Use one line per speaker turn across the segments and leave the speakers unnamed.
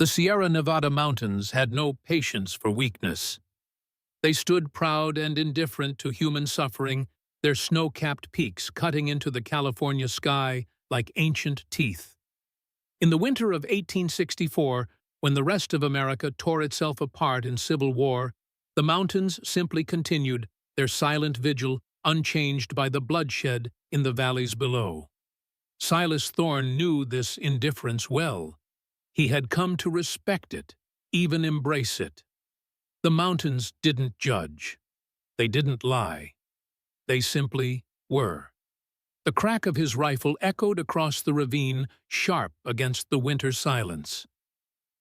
The Sierra Nevada mountains had no patience for weakness. They stood proud and indifferent to human suffering, their snow-capped peaks cutting into the California sky like ancient teeth. In the winter of 1864, when the rest of America tore itself apart in civil war, the mountains simply continued their silent vigil, unchanged by the bloodshed in the valleys below. Silas Thorne knew this indifference well. He had come to respect it, even embrace it. The mountains didn't judge. They didn't lie. They simply were. The crack of his rifle echoed across the ravine, sharp against the winter silence.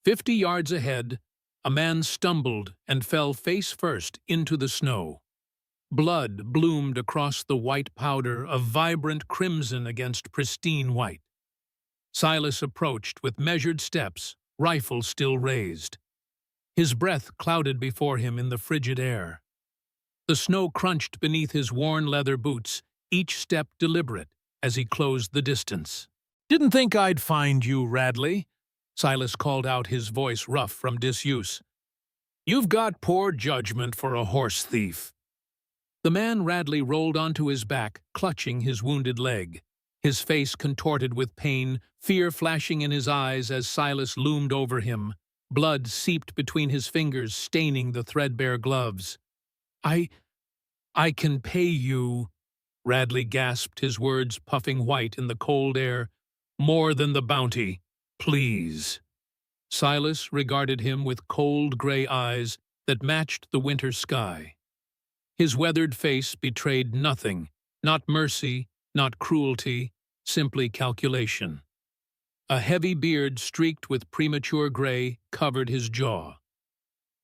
50 yards ahead, a man stumbled and fell face first into the snow. Blood bloomed across the white powder, a vibrant crimson against pristine white. Silas approached with measured steps, rifle still raised. His breath clouded before him in the frigid air. The snow crunched beneath his worn leather boots, each step deliberate as he closed the distance. "Didn't think I'd find you, Radley," Silas called out, his voice rough from disuse. "You've got poor judgment for a horse thief." The man Radley rolled onto his back, clutching his wounded leg. His face contorted with pain, fear flashing in his eyes as Silas loomed over him. Blood seeped between his fingers, staining the threadbare gloves. I can pay you," Radley gasped, his words puffing white in the cold air. "More than the bounty, please." Silas regarded him with cold gray eyes that matched the winter sky. His weathered face betrayed nothing, not mercy, not cruelty, simply calculation. A heavy beard streaked with premature gray covered his jaw.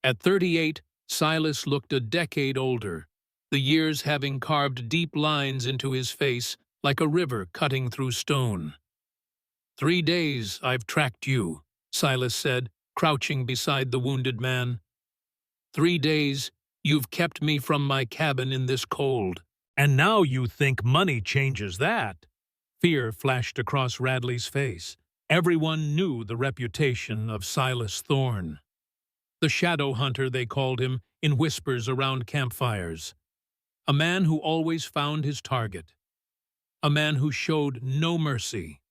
At 38, Silas looked a decade older, the years having carved deep lines into his face like a river cutting through stone. 3 days I've tracked you," Silas said, crouching beside the wounded man. 3 days you've kept me from my cabin in this cold. And now you think money changes that? Fear flashed across Radley's face. Everyone knew the reputation of Silas Thorne. The shadow hunter, they called him, in whispers around campfires. A man who always found his target. A man who showed no mercy.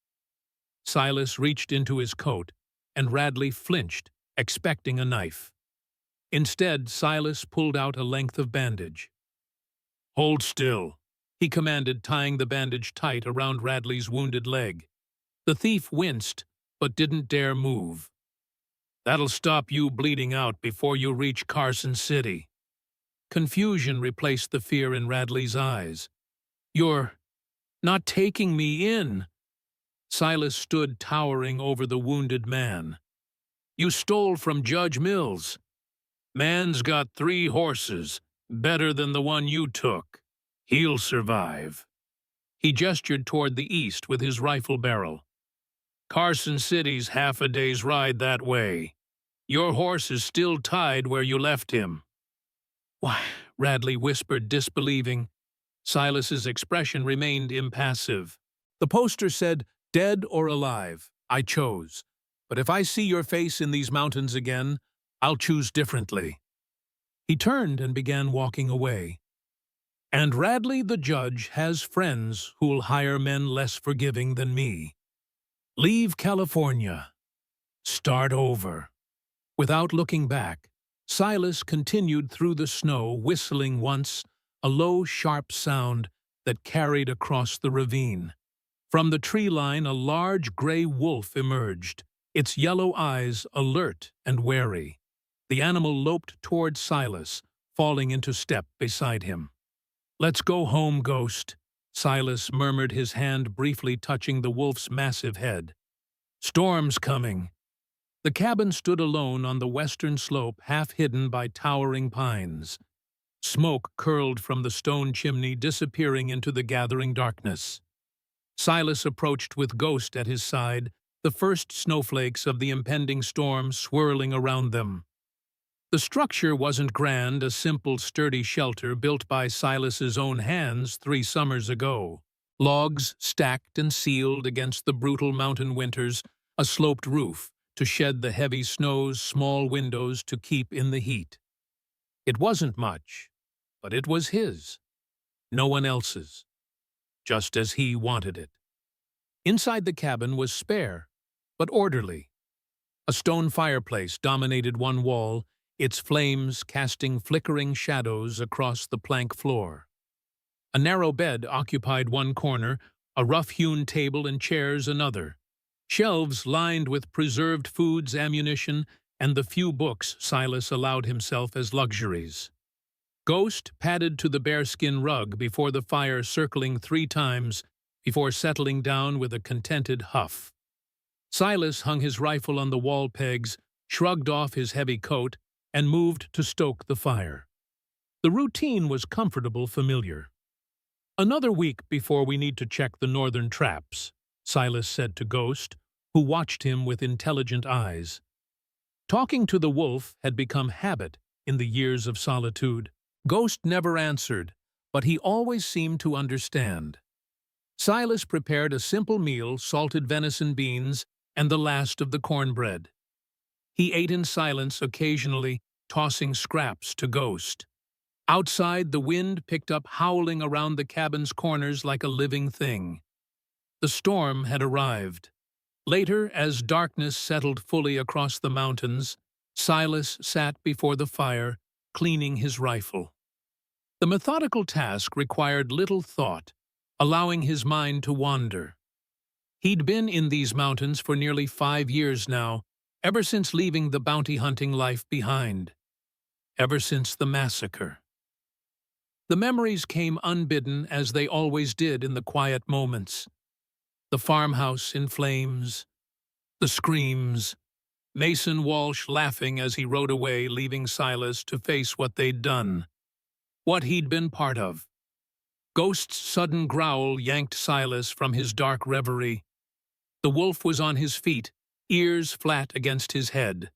Silas reached into his coat, and Radley flinched, expecting a knife. Instead, Silas pulled out a length of bandage. "Hold still," he commanded, tying the bandage tight around Radley's wounded leg. The thief winced, but didn't dare move. "That'll stop you bleeding out before you reach Carson City." Confusion replaced the fear in Radley's eyes. "You're not taking me in." Silas stood towering over the wounded man. "You stole from Judge Mills. Man's got 3 horses, better than the one you took. He'll survive." He gestured toward the east with his rifle barrel. "Carson City's half a day's ride that way. Your horse is still tied where you left him." "Why?" Radley whispered, disbelieving. Silas's expression remained impassive. "The poster said, 'Dead or alive.' I chose. But if I see your face in these mountains again, I'll choose differently." He turned and began walking away. "And Radley the judge has friends who'll hire men less forgiving than me. Leave California. Start over." Without looking back, Silas continued through the snow, whistling once, a low, sharp sound that carried across the ravine. From the tree line, a large gray wolf emerged, its yellow eyes alert and wary. The animal loped toward Silas, falling into step beside him. "Let's go home, Ghost," Silas murmured, his hand briefly touching the wolf's massive head. "Storm's coming." The cabin stood alone on the western slope, half hidden by towering pines. Smoke curled from the stone chimney, disappearing into the gathering darkness. Silas approached with Ghost at his side, the first snowflakes of the impending storm swirling around them. The structure wasn't grand, a simple, sturdy shelter built by Silas's own hands 3 summers ago. Logs stacked and sealed against the brutal mountain winters, a sloped roof, to shed the heavy snow's small windows to keep in the heat. It wasn't much, but it was his, no one else's, just as he wanted it. Inside the cabin was spare, but orderly. A stone fireplace dominated one wall, its flames casting flickering shadows across the plank floor. A narrow bed occupied one corner, a rough-hewn table and chairs another. Shelves lined with preserved foods, ammunition, and the few books Silas allowed himself as luxuries. Ghost padded to the bearskin rug before the fire, circling 3 times before settling down with a contented huff. Silas hung his rifle on the wall pegs, shrugged off his heavy coat, and moved to stoke the fire. The routine was comfortable, familiar. "Another week before we need to check the northern traps," Silas said to Ghost, who watched him with intelligent eyes. Talking to the wolf had become habit in the years of solitude. Ghost never answered, but he always seemed to understand. Silas prepared a simple meal, salted venison beans, and the last of the cornbread. He ate in silence, occasionally tossing scraps to Ghost. Outside, the wind picked up, howling around the cabin's corners like a living thing. The storm had arrived. Later, as darkness settled fully across the mountains, Silas sat before the fire, cleaning his rifle. The methodical task required little thought, allowing his mind to wander. He'd been in these mountains for nearly 5 years now, ever since leaving the bounty-hunting life behind. Ever since the massacre. The memories came unbidden, as they always did in the quiet moments. The farmhouse in flames, the screams, Mason Walsh laughing as he rode away, leaving Silas to face what they'd done, what he'd been part of. Ghost's sudden growl yanked Silas from his dark reverie. The wolf was on his feet, ears flat against his head,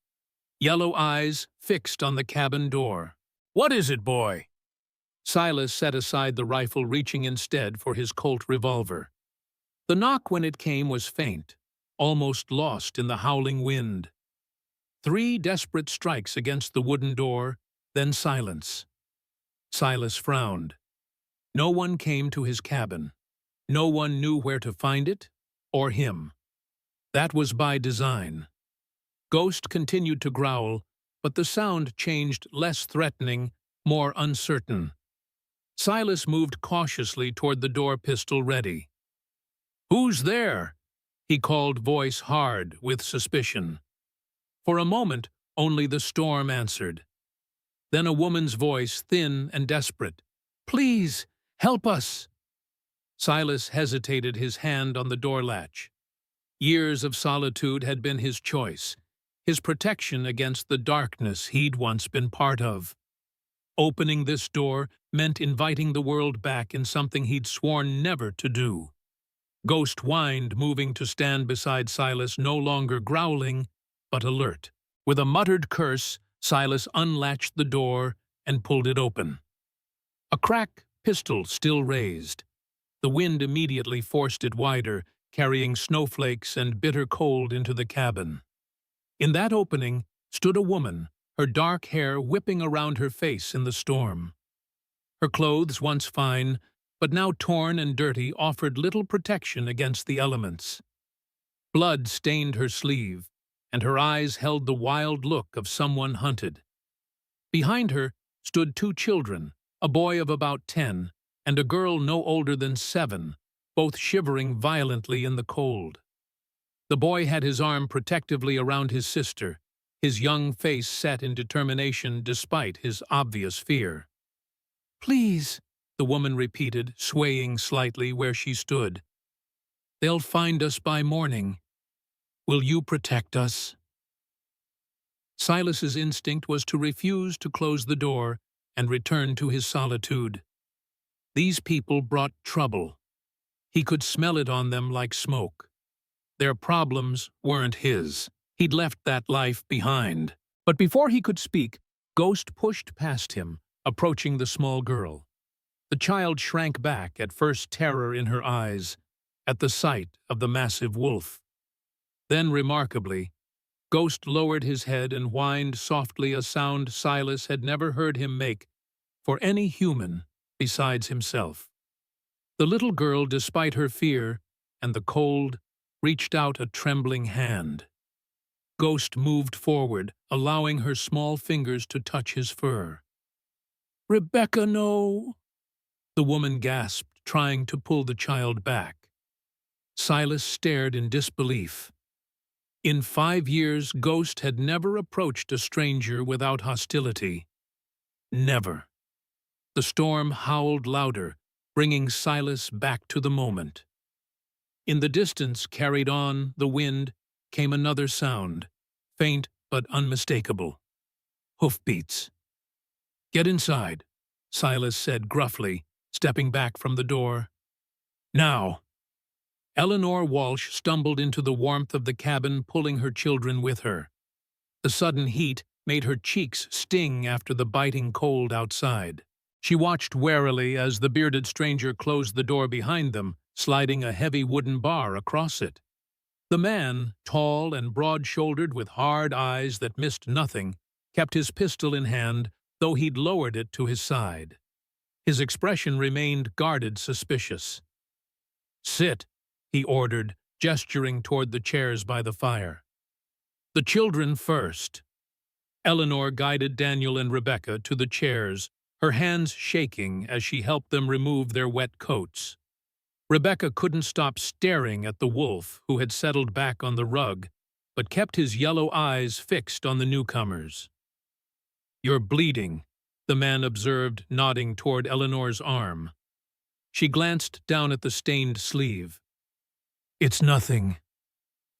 yellow eyes fixed on the cabin door. "What is it, boy?" Silas set aside the rifle, reaching instead for his Colt revolver. The knock, when it came, was faint, almost lost in the howling wind. 3 desperate strikes against the wooden door, then silence. Silas frowned. No one came to his cabin. No one knew where to find it, or him. That was by design. Ghost continued to growl, but the sound changed, less threatening, more uncertain. Silas moved cautiously toward the door, pistol ready. "Who's there?" he called, voice hard with suspicion. For a moment, only the storm answered. Then a woman's voice, thin and desperate. "Please, help us!" Silas hesitated, his hand on the door latch. Years of solitude had been his choice, his protection against the darkness he'd once been part of. Opening this door meant inviting the world back in something he'd sworn never to do. Ghost whined, moving to stand beside Silas, no longer growling, but alert. With a muttered curse, Silas unlatched the door and pulled it open. A crack, pistol still raised. The wind immediately forced it wider, carrying snowflakes and bitter cold into the cabin. In that opening stood a woman, her dark hair whipping around her face in the storm. Her clothes, once fine, but now torn and dirty, offered little protection against the elements. Blood stained her sleeve, and her eyes held the wild look of someone hunted. Behind her stood 2 children, a boy of about 10 and a girl no older than 7, both shivering violently in the cold. The boy had his arm protectively around his sister, his young face set in determination despite his obvious fear. "Please," the woman repeated, swaying slightly where she stood. "They'll find us by morning. Will you protect us?" Silas's instinct was to refuse to close the door and return to his solitude. These people brought trouble. He could smell it on them like smoke. Their problems weren't his. He'd left that life behind. But before he could speak, Ghost pushed past him, approaching the small girl. The child shrank back, at first terror in her eyes, at the sight of the massive wolf. Then, remarkably, Ghost lowered his head and whined softly, a sound Silas had never heard him make for any human besides himself. The little girl, despite her fear and the cold, reached out a trembling hand. Ghost moved forward, allowing her small fingers to touch his fur. "Rebecca, no!" the woman gasped, trying to pull the child back. Silas stared in disbelief. In 5 years, Ghost had never approached a stranger without hostility. Never. The storm howled louder, bringing Silas back to the moment. In the distance, carried on the wind, came another sound, faint but unmistakable. Hoofbeats. "Get inside," Silas said gruffly, stepping back from the door. "Now." Eleanor Walsh stumbled into the warmth of the cabin, pulling her children with her. The sudden heat made her cheeks sting after the biting cold outside. She watched warily as the bearded stranger closed the door behind them, sliding a heavy wooden bar across it. The man, tall and broad-shouldered with hard eyes that missed nothing, kept his pistol in hand, though he'd lowered it to his side. His expression remained guarded, suspicious. "Sit," he ordered, gesturing toward the chairs by the fire. "The children first." Eleanor guided Daniel and Rebecca to the chairs, her hands shaking as she helped them remove their wet coats. Rebecca couldn't stop staring at the wolf, who had settled back on the rug, but kept his yellow eyes fixed on the newcomers. "You're bleeding," the man observed, nodding toward Eleanor's arm. She glanced down at the stained sleeve. "It's nothing.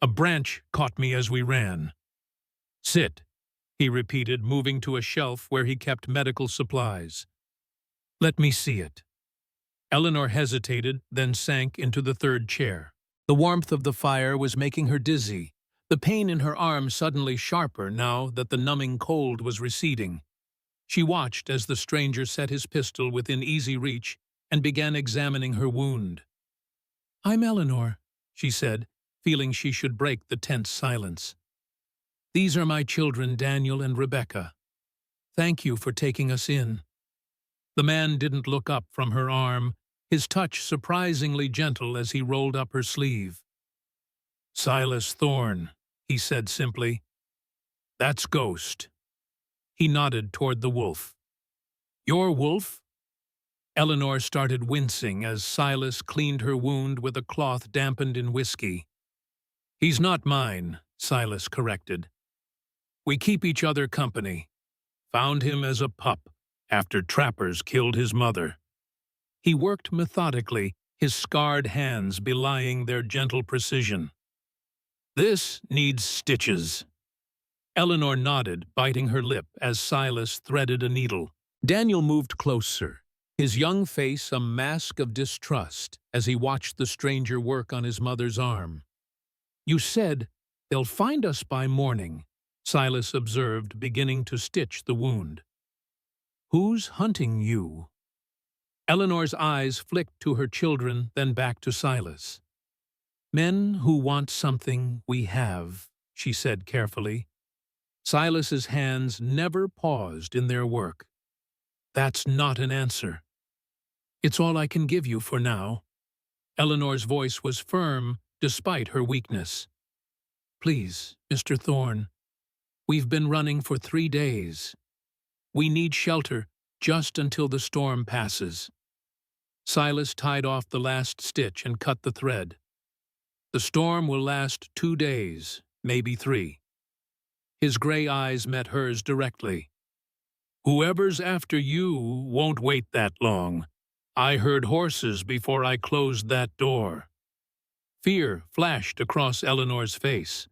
A branch caught me as we ran." "Sit," he repeated, moving to a shelf where he kept medical supplies. "Let me see it." Eleanor hesitated, then sank into the third chair. The warmth of the fire was making her dizzy, the pain in her arm suddenly sharper now that the numbing cold was receding. She watched as the stranger set his pistol within easy reach and began examining her wound. "I'm Eleanor," she said, feeling she should break the tense silence. "These are my children, Daniel and Rebecca. Thank you for taking us in." The man didn't look up from her arm, his touch surprisingly gentle as he rolled up her sleeve. "Silas Thorne," he said simply. "That's Ghost." He nodded toward the wolf. "Your wolf?" Eleanor started wincing as Silas cleaned her wound with a cloth dampened in whiskey. "He's not mine," Silas corrected. "We keep each other company. Found him as a pup after trappers killed his mother." He worked methodically, his scarred hands belying their gentle precision. "This needs stitches." Eleanor nodded, biting her lip as Silas threaded a needle. Daniel moved closer, his young face a mask of distrust as he watched the stranger work on his mother's arm. "You said they'll find us by morning," Silas observed, beginning to stitch the wound. "Who's hunting you?" Eleanor's eyes flicked to her children, then back to Silas. "Men who want something we have," she said carefully. Silas's hands never paused in their work. "That's not an answer." "It's all I can give you for now." Eleanor's voice was firm, despite her weakness. "Please, Mr. Thorne, we've been running for 3 days. We need shelter just until the storm passes." Silas tied off the last stitch and cut the thread. "The storm will last 2 days, maybe 3. His gray eyes met hers directly. "Whoever's after you won't wait that long. I heard horses before I closed that door." Fear flashed across Eleanor's face.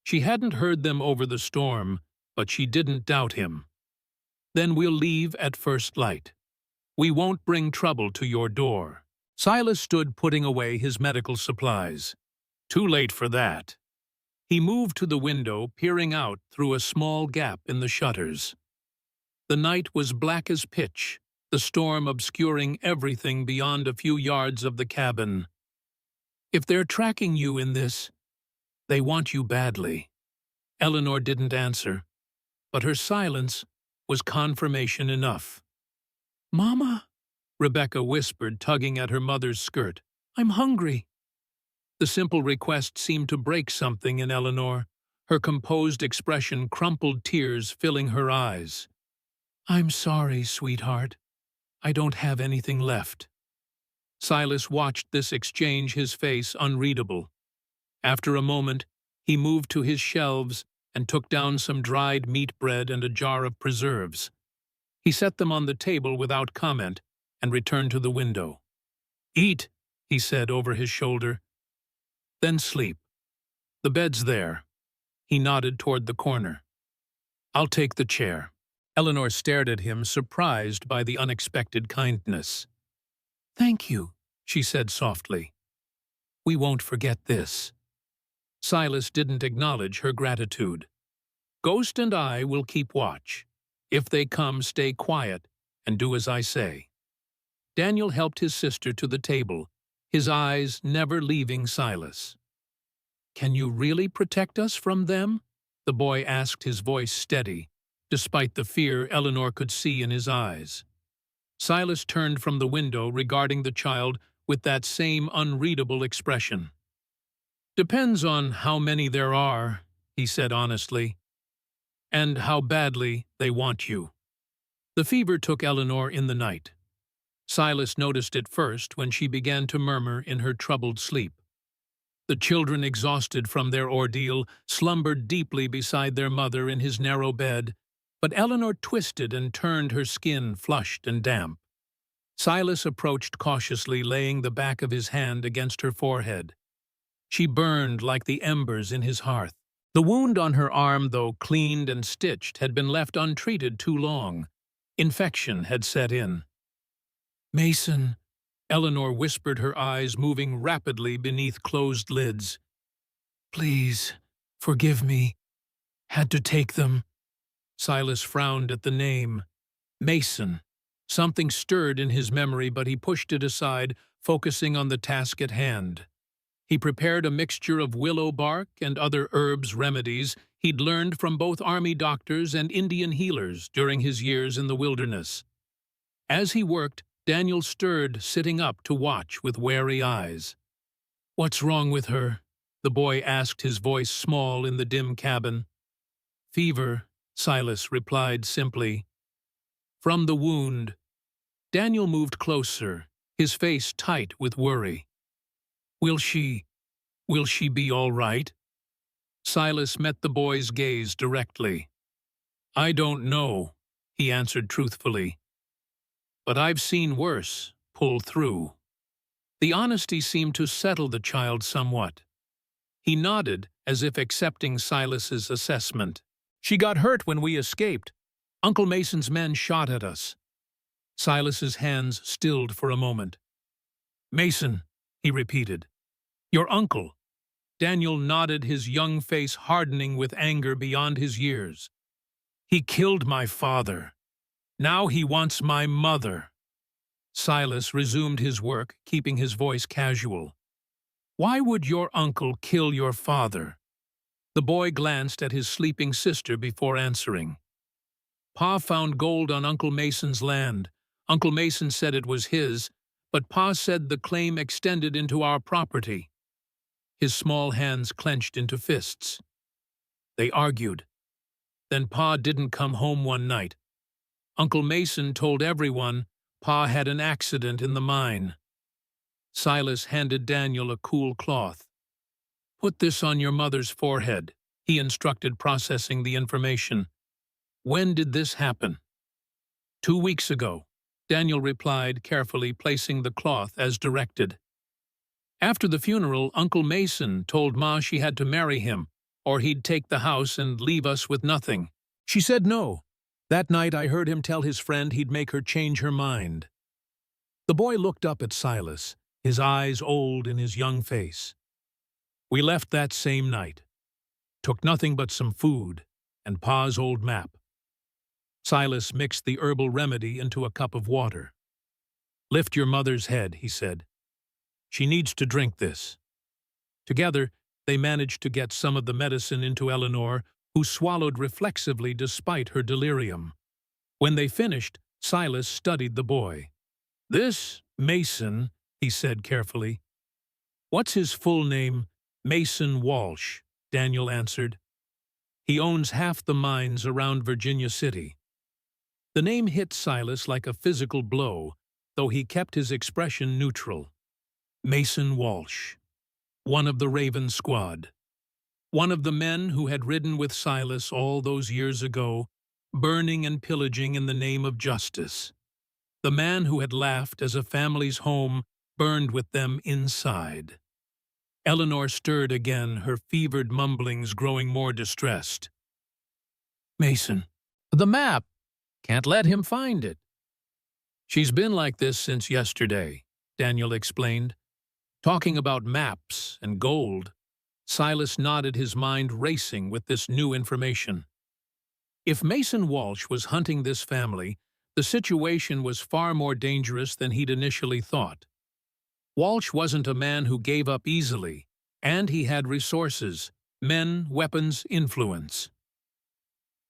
She hadn't heard them over the storm, but she didn't doubt him. "Then we'll leave at first light. We won't bring trouble to your door." Silas stood putting away his medical supplies. "Too late for that." He moved to the window, peering out through a small gap in the shutters. The night was black as pitch, the storm obscuring everything beyond a few yards of the cabin. "If they're tracking you in this, they want you badly." Eleanor didn't answer, but her silence was confirmation enough. "Mama," Rebecca whispered, tugging at her mother's skirt, "I'm hungry." The simple request seemed to break something in Eleanor. Her composed expression crumpled, tears filling her eyes. "I'm sorry, sweetheart. I don't have anything left." Silas watched this exchange, his face unreadable. After a moment, he moved to his shelves and took down some dried meat bread and a jar of preserves. He set them on the table without comment and returned to the window. "Eat," he said over his shoulder. "Then sleep. The bed's there." He nodded toward the corner. "I'll take the chair." Eleanor stared at him, surprised by the unexpected kindness. "Thank you," she said softly. "We won't forget this." Silas didn't acknowledge her gratitude. "Ghost and I will keep watch. If they come, stay quiet and do as I say." Daniel helped his sister to the table, his eyes never leaving Silas. "Can you really protect us from them?" the boy asked, his voice steady, despite the fear Eleanor could see in his eyes. Silas turned from the window, regarding the child with that same unreadable expression. "Depends on how many there are," he said honestly, "and how badly they want you." The fever took Eleanor in the night. Silas noticed it first when she began to murmur in her troubled sleep. The children, exhausted from their ordeal, slumbered deeply beside their mother in his narrow bed, but Eleanor twisted and turned, her skin flushed and damp. Silas approached cautiously, laying the back of his hand against her forehead. She burned like the embers in his hearth. The wound on her arm, though cleaned and stitched, had been left untreated too long. Infection had set in. "Mason," Eleanor whispered, her eyes moving rapidly beneath closed lids. "Please, forgive me. Had to take them." Silas frowned at the name. Mason. Something stirred in his memory, but he pushed it aside, focusing on the task at hand. He prepared a mixture of willow bark and other herbs remedies he'd learned from both army doctors and Indian healers during his years in the wilderness. As he worked, Daniel stirred, sitting up to watch with wary eyes. "What's wrong with her?" the boy asked, his voice small in the dim cabin. "Fever," Silas replied simply. "From the wound." Daniel moved closer, his face tight with worry. Will she be all right?" Silas met the boy's gaze directly. "I don't know," he answered truthfully. "But I've seen worse pull through." The honesty seemed to settle the child somewhat. He nodded, as if accepting Silas's assessment. "She got hurt when we escaped. Uncle Mason's men shot at us." Silas's hands stilled for a moment. "Mason," he repeated. "Your uncle." Daniel nodded, his young face hardening with anger beyond his years. "He killed my father. Now he wants my mother." Silas resumed his work, keeping his voice casual. "Why would your uncle kill your father?" The boy glanced at his sleeping sister before answering. "Pa found gold on Uncle Mason's land. Uncle Mason said it was his, but Pa said the claim extended into our property." His small hands clenched into fists. They argued. Then Pa didn't come home one night. Uncle Mason told everyone Pa had an accident in the mine. Silas handed Daniel a cool cloth. "Put this on your mother's forehead," he instructed, processing the information. "When did this happen?" 2 weeks ago, Daniel replied, carefully placing the cloth as directed. "After the funeral, Uncle Mason told Ma she had to marry him, or he'd take the house and leave us with nothing. She said no. That night I heard him tell his friend he'd make her change her mind." The boy looked up at Silas, his eyes old in his young face. "We left that same night. Took nothing but some food and Pa's old map." Silas mixed the herbal remedy into a cup of water. "Lift your mother's head," he said. "She needs to drink this." Together, they managed to get some of the medicine into Eleanor, who swallowed reflexively despite her delirium. When they finished, Silas studied the boy. "This, Mason," he said carefully. "What's his full name?" "Mason Walsh," Daniel answered. "He owns half the mines around Virginia City." The name hit Silas like a physical blow, though he kept his expression neutral. Mason Walsh, one of the Raven squad. One of the men who had ridden with Silas all those years ago, burning and pillaging in the name of justice. The man who had laughed as a family's home burned with them inside. Eleanor stirred again, her fevered mumblings growing more distressed. "Mason, the map! Can't let him find it." "She's been like this since yesterday," Daniel explained. "Talking about maps and gold." Silas nodded, his mind racing with this new information. If Mason Walsh was hunting this family, the situation was far more dangerous than he'd initially thought. Walsh wasn't a man who gave up easily, and he had resources: men, weapons, influence.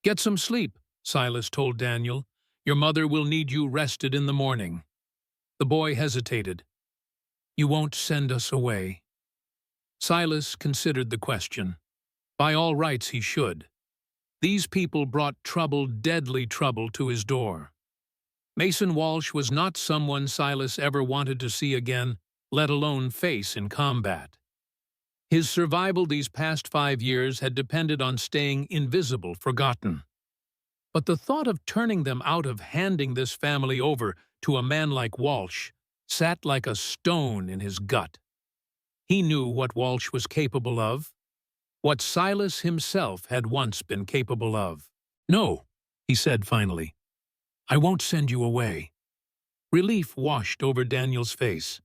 "Get some sleep," Silas told Daniel. "Your mother will need you rested in the morning." The boy hesitated. "You won't send us away?" Silas considered the question. By all rights he should. These people brought trouble, deadly trouble, to his door. Mason Walsh was not someone Silas ever wanted to see again, let alone face in combat. His survival these past 5 years had depended on staying invisible, forgotten. But the thought of turning them out, of handing this family over to a man like Walsh, sat like a stone in his gut. He knew what Walsh was capable of, what Silas himself had once been capable of. "No," he said finally. "I won't send you away." Relief washed over Daniel's face.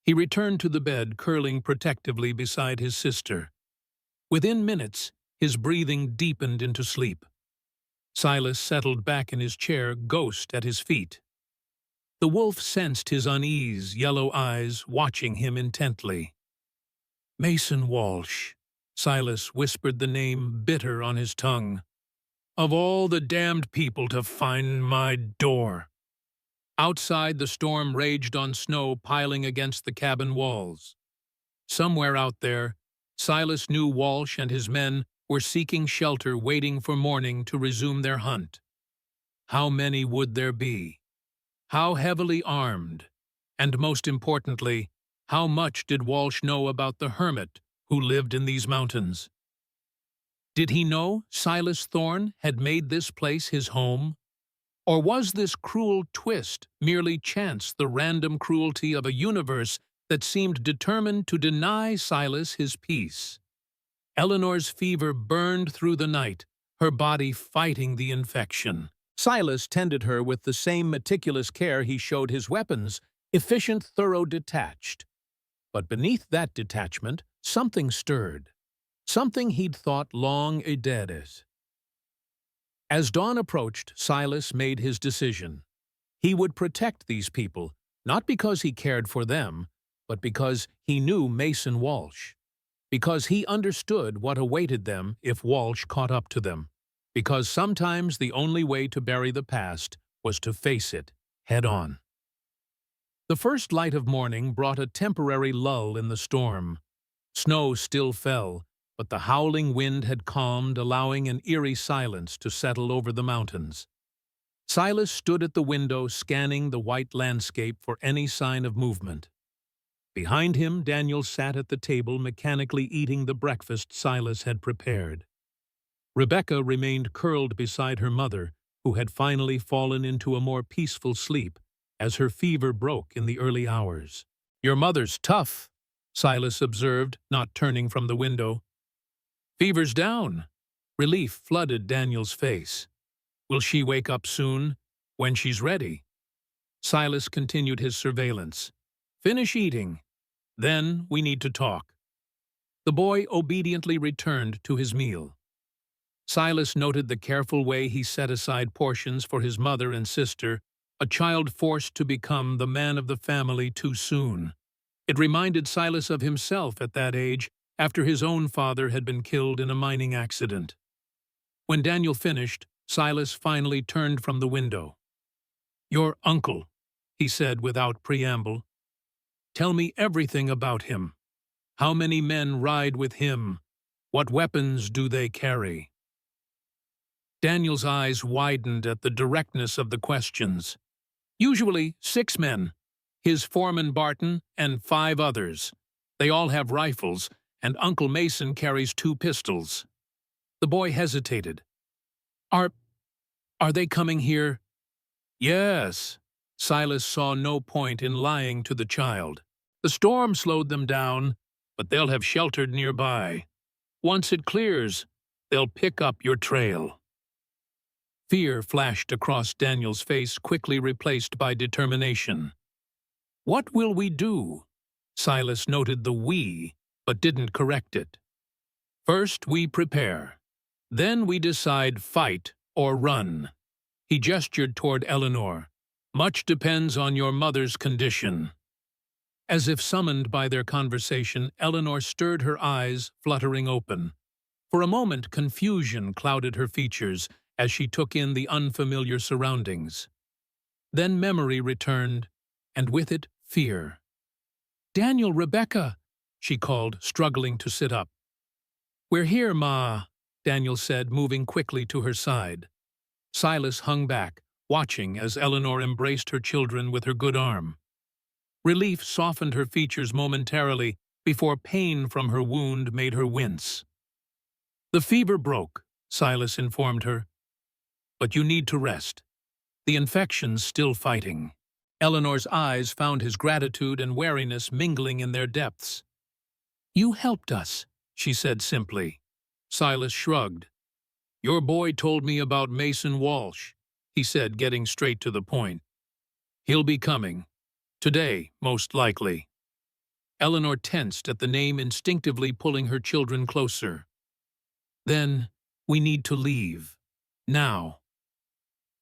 He returned to the bed, curling protectively beside his sister. Within minutes, his breathing deepened into sleep. Silas settled back in his chair, Ghost at his feet. The wolf sensed his unease, yellow eyes watching him intently. "Mason Walsh," Silas whispered the name, bitter on his tongue. "Of all the damned people to find my door." Outside, the storm raged on snow piling against the cabin walls. Somewhere out there, Silas knew Walsh and his men were seeking shelter, waiting for morning to resume their hunt. How many would there be? How heavily armed? And most importantly, how much did Walsh know about the hermit who lived in these mountains? Did he know Silas Thorne had made this place his home? Or was this cruel twist merely chance, the random cruelty of a universe that seemed determined to deny Silas his peace? Eleanor's fever burned through the night, her body fighting the infection. Silas tended her with the same meticulous care he showed his weapons, efficient, thorough, detached. But beneath that detachment, something stirred, something he'd thought long a dead as. As dawn approached, Silas made his decision. He would protect these people, not because he cared for them, but because he knew Mason Walsh. Because he understood what awaited them if Walsh caught up to them. Because sometimes the only way to bury the past was to face it head on. The first light of morning brought a temporary lull in the storm. Snow still fell, but the howling wind had calmed, allowing an eerie silence to settle over the mountains. Silas stood at the window, scanning the white landscape for any sign of movement. Behind him, Daniel sat at the table, mechanically eating the breakfast Silas had prepared. Rebecca remained curled beside her mother, who had finally fallen into a more peaceful sleep as her fever broke in the early hours. "Your mother's tough," Silas observed, not turning from the window. "Fever's down." Relief flooded Daniel's face. "Will she wake up soon?" "When she's ready." Silas continued his surveillance. "Finish eating. Then we need to talk." The boy obediently returned to his meal. Silas noted the careful way he set aside portions for his mother and sister, a child forced to become the man of the family too soon. It reminded Silas of himself at that age, after his own father had been killed in a mining accident. When Daniel finished, Silas finally turned from the window. "Your uncle," he said without preamble. "Tell me everything about him. How many men ride with him? What weapons do they carry?" Daniel's eyes widened at the directness of the questions. "Usually 6 men, his foreman Barton and 5 others. They all have rifles, and Uncle Mason carries 2 pistols." The boy hesitated. Are they coming here?" "Yes." Silas saw no point in lying to the child. "The storm slowed them down, but they'll have sheltered nearby. Once it clears, they'll pick up your trail." Fear flashed across Daniel's face, quickly replaced by determination. "What will we do?" Silas noted the "we," but didn't correct it. "First we prepare. Then we decide fight or run." He gestured toward Eleanor. "Much depends on your mother's condition." As if summoned by their conversation, Eleanor stirred her eyes, fluttering open. For a moment, confusion clouded her features as she took in the unfamiliar surroundings. Then memory returned, and with it, fear. "Daniel, Rebecca," she called, struggling to sit up. "We're here, Ma," Daniel said, moving quickly to her side. Silas hung back, watching as Eleanor embraced her children with her good arm. Relief softened her features momentarily before pain from her wound made her wince. "The fever broke," Silas informed her. "But you need to rest. The infection's still fighting." Eleanor's eyes found his gratitude and wariness mingling in their depths. "You helped us," she said simply. Silas shrugged. "Your boy told me about Mason Walsh," he said, getting straight to the point. "He'll be coming. Today, most likely." Eleanor tensed at the name, instinctively pulling her children closer. "Then we need to leave. Now."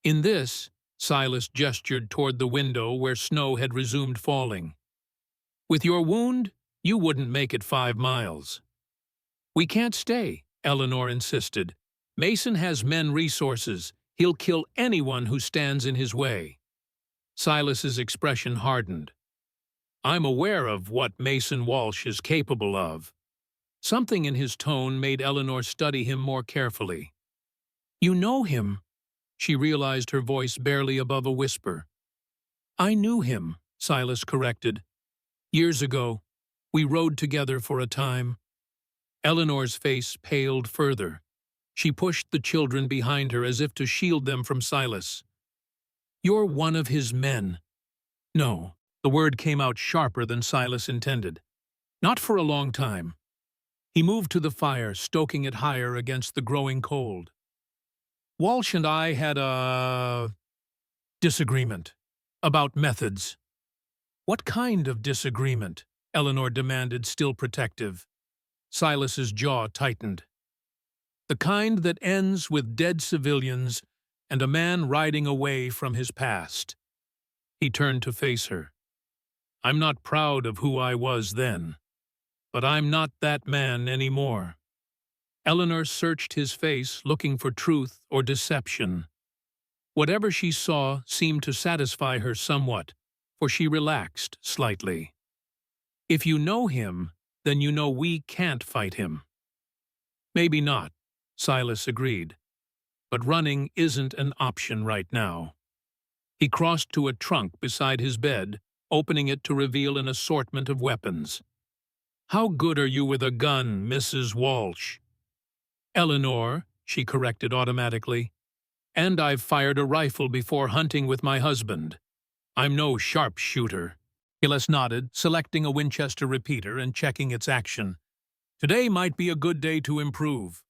In this, Silas gestured toward the window where snow had resumed falling. "With your wound, you wouldn't make it 5 miles." "We can't stay," Eleanor insisted. "Mason has men resources. He'll kill anyone who stands in his way." Silas's expression hardened. "I'm aware of what Mason Walsh is capable of." Something in his tone made Eleanor study him more carefully. "You know him," she realized, her voice barely above a whisper. "I knew him," Silas corrected. "Years ago, we rode together for a time." Eleanor's face paled further. She pushed the children behind her as if to shield them from Silas. "You're one of his men." "No," the word came out sharper than Silas intended. "Not for a long time." He moved to the fire, stoking it higher against the growing cold. "Walsh and I had a disagreement about methods." "What kind of disagreement?" Eleanor demanded, still protective. Silas's jaw tightened. "The kind that ends with dead civilians and a man riding away from his past." He turned to face her. "I'm not proud of who I was then, but I'm not that man anymore." Eleanor searched his face, looking for truth or deception. Whatever she saw seemed to satisfy her somewhat, for she relaxed slightly. "If you know him, then you know we can't fight him." "Maybe not," Silas agreed. "But running isn't an option right now." He crossed to a trunk beside his bed, opening it to reveal an assortment of weapons. "How good are you with a gun, Mrs. Walsh?" "Eleanor," she corrected automatically. "And I've fired a rifle before hunting with my husband. I'm no sharpshooter." Silas nodded, selecting a Winchester repeater and checking its action. "Today might be a good day to improve."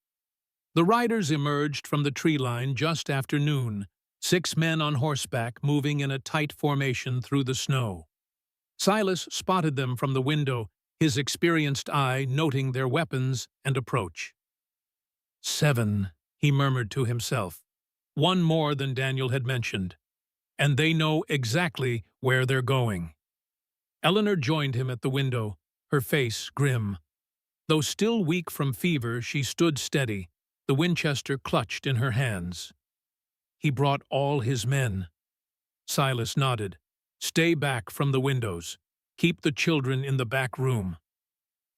The riders emerged from the tree line just after noon, 6 men on horseback moving in a tight formation through the snow. Silas spotted them from the window, his experienced eye noting their weapons and approach. 7, he murmured to himself. 1 more than Daniel had mentioned. And they know exactly where they're going. Eleanor joined him at the window, her face grim. Though still weak from fever, she stood steady, the Winchester clutched in her hands. He brought all his men. Silas nodded. Stay back from the windows. Keep the children in the back room.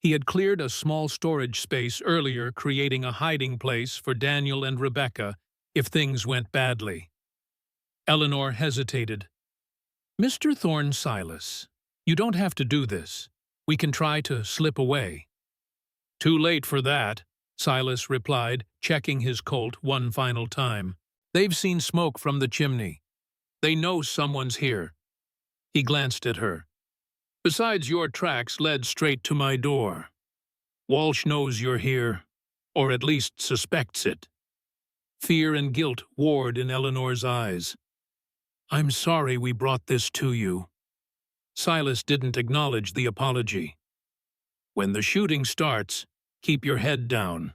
He had cleared a small storage space earlier, creating a hiding place for Daniel and Rebecca if things went badly. Eleanor hesitated. Mr. Thorne, Silas, you don't have to do this. We can try to slip away. Too late for that, Silas replied, checking his Colt one final time. They've seen smoke from the chimney. They know someone's here. He glanced at her. Besides, your tracks led straight to my door. Walsh knows you're here, or at least suspects it. Fear and guilt warred in Eleanor's eyes. I'm sorry we brought this to you. Silas didn't acknowledge the apology. When the shooting starts, keep your head down.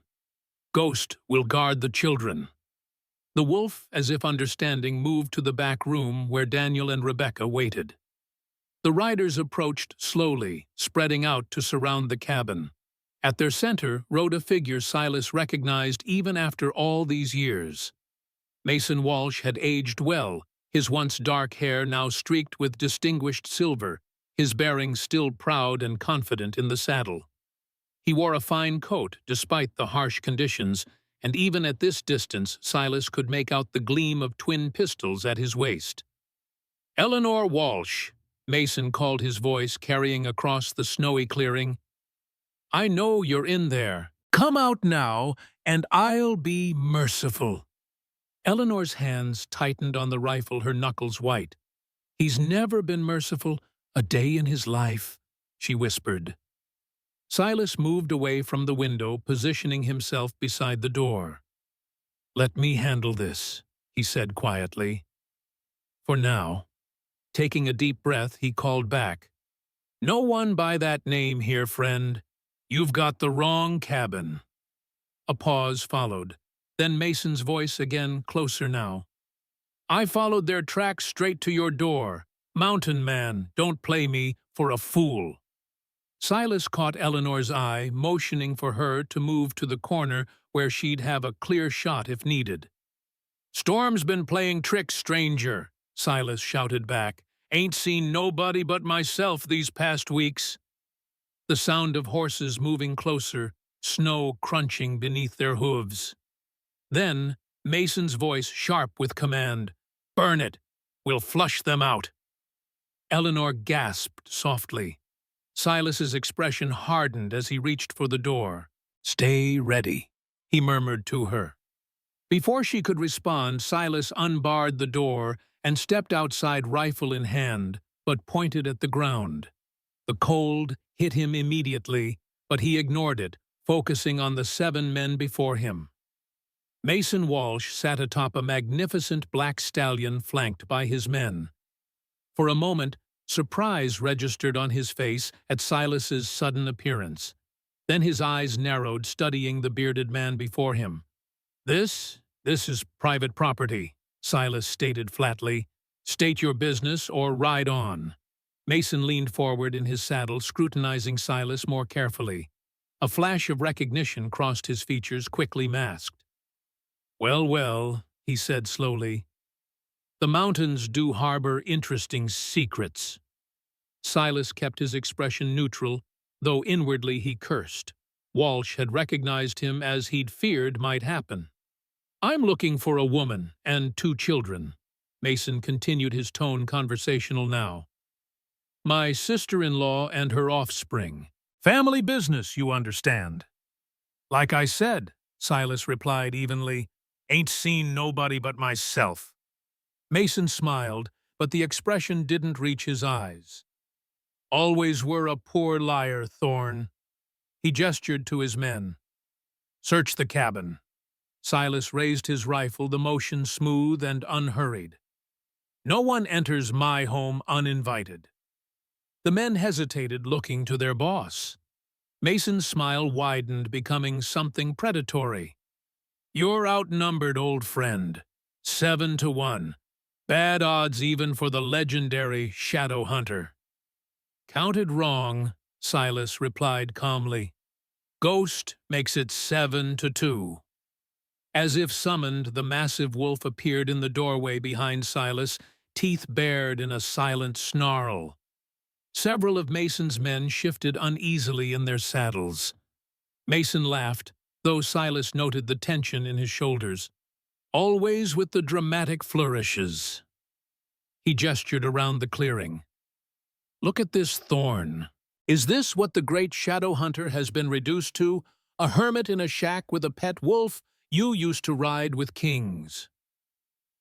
Ghost will guard the children. The wolf, as if understanding, moved to the back room where Daniel and Rebecca waited. The riders approached slowly, spreading out to surround the cabin. At their center rode a figure Silas recognized even after all these years. Mason Walsh had aged well, his once dark hair now streaked with distinguished silver, his bearing still proud and confident in the saddle. He wore a fine coat despite the harsh conditions, and even at this distance Silas could make out the gleam of twin pistols at his waist. Eleanor Walsh, Mason called his voice carrying across the snowy clearing. I know you're in there. Come out now, and I'll be merciful. Eleanor's hands tightened on the rifle, her knuckles white. He's never been merciful a day in his life, she whispered. Silas moved away from the window, positioning himself beside the door. Let me handle this, he said quietly. For now. Taking a deep breath, he called back. No one by that name here, friend. You've got the wrong cabin. A pause followed. Then Mason's voice again, closer now. I followed their tracks straight to your door. Mountain man, don't play me for a fool. Silas caught Eleanor's eye, motioning for her to move to the corner where she'd have a clear shot if needed. Storm's been playing tricks, stranger, Silas shouted back. Ain't seen nobody but myself these past weeks. The sound of horses moving closer, snow crunching beneath their hooves. Then, Mason's voice sharp with command. Burn it! We'll flush them out. Eleanor gasped softly. Silas's expression hardened as he reached for the door. Stay ready, he murmured to her. Before she could respond, Silas unbarred the door and stepped outside, rifle in hand, but pointed at the ground. The cold hit him immediately, but he ignored it, focusing on the 7 men before him. Mason Walsh sat atop a magnificent black stallion flanked by his men. For a moment, surprise registered on his face at Silas's sudden appearance. Then his eyes narrowed, studying the bearded man before him. This is private property, Silas stated flatly. State your business or ride on. Mason leaned forward in his saddle, scrutinizing Silas more carefully. A flash of recognition crossed his features, quickly masked. Well, well, he said slowly. The mountains do harbor interesting secrets. Silas kept his expression neutral, though inwardly he cursed. Walsh had recognized him as he'd feared might happen. I'm looking for a woman and 2 children. Mason continued, his tone conversational now. My sister-in-law and her offspring. Family business, you understand. Like I said, Silas replied evenly, ain't seen nobody but myself. Mason smiled, but the expression didn't reach his eyes. Always were a poor liar, Thorne. He gestured to his men. Search the cabin. Silas raised his rifle, the motion smooth and unhurried. No one enters my home uninvited. The men hesitated, looking to their boss. Mason's smile widened, becoming something predatory. You're outnumbered, old friend. 7 to 1. Bad odds even for the legendary Shadow Hunter. Counted wrong, Silas replied calmly. Ghost makes it 7 to 2. As if summoned, the massive wolf appeared in the doorway behind Silas, teeth bared in a silent snarl. Several of Mason's men shifted uneasily in their saddles. Mason laughed, though Silas noted the tension in his shoulders. Always with the dramatic flourishes. He gestured around the clearing. Look at this thorn. Is this what the great shadow hunter has been reduced to? A hermit in a shack with a pet wolf? You used to ride with kings.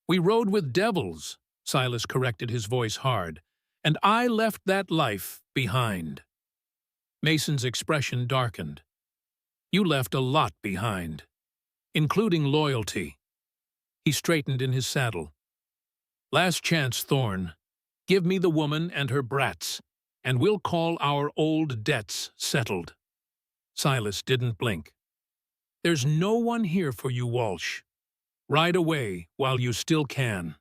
We rode with devils, Silas corrected, his voice hard, and I left that life behind. Mason's expression darkened. You left a lot behind, including loyalty. He straightened in his saddle. Last chance, Thorn. Give me the woman and her brats, and we'll call our old debts settled. Silas didn't blink. There's no one here for you, Walsh. Ride away while you still can.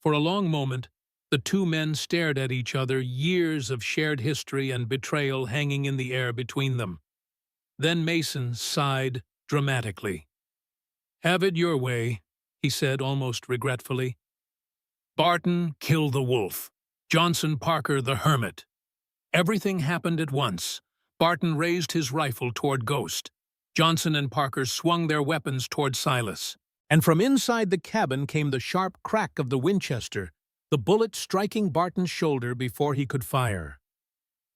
For a long moment, the two men stared at each other, years of shared history and betrayal hanging in the air between them. Then Mason sighed dramatically. Have it your way, he said almost regretfully. Barton, kill the wolf. Johnson Parker, the hermit. Everything happened at once. Barton raised his rifle toward Ghost. Johnson and Parker swung their weapons toward Silas. And from inside the cabin came the sharp crack of the Winchester, the bullet striking Barton's shoulder before he could fire.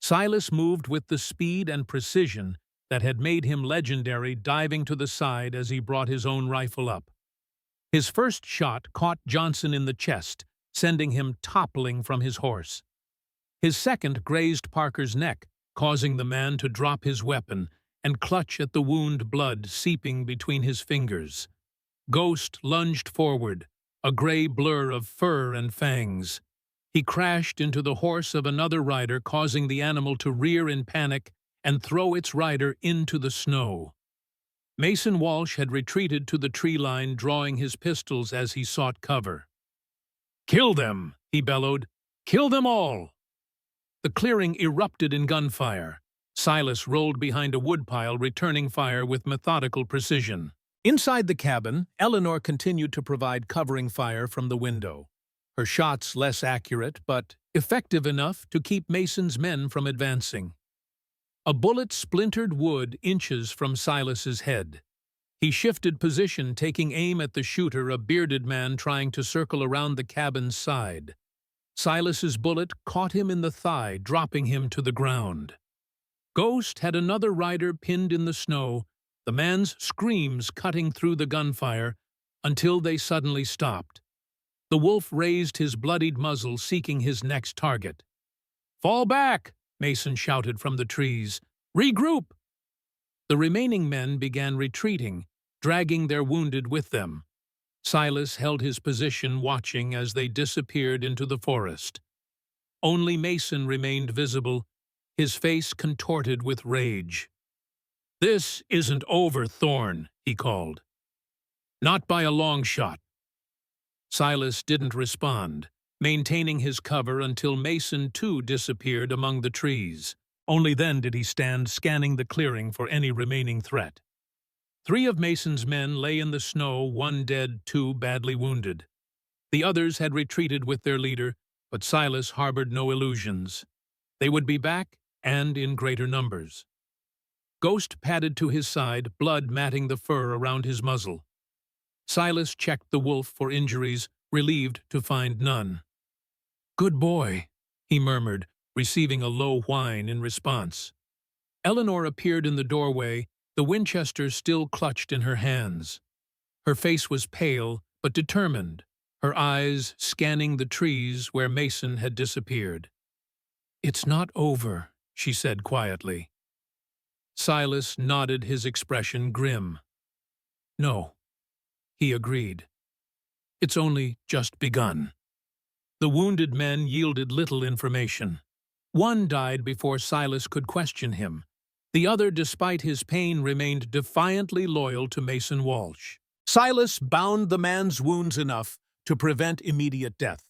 Silas moved with the speed and precision that had made him legendary, diving to the side as he brought his own rifle up. His first shot caught Johnson in the chest, sending him toppling from his horse. His second grazed Parker's neck, causing the man to drop his weapon and clutch at the wound, blood seeping between his fingers. Ghost lunged forward, a gray blur of fur and fangs. He crashed into the horse of another rider, causing the animal to rear in panic and throw its rider into the snow. Mason Walsh had retreated to the tree line, drawing his pistols as he sought cover. "Kill them!" he bellowed. "Kill them all!" The clearing erupted in gunfire. Silas rolled behind a woodpile, returning fire with methodical precision. Inside the cabin, Eleanor continued to provide covering fire from the window. Her shots less accurate, but effective enough to keep Mason's men from advancing. A bullet splintered wood inches from Silas's head. He shifted position, taking aim at the shooter, a bearded man trying to circle around the cabin's side. Silas's bullet caught him in the thigh, dropping him to the ground. Ghost had another rider pinned in the snow, the man's screams cutting through the gunfire until they suddenly stopped. The wolf raised his bloodied muzzle, seeking his next target. "Fall back!" Mason shouted from the trees. "Regroup!" The remaining men began retreating, dragging their wounded with them. Silas held his position, watching as they disappeared into the forest. Only Mason remained visible, his face contorted with rage. "This isn't over, Thorn," he called. "Not by a long shot." Silas didn't respond, maintaining his cover until Mason too disappeared among the trees. Only then did he stand, scanning the clearing for any remaining threat. 3 of Mason's men lay in the snow, 1 dead, 2 badly wounded. The others had retreated with their leader, but Silas harbored no illusions. They would be back, and in greater numbers. Ghost padded to his side, blood matting the fur around his muzzle. Silas checked the wolf for injuries, relieved to find none. "Good boy," he murmured, receiving a low whine in response. Eleanor appeared in the doorway, the Winchester still clutched in her hands. Her face was pale but determined, her eyes scanning the trees where Mason had disappeared. "It's not over," she said quietly. Silas nodded, his expression grim. "No," he agreed. "It's only just begun." The wounded men yielded little information. One died before Silas could question him. The other, despite his pain, remained defiantly loyal to Mason Walsh. Silas bound the man's wounds enough to prevent immediate death,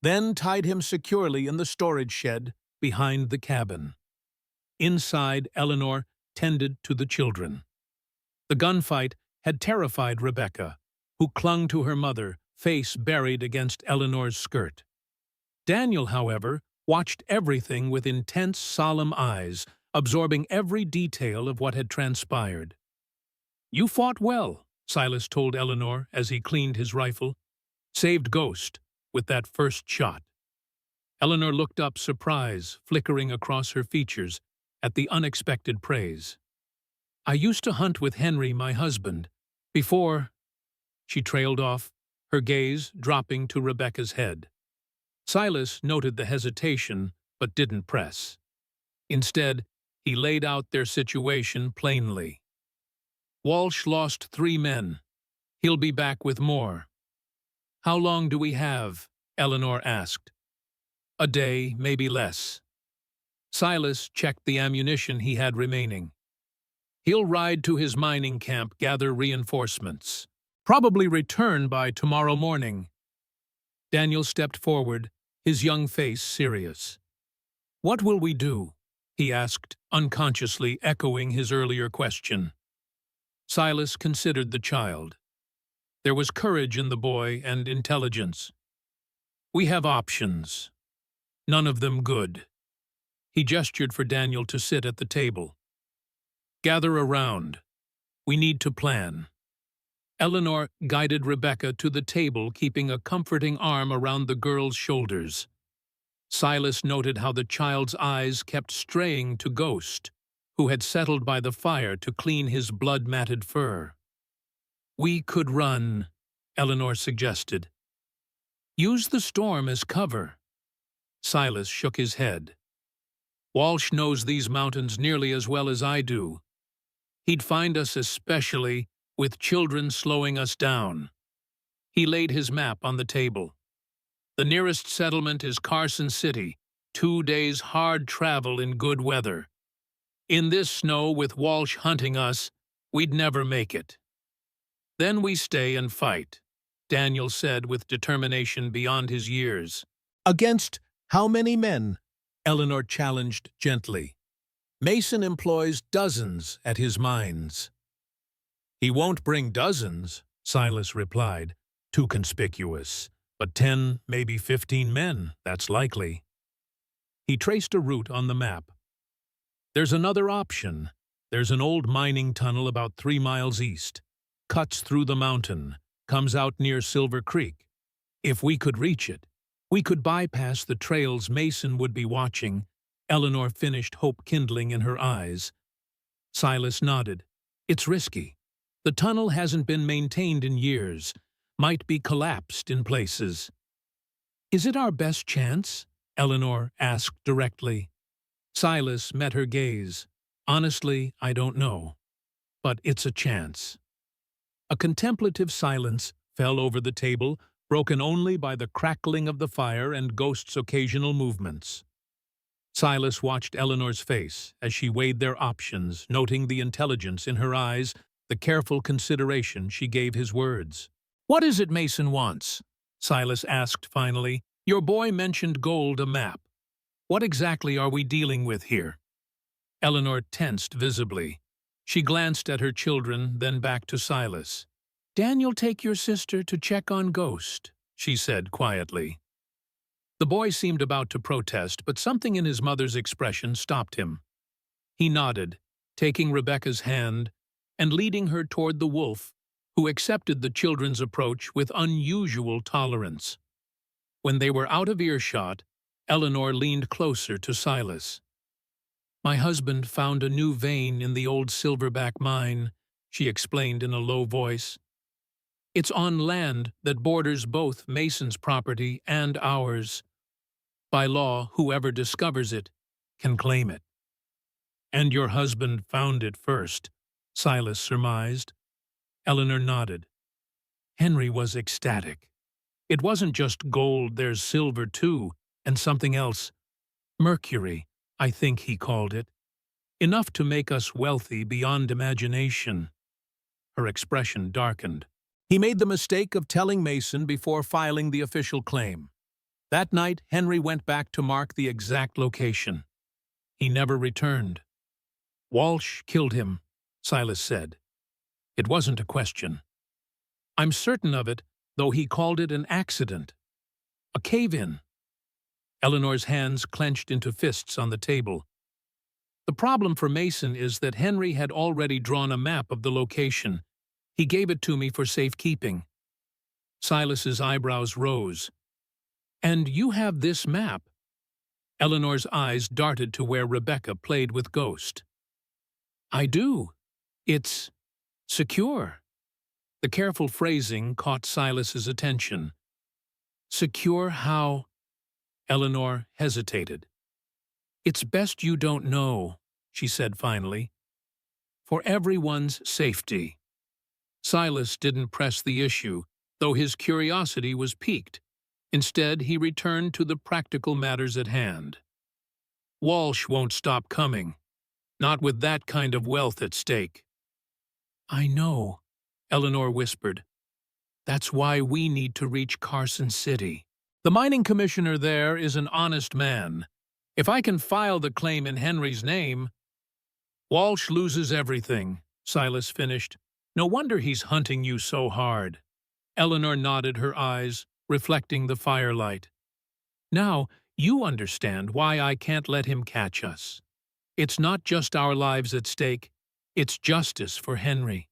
then tied him securely in the storage shed behind the cabin. Inside, Eleanor tended to the children. The gunfight had terrified Rebecca, who clung to her mother, face buried against Eleanor's skirt. Daniel, however, watched everything with intense, solemn eyes, absorbing every detail of what had transpired. "You fought well," Silas told Eleanor as he cleaned his rifle. "Saved Ghost with that first shot." Eleanor looked up, surprise flickering across her features at the unexpected praise. "I used to hunt with Henry, my husband, before—" She trailed off, her gaze dropping to Rebecca's head. Silas noted the hesitation, but didn't press. Instead, he laid out their situation plainly. "Walsh lost 3 men. He'll be back with more." "How long do we have?" Eleanor asked. "A day, maybe less." Silas checked the ammunition he had remaining. "He'll ride to his mining camp, gather reinforcements. Probably return by tomorrow morning." Daniel stepped forward, his young face serious. "What will we do?" he asked, unconsciously echoing his earlier question. Silas considered the child. There was courage in the boy and intelligence. "We have options. None of them good." He gestured for Daniel to sit at the table. "Gather around. We need to plan." Eleanor guided Rebecca to the table, keeping a comforting arm around the girl's shoulders. Silas noted how the child's eyes kept straying to Ghost, who had settled by the fire to clean his blood-matted fur. "We could run," Eleanor suggested. "Use the storm as cover." Silas shook his head. "Walsh knows these mountains nearly as well as I do. He'd find us, especially with children slowing us down." He laid his map on the table. "The nearest settlement is Carson City, 2 days hard travel in good weather. In this snow, with Walsh hunting us, we'd never make it." "Then we stay and fight," Daniel said with determination beyond his years. "Against how many men?" Eleanor challenged gently. "Mason employs dozens at his mines." "He won't bring dozens," Silas replied, "too conspicuous. But 10, maybe 15 men, that's likely." He traced a route on the map. "There's another option. There's an old mining tunnel about 3 miles east. Cuts through the mountain, comes out near Silver Creek. If we could reach it, we could bypass the trails Mason would be watching." Eleanor finished, hope kindling in her eyes. Silas nodded. "It's risky. The tunnel hasn't been maintained in years. Might be collapsed in places." "Is it our best chance?" Eleanor asked directly. Silas met her gaze. "Honestly, I don't know. But it's a chance." A contemplative silence fell over the table, broken only by the crackling of the fire and Ghost's occasional movements. Silas watched Eleanor's face as she weighed their options, noting the intelligence in her eyes, the careful consideration she gave his words. "What is it Mason wants?" Silas asked finally. "Your boy mentioned gold, a map. What exactly are we dealing with here?" Eleanor tensed visibly. She glanced at her children, then back to Silas. "Daniel, take your sister to check on Ghost," she said quietly. The boy seemed about to protest, but something in his mother's expression stopped him. He nodded, taking Rebecca's hand and leading her toward the wolf, who accepted the children's approach with unusual tolerance. When they were out of earshot, Eleanor leaned closer to Silas. "My husband found a new vein in the old Silverback mine," she explained in a low voice. "It's on land that borders both Mason's property and ours. By law, whoever discovers it can claim it." "And your husband found it first," Silas surmised. Eleanor nodded. Henry was ecstatic. "It wasn't just gold, there's silver too, and something else. Mercury, I think he called it. Enough to make us wealthy beyond imagination." Her expression darkened. "He made the mistake of telling Mason before filing the official claim. That night, Henry went back to mark the exact location. He never returned." "Walsh killed him," Silas said. It wasn't a question. I'm certain of it, though he called it an accident. A cave-in. Eleanor's hands clenched into fists on the table. The problem for Mason is that Henry had already drawn a map of the location. He gave it to me for safekeeping. Silas's eyebrows rose. And you have this map? Eleanor's eyes darted to where Rebecca played with Ghost. I do. It's secure. The careful phrasing caught Silas's attention. Secure how? Eleanor hesitated. It's best you don't know, she said finally. For everyone's safety. Silas didn't press the issue, though his curiosity was piqued. Instead, he returned to the practical matters at hand. Walsh won't stop coming, not with that kind of wealth at stake. I know, Eleanor whispered. That's why we need to reach Carson City. The mining commissioner there is an honest man. If I can file the claim in Henry's name... Walsh loses everything, Silas finished. No wonder he's hunting you so hard. Eleanor nodded her eyes, reflecting the firelight. Now, you understand why I can't let him catch us. It's not just our lives at stake, it's justice for Henry.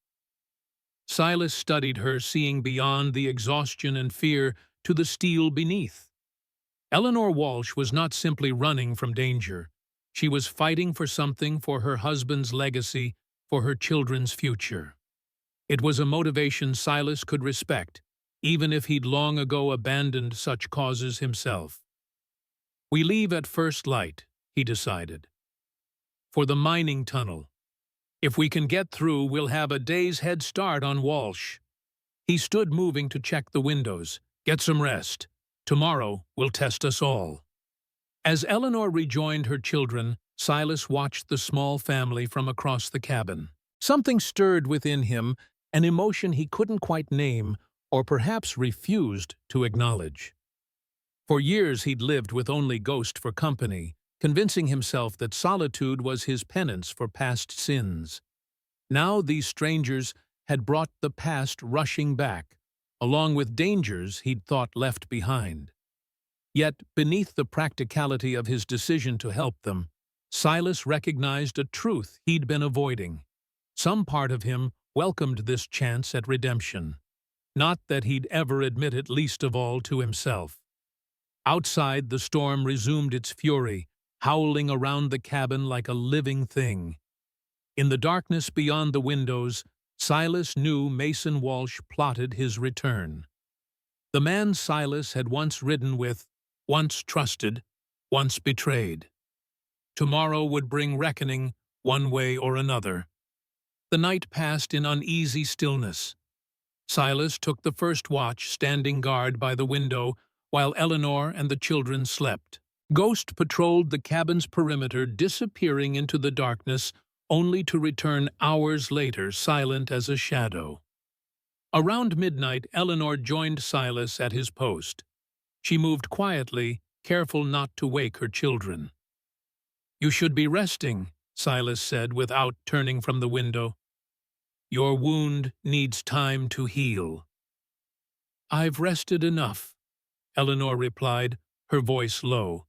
Silas studied her, seeing beyond the exhaustion and fear to the steel beneath. Eleanor Walsh was not simply running from danger. She was fighting for something, for her husband's legacy, for her children's future. It was a motivation Silas could respect, even if he'd long ago abandoned such causes himself. We leave at first light, he decided. For the mining tunnel. If we can get through, we'll have a day's head start on Walsh. He stood moving to check the windows. Get some rest. Tomorrow will test us all. As Eleanor rejoined her children, Silas watched the small family from across the cabin. Something stirred within him, an emotion he couldn't quite name, or perhaps refused to acknowledge. For years he'd lived with only Ghost for company, convincing himself that solitude was his penance for past sins. Now these strangers had brought the past rushing back, along with dangers he'd thought left behind. Yet, beneath the practicality of his decision to help them, Silas recognized a truth he'd been avoiding. Some part of him welcomed this chance at redemption. Not that he'd ever admit it, least of all to himself. Outside, the storm resumed its fury, howling around the cabin like a living thing. In the darkness beyond the windows, Silas knew Mason Walsh plotted his return. The man Silas had once ridden with, once trusted, once betrayed. Tomorrow would bring reckoning, one way or another. The night passed in uneasy stillness. Silas took the first watch, standing guard by the window, while Eleanor and the children slept. Ghost patrolled the cabin's perimeter, disappearing into the darkness, only to return hours later, silent as a shadow. Around midnight, Eleanor joined Silas at his post. She moved quietly, careful not to wake her children. "You should be resting," Silas said without turning from the window. "Your wound needs time to heal." "I've rested enough," Eleanor replied, her voice low.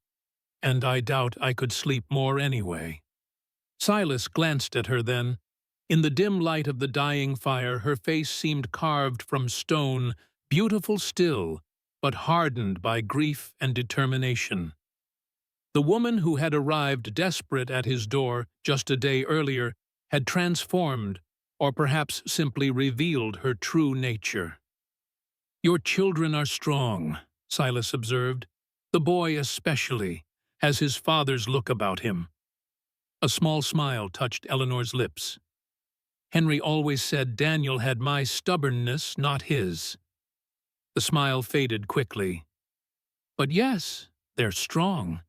"And I doubt I could sleep more anyway." Silas glanced at her then. In the dim light of the dying fire, her face seemed carved from stone, beautiful still, but hardened by grief and determination. The woman who had arrived desperate at his door just a day earlier had transformed, or perhaps simply revealed, her true nature. "Your children are strong," Silas observed. "The boy especially has his father's look about him." A small smile touched Eleanor's lips. "Henry always said Daniel had my stubbornness, not his." The smile faded quickly. "But yes, they're strong.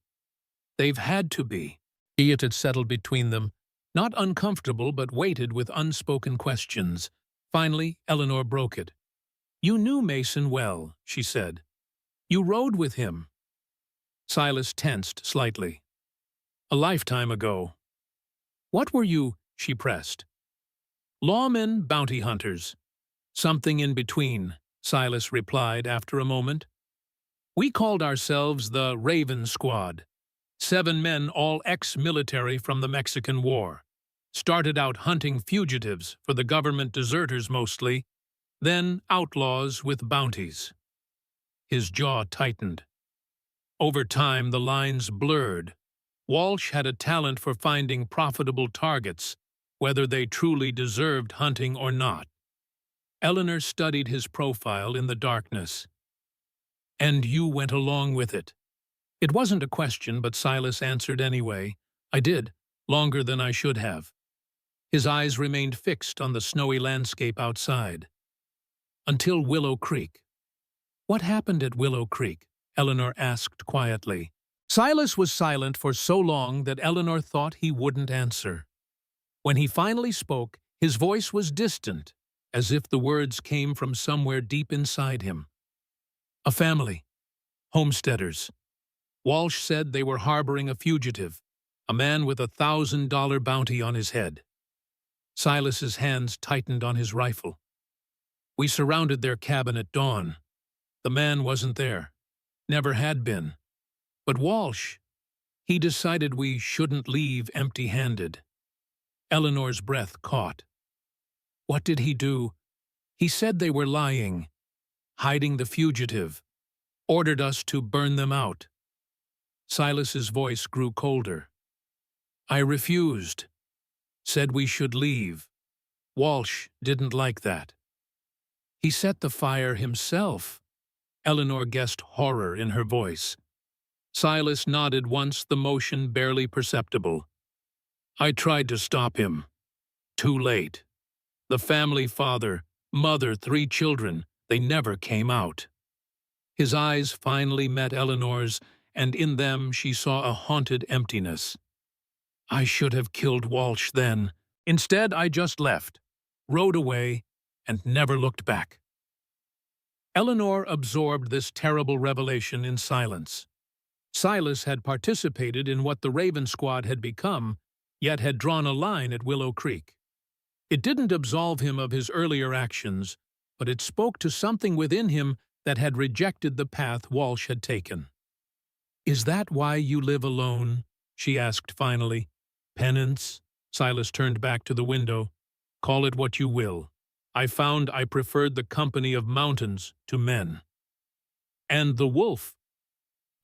They've had to be." It had settled between them, not uncomfortable but weighted with unspoken questions. Finally, Eleanor broke it. "You knew Mason well," she said. "You rode with him." Silas tensed slightly. "A lifetime ago." "What were you?" she pressed. Lawmen, bounty hunters. Something in between, Silas replied after a moment. We called ourselves the Raven Squad. 7 men, all ex-military from the Mexican War. Started out hunting fugitives, for the government deserters mostly, then outlaws with bounties. His jaw tightened. Over time, the lines blurred. Walsh had a talent for finding profitable targets, whether they truly deserved hunting or not. Eleanor studied his profile in the darkness. And you went along with it. It wasn't a question, but Silas answered anyway. I did, longer than I should have. His eyes remained fixed on the snowy landscape outside. Until Willow Creek. What happened at Willow Creek? Eleanor asked quietly. Silas was silent for so long that Eleanor thought he wouldn't answer. When he finally spoke, his voice was distant, as if the words came from somewhere deep inside him. A family. Homesteaders. Walsh said they were harboring a fugitive, a man with $1,000 bounty on his head. Silas's hands tightened on his rifle. We surrounded their cabin at dawn. The man wasn't there. Never had been. But Walsh, he decided we shouldn't leave empty-handed. Eleanor's breath caught. What did he do? He said they were lying, hiding the fugitive, ordered us to burn them out. Silas's voice grew colder. I refused. Said we should leave. Walsh didn't like that. He set the fire himself. Eleanor guessed horror in her voice. Silas nodded once, the motion barely perceptible. I tried to stop him. Too late. The family father, mother, 3 children, they never came out. His eyes finally met Eleanor's, and in them she saw a haunted emptiness. I should have killed Walsh then. Instead, I just left, rode away, and never looked back. Eleanor absorbed this terrible revelation in silence. Silas had participated in what the Raven Squad had become, yet had drawn a line at Willow Creek. It didn't absolve him of his earlier actions, but it spoke to something within him that had rejected the path Walsh had taken. Is that why you live alone? She asked finally. Penance? Silas turned back to the window. Call it what you will. I found I preferred the company of mountains to men. And the wolf?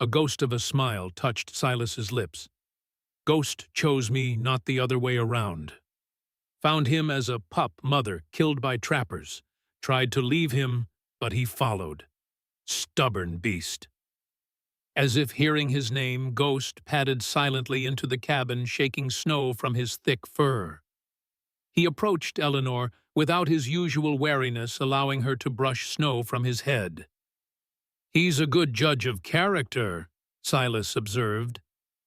A ghost of a smile touched Silas's lips. Ghost chose me, not the other way around. Found him as a pup mother killed by trappers. Tried to leave him, but he followed. Stubborn beast. As if hearing his name, Ghost padded silently into the cabin, shaking snow from his thick fur. He approached Eleanor without his usual wariness, allowing her to brush snow from his head. He's a good judge of character, Silas observed.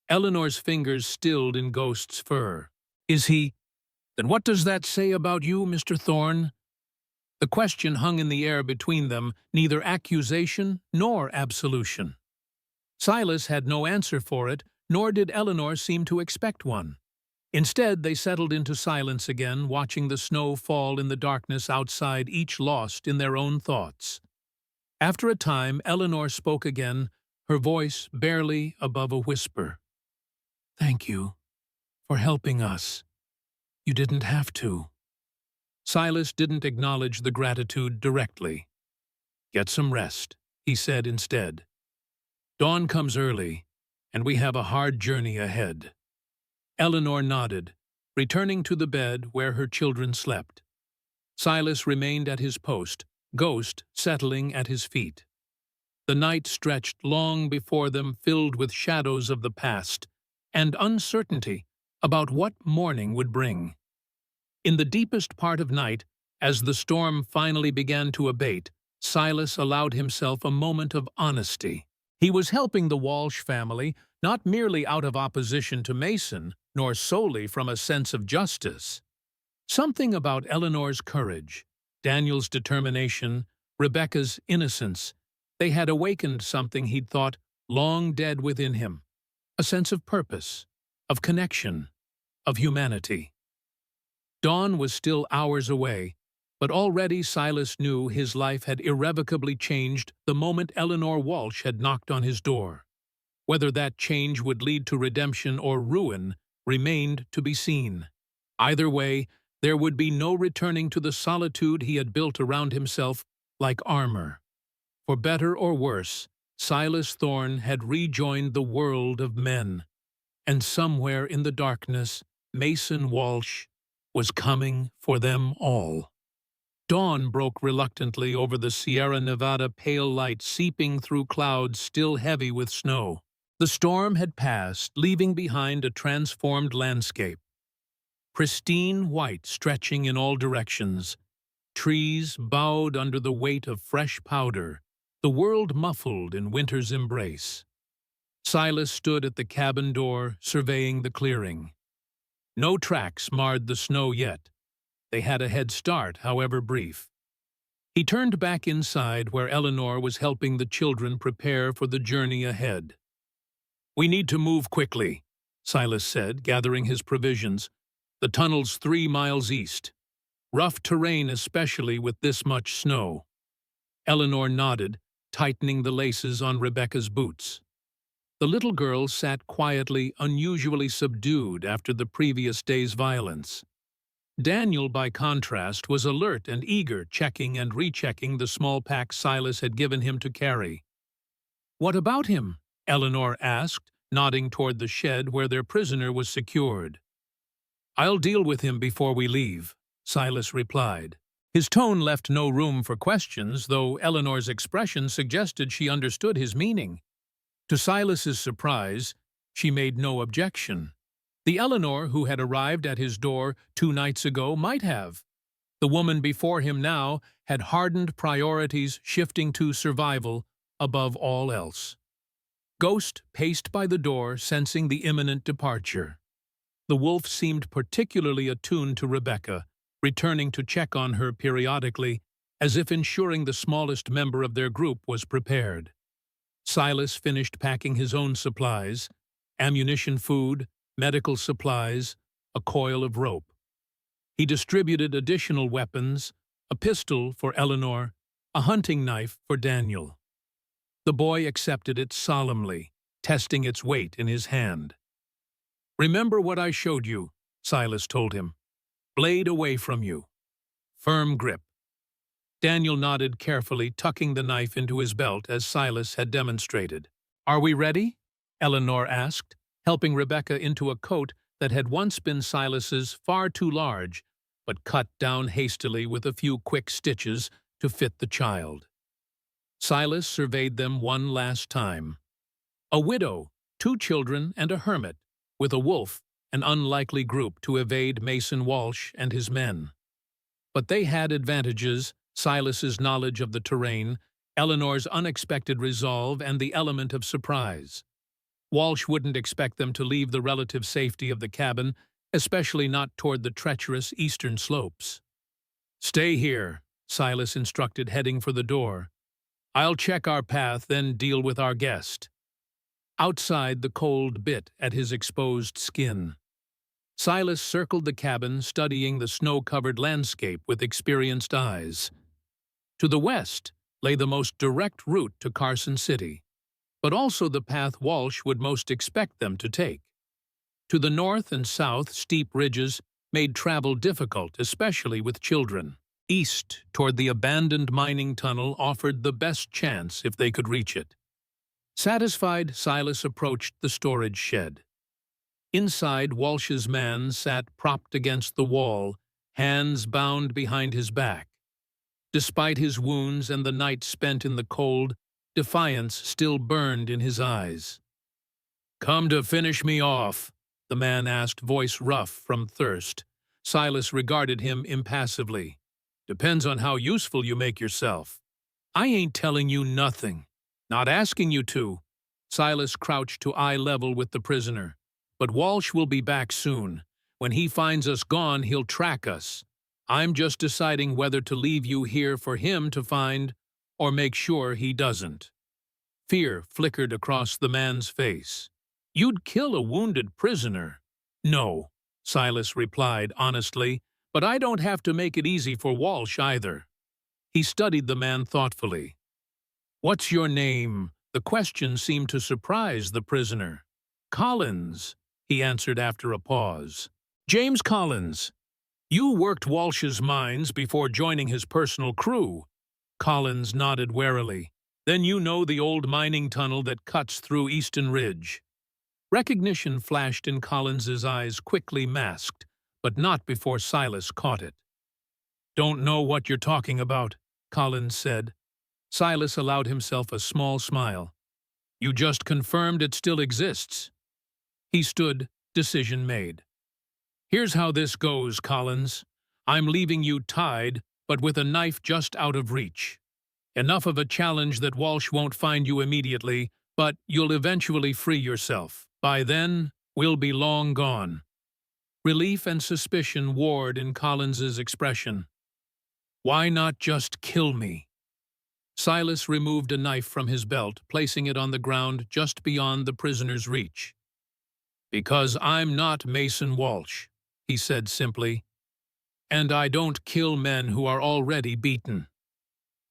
Eleanor's fingers stilled in Ghost's fur. Is he? Then what does that say about you, Mr. Thorne? The question hung in the air between them, neither accusation nor absolution. Silas had no answer for it, nor did Eleanor seem to expect one. Instead, they settled into silence again, watching the snow fall in the darkness outside, each lost in their own thoughts. After a time, Eleanor spoke again, her voice barely above a whisper. Thank you for helping us. You didn't have to. Silas didn't acknowledge the gratitude directly. Get some rest, he said instead. Dawn comes early, and we have a hard journey ahead. Eleanor nodded, returning to the bed where her children slept. Silas remained at his post, Ghost settling at his feet. The night stretched long before them, filled with shadows of the past and uncertainty about what morning would bring. In the deepest part of night, as the storm finally began to abate, Silas allowed himself a moment of honesty. He was helping the Walsh family, not merely out of opposition to Mason, nor solely from a sense of justice. Something about Eleanor's courage, Daniel's determination, Rebecca's innocence, they had awakened something he'd thought long dead within him, a sense of purpose, of connection, of humanity. Dawn was still hours away, but already Silas knew his life had irrevocably changed the moment Eleanor Walsh had knocked on his door. Whether that change would lead to redemption or ruin remained to be seen. Either way, there would be no returning to the solitude he had built around himself like armor. For better or worse, Silas Thorne had rejoined the world of men, and somewhere in the darkness, Mason Walsh was coming for them all. Dawn broke reluctantly over the Sierra Nevada, pale light seeping through clouds still heavy with snow. The storm had passed, leaving behind a transformed landscape. Pristine white stretching in all directions, trees bowed under the weight of fresh powder, the world muffled in winter's embrace. Silas stood at the cabin door, surveying the clearing. No tracks marred the snow yet. They had a head start, however brief. He turned back inside where Eleanor was helping the children prepare for the journey ahead. "We need to move quickly," Silas said, gathering his provisions. "The tunnel's 3 miles east. Rough terrain, especially with this much snow." Eleanor nodded, tightening the laces on Rebecca's boots. The little girl sat quietly, unusually subdued after the previous day's violence. Daniel, by contrast, was alert and eager, checking and rechecking the small pack Silas had given him to carry. "What about him?" Eleanor asked, nodding toward the shed where their prisoner was secured. "I'll deal with him before we leave," Silas replied. His tone left no room for questions, though Eleanor's expression suggested she understood his meaning. To Silas's surprise, she made no objection. The Eleanor who had arrived at his door 2 nights ago might have. The woman before him now had hardened priorities, shifting to survival above all else. Ghost paced by the door, sensing the imminent departure. The wolf seemed particularly attuned to Rebecca, returning to check on her periodically, as if ensuring the smallest member of their group was prepared. Silas finished packing his own supplies: ammunition, food, medical supplies, a coil of rope. He distributed additional weapons: a pistol for Eleanor, a hunting knife for Daniel. The boy accepted it solemnly, testing its weight in his hand. "Remember what I showed you," Silas told him. "Blade away from you. Firm grip." Daniel nodded carefully, tucking the knife into his belt as Silas had demonstrated. "Are we ready?" Eleanor asked, helping Rebecca into a coat that had once been Silas's, far too large, but cut down hastily with a few quick stitches to fit the child. Silas surveyed them one last time. A widow, 2 children, and a hermit, with a wolf, an unlikely group to evade Mason Walsh and his men. But they had advantages: Silas's knowledge of the terrain, Eleanor's unexpected resolve, and the element of surprise. Walsh wouldn't expect them to leave the relative safety of the cabin, especially not toward the treacherous eastern slopes. "Stay here," Silas instructed, heading for the door. "I'll check our path, then deal with our guest." Outside, the cold bit at his exposed skin. Silas circled the cabin, studying the snow-covered landscape with experienced eyes. To the west lay the most direct route to Carson City, but also the path Walsh would most expect them to take. To the north and south, steep ridges made travel difficult, especially with children. East, toward the abandoned mining tunnel, offered the best chance if they could reach it. Satisfied, Silas approached the storage shed. Inside, Walsh's man sat propped against the wall, hands bound behind his back. Despite his wounds and the night spent in the cold, defiance still burned in his eyes. "Come to finish me off?" the man asked, voice rough from thirst. Silas regarded him impassively. "Depends on how useful you make yourself." "I ain't telling you nothing. Not asking you to." Silas crouched to eye level with the prisoner. "But Walsh will be back soon. When he finds us gone, he'll track us. I'm just deciding whether to leave you here for him to find or make sure he doesn't." Fear flickered across the man's face. "You'd kill a wounded prisoner." "No," Silas replied honestly, But I don't have to make it easy for Walsh either. He studied the man thoughtfully. "What's your name?" The question seemed to surprise the prisoner. "Collins," he answered after a pause. "James Collins. You worked Walsh's mines before joining his personal crew." Collins nodded warily. "Then you know the old mining tunnel that cuts through Easton Ridge." Recognition flashed in Collins's eyes, quickly masked, but not before Silas caught it. "Don't know what you're talking about," Collins said. Silas allowed himself a small smile. "You just confirmed it still exists." He stood, decision made. "Here's how this goes, Collins. I'm leaving you tied, but with a knife just out of reach. Enough of a challenge that Walsh won't find you immediately, but you'll eventually free yourself. By then, we'll be long gone." Relief and suspicion warred in Collins's expression. "Why not just kill me?" Silas removed a knife from his belt, placing it on the ground just beyond the prisoner's reach. "Because I'm not Mason Walsh," he said simply, "and I don't kill men who are already beaten."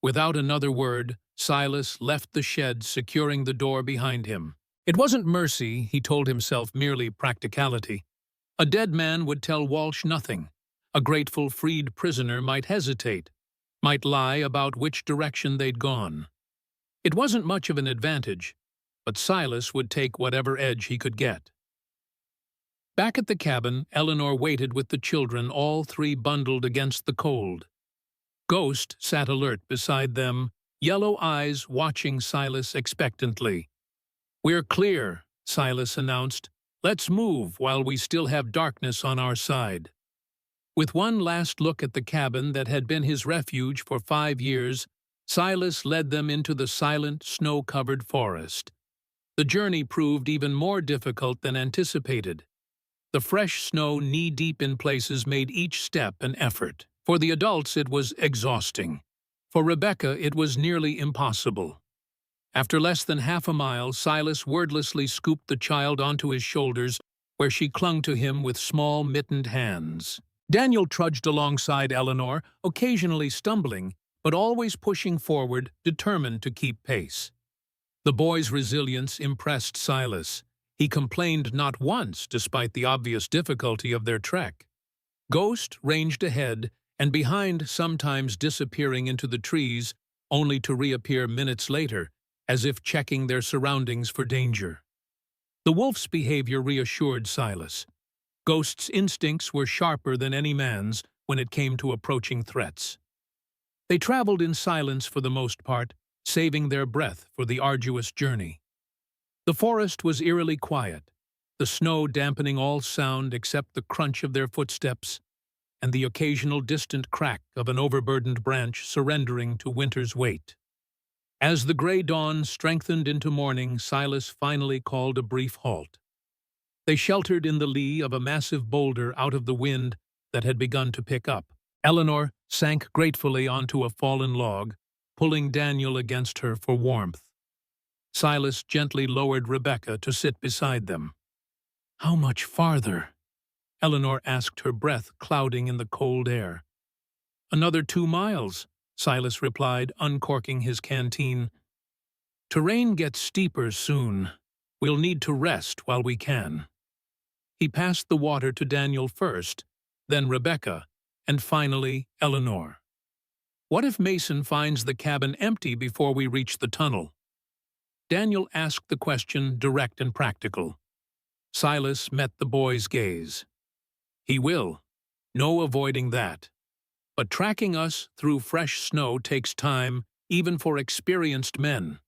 Without another word, Silas left the shed, securing the door behind him. It wasn't mercy, he told himself, merely practicality. A dead man would tell Walsh nothing. A grateful freed prisoner might hesitate, might lie about which direction they'd gone. It wasn't much of an advantage, but Silas would take whatever edge he could get. Back at the cabin, Eleanor waited with the children, all three bundled against the cold. Ghost sat alert beside them, yellow eyes watching Silas expectantly. "We're clear," Silas announced. "Let's move while we still have darkness on our side." With one last look at the cabin that had been his refuge for 5 years, Silas led them into the silent, snow-covered forest. The journey proved even more difficult than anticipated. The fresh snow, knee-deep in places, made each step an effort. For the adults, it was exhausting. For Rebecca, it was nearly impossible. After less than half a mile, Silas wordlessly scooped the child onto his shoulders, where she clung to him with small, mittened hands. Daniel trudged alongside Eleanor, occasionally stumbling, but always pushing forward, determined to keep pace. The boy's resilience impressed Silas. He complained not once, despite the obvious difficulty of their trek. Ghost ranged ahead, and behind, sometimes disappearing into the trees, only to reappear minutes later, as if checking their surroundings for danger. The wolf's behavior reassured Silas. Ghost's instincts were sharper than any man's when it came to approaching threats. They traveled in silence for the most part, saving their breath for the arduous journey. The forest was eerily quiet, the snow dampening all sound except the crunch of their footsteps and the occasional distant crack of an overburdened branch surrendering to winter's weight. As the gray dawn strengthened into morning, Silas finally called a brief halt. They sheltered in the lee of a massive boulder out of the wind that had begun to pick up. Eleanor sank gratefully onto a fallen log, pulling Daniel against her for warmth. Silas gently lowered Rebecca to sit beside them. "How much farther?" Eleanor asked, her breath clouding in the cold air. "Another 2 miles, Silas replied, uncorking his canteen. "Terrain gets steeper soon. We'll need to rest while we can." He passed the water to Daniel first, then Rebecca, and finally Eleanor. "What if Mason finds the cabin empty before we reach the tunnel?" Daniel asked the question, direct and practical. Silas met the boy's gaze. "He will. No avoiding that. But tracking us through fresh snow takes time, even for experienced men."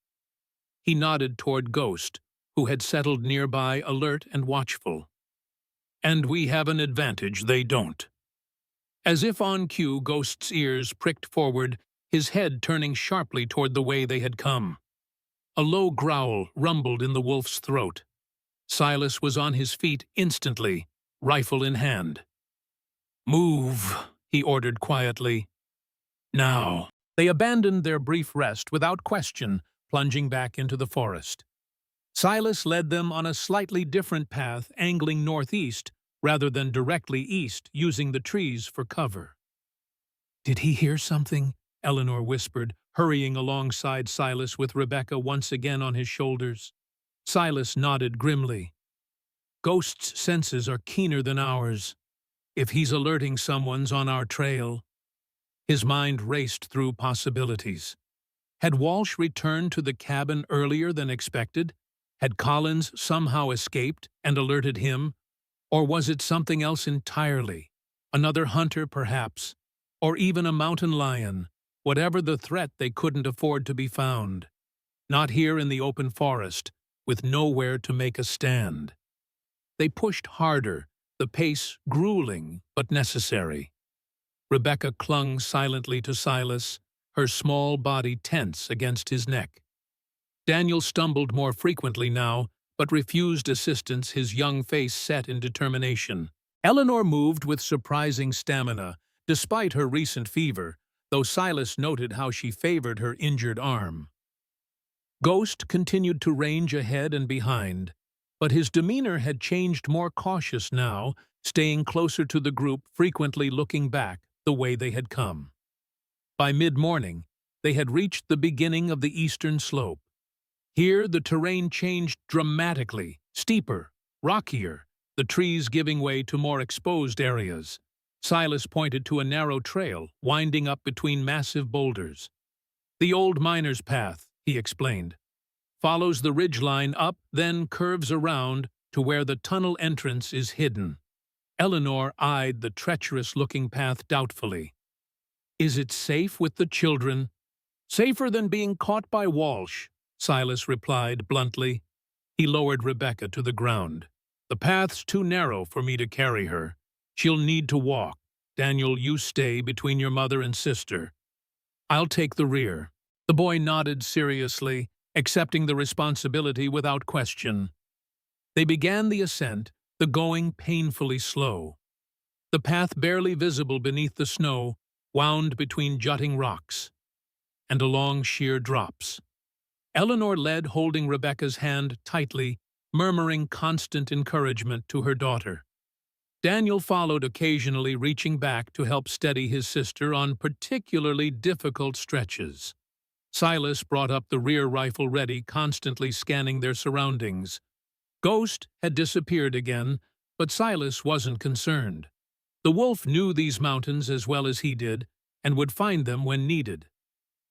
He nodded toward Ghost, who had settled nearby, alert and watchful. "And we have an advantage they don't." As if on cue, Ghost's ears pricked forward, his head turning sharply toward the way they had come. A low growl rumbled in the wolf's throat. Silas was on his feet instantly, rifle in hand. "Move," he ordered quietly. "Now." They abandoned their brief rest without question, plunging back into the forest. Silas led them on a slightly different path, angling northeast, rather than directly east, using the trees for cover. "Did he hear something?" Eleanor whispered, hurrying alongside Silas with Rebecca once again on his shoulders. Silas nodded grimly. "Ghost's senses are keener than ours. If he's alerting someone's on our trail." His mind raced through possibilities. Had Walsh returned to the cabin earlier than expected? Had Collins somehow escaped and alerted him? Or was it something else entirely? Another hunter, perhaps? Or even a mountain lion? Whatever the threat, they couldn't afford to be found. Not here in the open forest, with nowhere to make a stand. They pushed harder, the pace grueling but necessary. Rebecca clung silently to Silas, her small body tense against his neck. Daniel stumbled more frequently now, but refused assistance, his young face set in determination. Eleanor moved with surprising stamina, despite her recent fever, though Silas noted how she favored her injured arm. Ghost continued to range ahead and behind, but his demeanor had changed more cautious now, staying closer to the group, frequently looking back the way they had come. By mid-morning, they had reached the beginning of the eastern slope. Here the terrain changed dramatically, steeper, rockier, the trees giving way to more exposed areas. Silas pointed to a narrow trail winding up between massive boulders. "The old miner's path," he explained, "follows the ridgeline up, then curves around to where the tunnel entrance is hidden." Eleanor eyed the treacherous-looking path doubtfully. "Is it safe with the children?" "Safer than being caught by Walsh," Silas replied bluntly. He lowered Rebecca to the ground. "The path's too narrow for me to carry her. She'll need to walk. Daniel, you stay between your mother and sister. I'll take the rear." The boy nodded seriously, accepting the responsibility without question. They began the ascent, the going painfully slow. The path, barely visible beneath the snow, wound between jutting rocks and along sheer drops. Eleanor led, holding Rebecca's hand tightly, murmuring constant encouragement to her daughter. Daniel followed, occasionally reaching back to help steady his sister on particularly difficult stretches. Silas brought up the rear rifle ready, constantly scanning their surroundings. Ghost had disappeared again, but Silas wasn't concerned. The wolf knew these mountains as well as he did, and would find them when needed.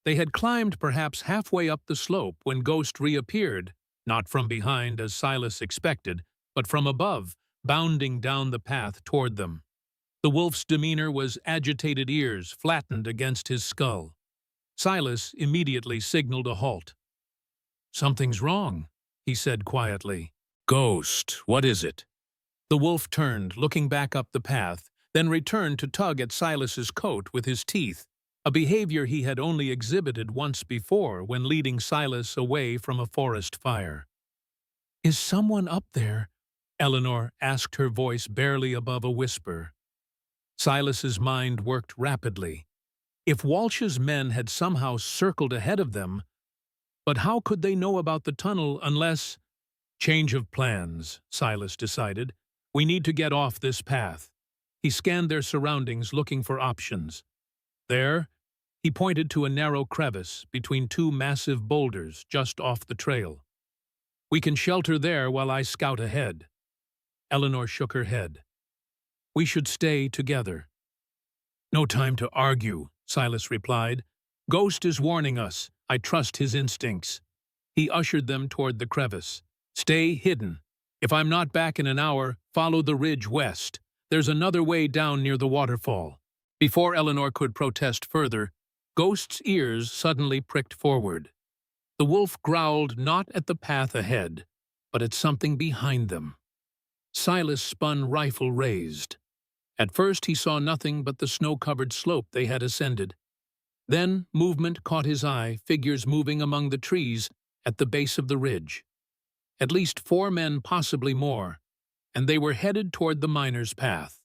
They had climbed perhaps halfway up the slope when Ghost reappeared, not from behind as Silas expected, but from above, bounding down the path toward them. The wolf's demeanor was agitated, ears flattened against his skull. Silas immediately signaled a halt. "Something's wrong," he said quietly. "Ghost, what is it?" The wolf turned, looking back up the path, then returned to tug at Silas's coat with his teeth, a behavior he had only exhibited once before when leading Silas away from a forest fire. "Is someone up there?" Eleanor asked, her voice barely above a whisper. Silas's mind worked rapidly. If Walsh's men had somehow circled ahead of them, but how could they know about the tunnel unless— "Change of plans," Silas decided. "We need to get off this path." He scanned their surroundings, looking for options. There, he pointed to a narrow crevice between two massive boulders just off the trail. "We can shelter there while I scout ahead." Eleanor shook her head. "We should stay together." "No time to argue," Silas replied. "Ghost is warning us. I trust his instincts." He ushered them toward the crevice. "Stay hidden. If I'm not back in an hour, follow the ridge west. There's another way down near the waterfall." Before Eleanor could protest further, Ghost's ears suddenly pricked forward. The wolf growled not at the path ahead, but at something behind them. Silas spun, rifle raised. At first he saw nothing but the snow-covered slope they had ascended. Then movement caught his eye, figures moving among the trees at the base of the ridge. At least 4 men, possibly more, and they were headed toward the miner's path.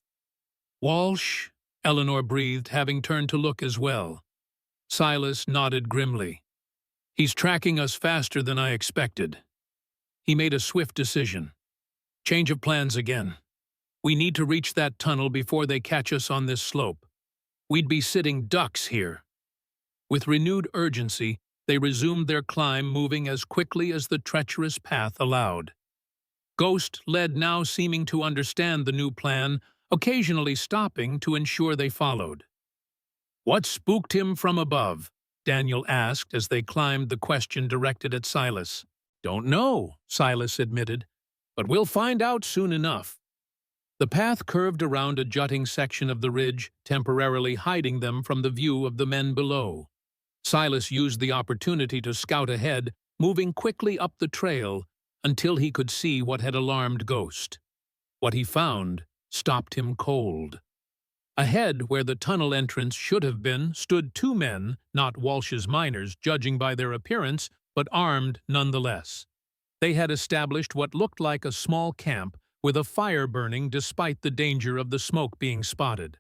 "Walsh," Eleanor breathed, having turned to look as well. Silas nodded grimly. "He's tracking us faster than I expected." He made a swift decision. "Change of plans again. We need to reach that tunnel before they catch us on this slope. We'd be sitting ducks here." With renewed urgency, they resumed their climb, moving as quickly as the treacherous path allowed. Ghost led, now seeming to understand the new plan, occasionally stopping to ensure they followed. "What spooked him from above?" Daniel asked as they climbed, the question directed at Silas. "Don't know," Silas admitted, "but we'll find out soon enough." The path curved around a jutting section of the ridge, temporarily hiding them from the view of the men below. Silas used the opportunity to scout ahead, moving quickly up the trail until he could see what had alarmed Ghost. What he found stopped him cold. Ahead, where the tunnel entrance should have been, stood two men, not Walsh's miners, judging by their appearance, but armed nonetheless. They had established what looked like a small camp, with a fire burning despite the danger of the smoke being spotted.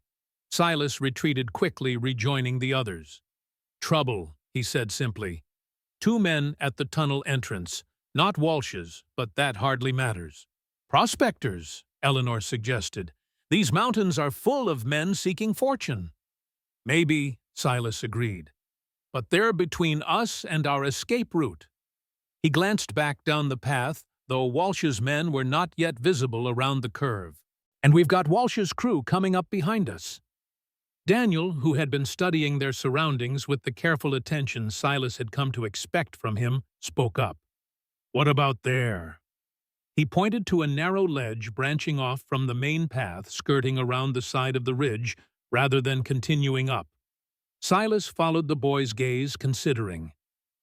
Silas retreated quickly, rejoining the others. "Trouble," he said simply. "Two men at the tunnel entrance. Not Walsh's, but that hardly matters." "Prospectors," Eleanor suggested. "These mountains are full of men seeking fortune." "Maybe," Silas agreed. "But they're between us and our escape route." He glanced back down the path, though Walsh's men were not yet visible around the curve. "And we've got Walsh's crew coming up behind us." Daniel, who had been studying their surroundings with the careful attention Silas had come to expect from him, spoke up. "What about there?" He pointed to a narrow ledge branching off from the main path, skirting around the side of the ridge rather than continuing up. Silas followed the boy's gaze, considering.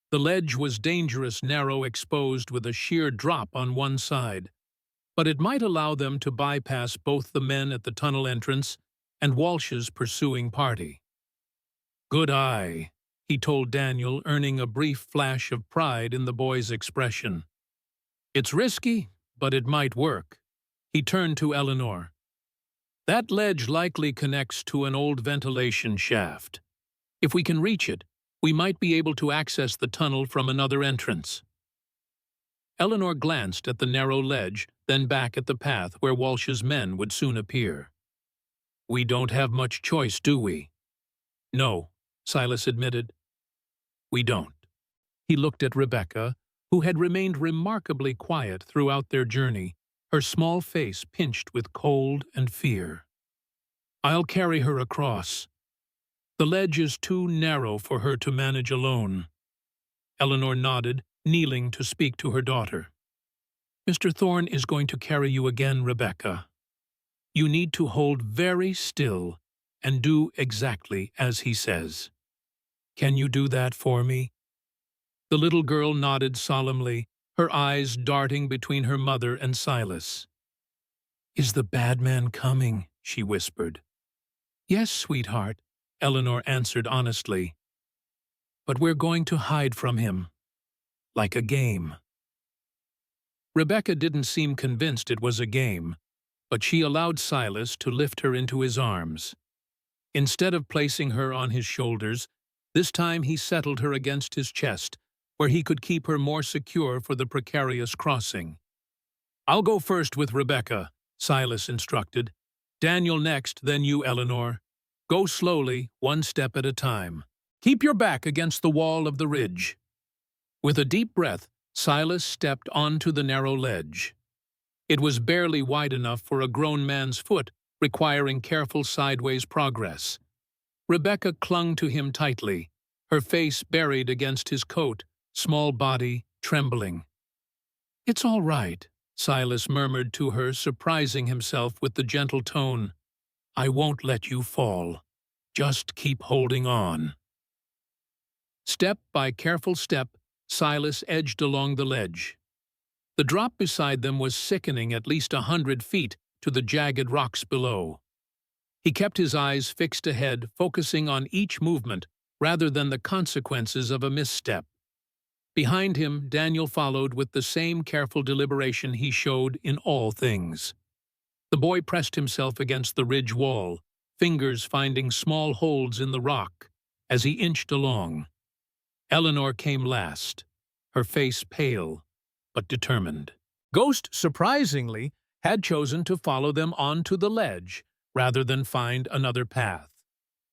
The ledge was dangerous, narrow, exposed with a sheer drop on one side, but it might allow them to bypass both the men at the tunnel entrance and Walsh's pursuing party. "Good eye," he told Daniel, earning a brief flash of pride in the boy's expression. "It's risky, but it might work." He turned to Eleanor. "That ledge likely connects to an old ventilation shaft. If we can reach it, we might be able to access the tunnel from another entrance." Eleanor glanced at the narrow ledge, then back at the path where Walsh's men would soon appear. "We don't have much choice, do we?" "No," Silas admitted. "We don't." He looked at Rebecca, who had remained remarkably quiet throughout their journey, her small face pinched with cold and fear. "I'll carry her across. The ledge is too narrow for her to manage alone." Eleanor nodded, kneeling to speak to her daughter. "Mr. Thorne is going to carry you again, Rebecca. You need to hold very still and do exactly as he says. Can you do that for me?" The little girl nodded solemnly, her eyes darting between her mother and Silas. "Is the bad man coming?" she whispered. "Yes, sweetheart," Eleanor answered honestly. "But we're going to hide from him, like a game." Rebecca didn't seem convinced it was a game, but she allowed Silas to lift her into his arms. Instead of placing her on his shoulders, this time he settled her against his chest, where he could keep her more secure for the precarious crossing. "I'll go first with Rebecca," Silas instructed. "Daniel next, then you, Eleanor. Go slowly, one step at a time. Keep your back against the wall of the ridge." With a deep breath, Silas stepped onto the narrow ledge. It was barely wide enough for a grown man's foot, requiring careful sideways progress. Rebecca clung to him tightly, her face buried against his coat, small body trembling. "It's all right," Silas murmured to her, surprising himself with the gentle tone. "I won't let you fall. Just keep holding on." Step by careful step, Silas edged along the ledge. The drop beside them was sickening, at least 100 feet to the jagged rocks below. He kept his eyes fixed ahead, focusing on each movement rather than the consequences of a misstep. Behind him, Daniel followed with the same careful deliberation he showed in all things. The boy pressed himself against the ridge wall, fingers finding small holds in the rock as he inched along. Eleanor came last, her face pale but determined. Ghost, surprisingly, had chosen to follow them onto the ledge rather than find another path.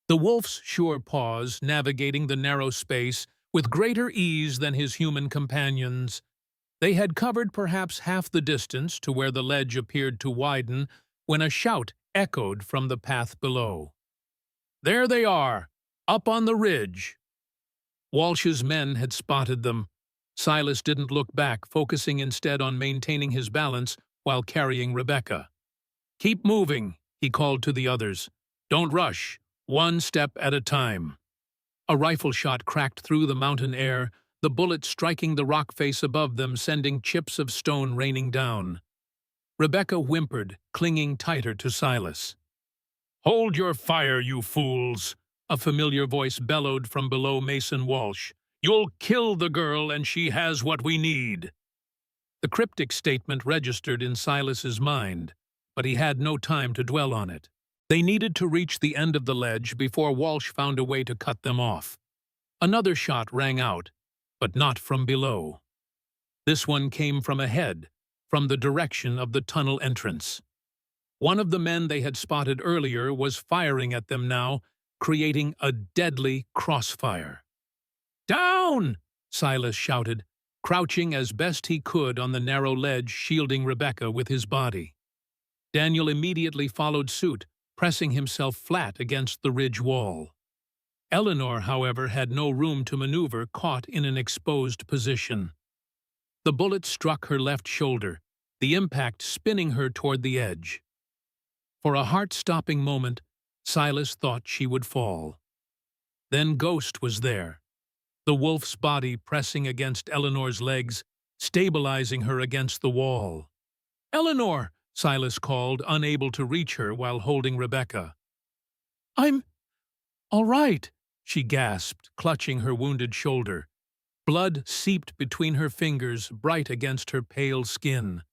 The wolf's sure paws navigating the narrow space with greater ease than his human companions. They had covered perhaps half the distance to where the ledge appeared to widen when a shout echoed from the path below. "There they are, up on the ridge!" Walsh's men had spotted them. Silas didn't look back, focusing instead on maintaining his balance while carrying Rebecca. "Keep moving," he called to the others. "Don't rush, one step at a time." A rifle shot cracked through the mountain air, the bullet striking the rock face above them, sending chips of stone raining down. Rebecca whimpered, clinging tighter to Silas. "Hold your fire, you fools!" a familiar voice bellowed from below Mason Walsh. "You'll kill the girl, and she has what we need." The cryptic statement registered in Silas's mind, but he had no time to dwell on it. They needed to reach the end of the ledge before Walsh found a way to cut them off. Another shot rang out, but not from below. This one came from ahead, from the direction of the tunnel entrance. One of the men they had spotted earlier was firing at them now, creating a deadly crossfire. "Down!" Silas shouted, crouching as best he could on the narrow ledge, shielding Rebecca with his body. Daniel immediately followed suit, pressing himself flat against the ridge wall. Eleanor, however, had no room to maneuver, caught in an exposed position. The bullet struck her left shoulder, the impact spinning her toward the edge. For a heart-stopping moment, Silas thought she would fall. Then Ghost was there, the wolf's body pressing against Eleanor's legs, stabilizing her against the wall. "Eleanor!" Silas called, unable to reach her while holding Rebecca. "I'm all right," she gasped, clutching her wounded shoulder. Blood seeped between her fingers, bright against her pale skin.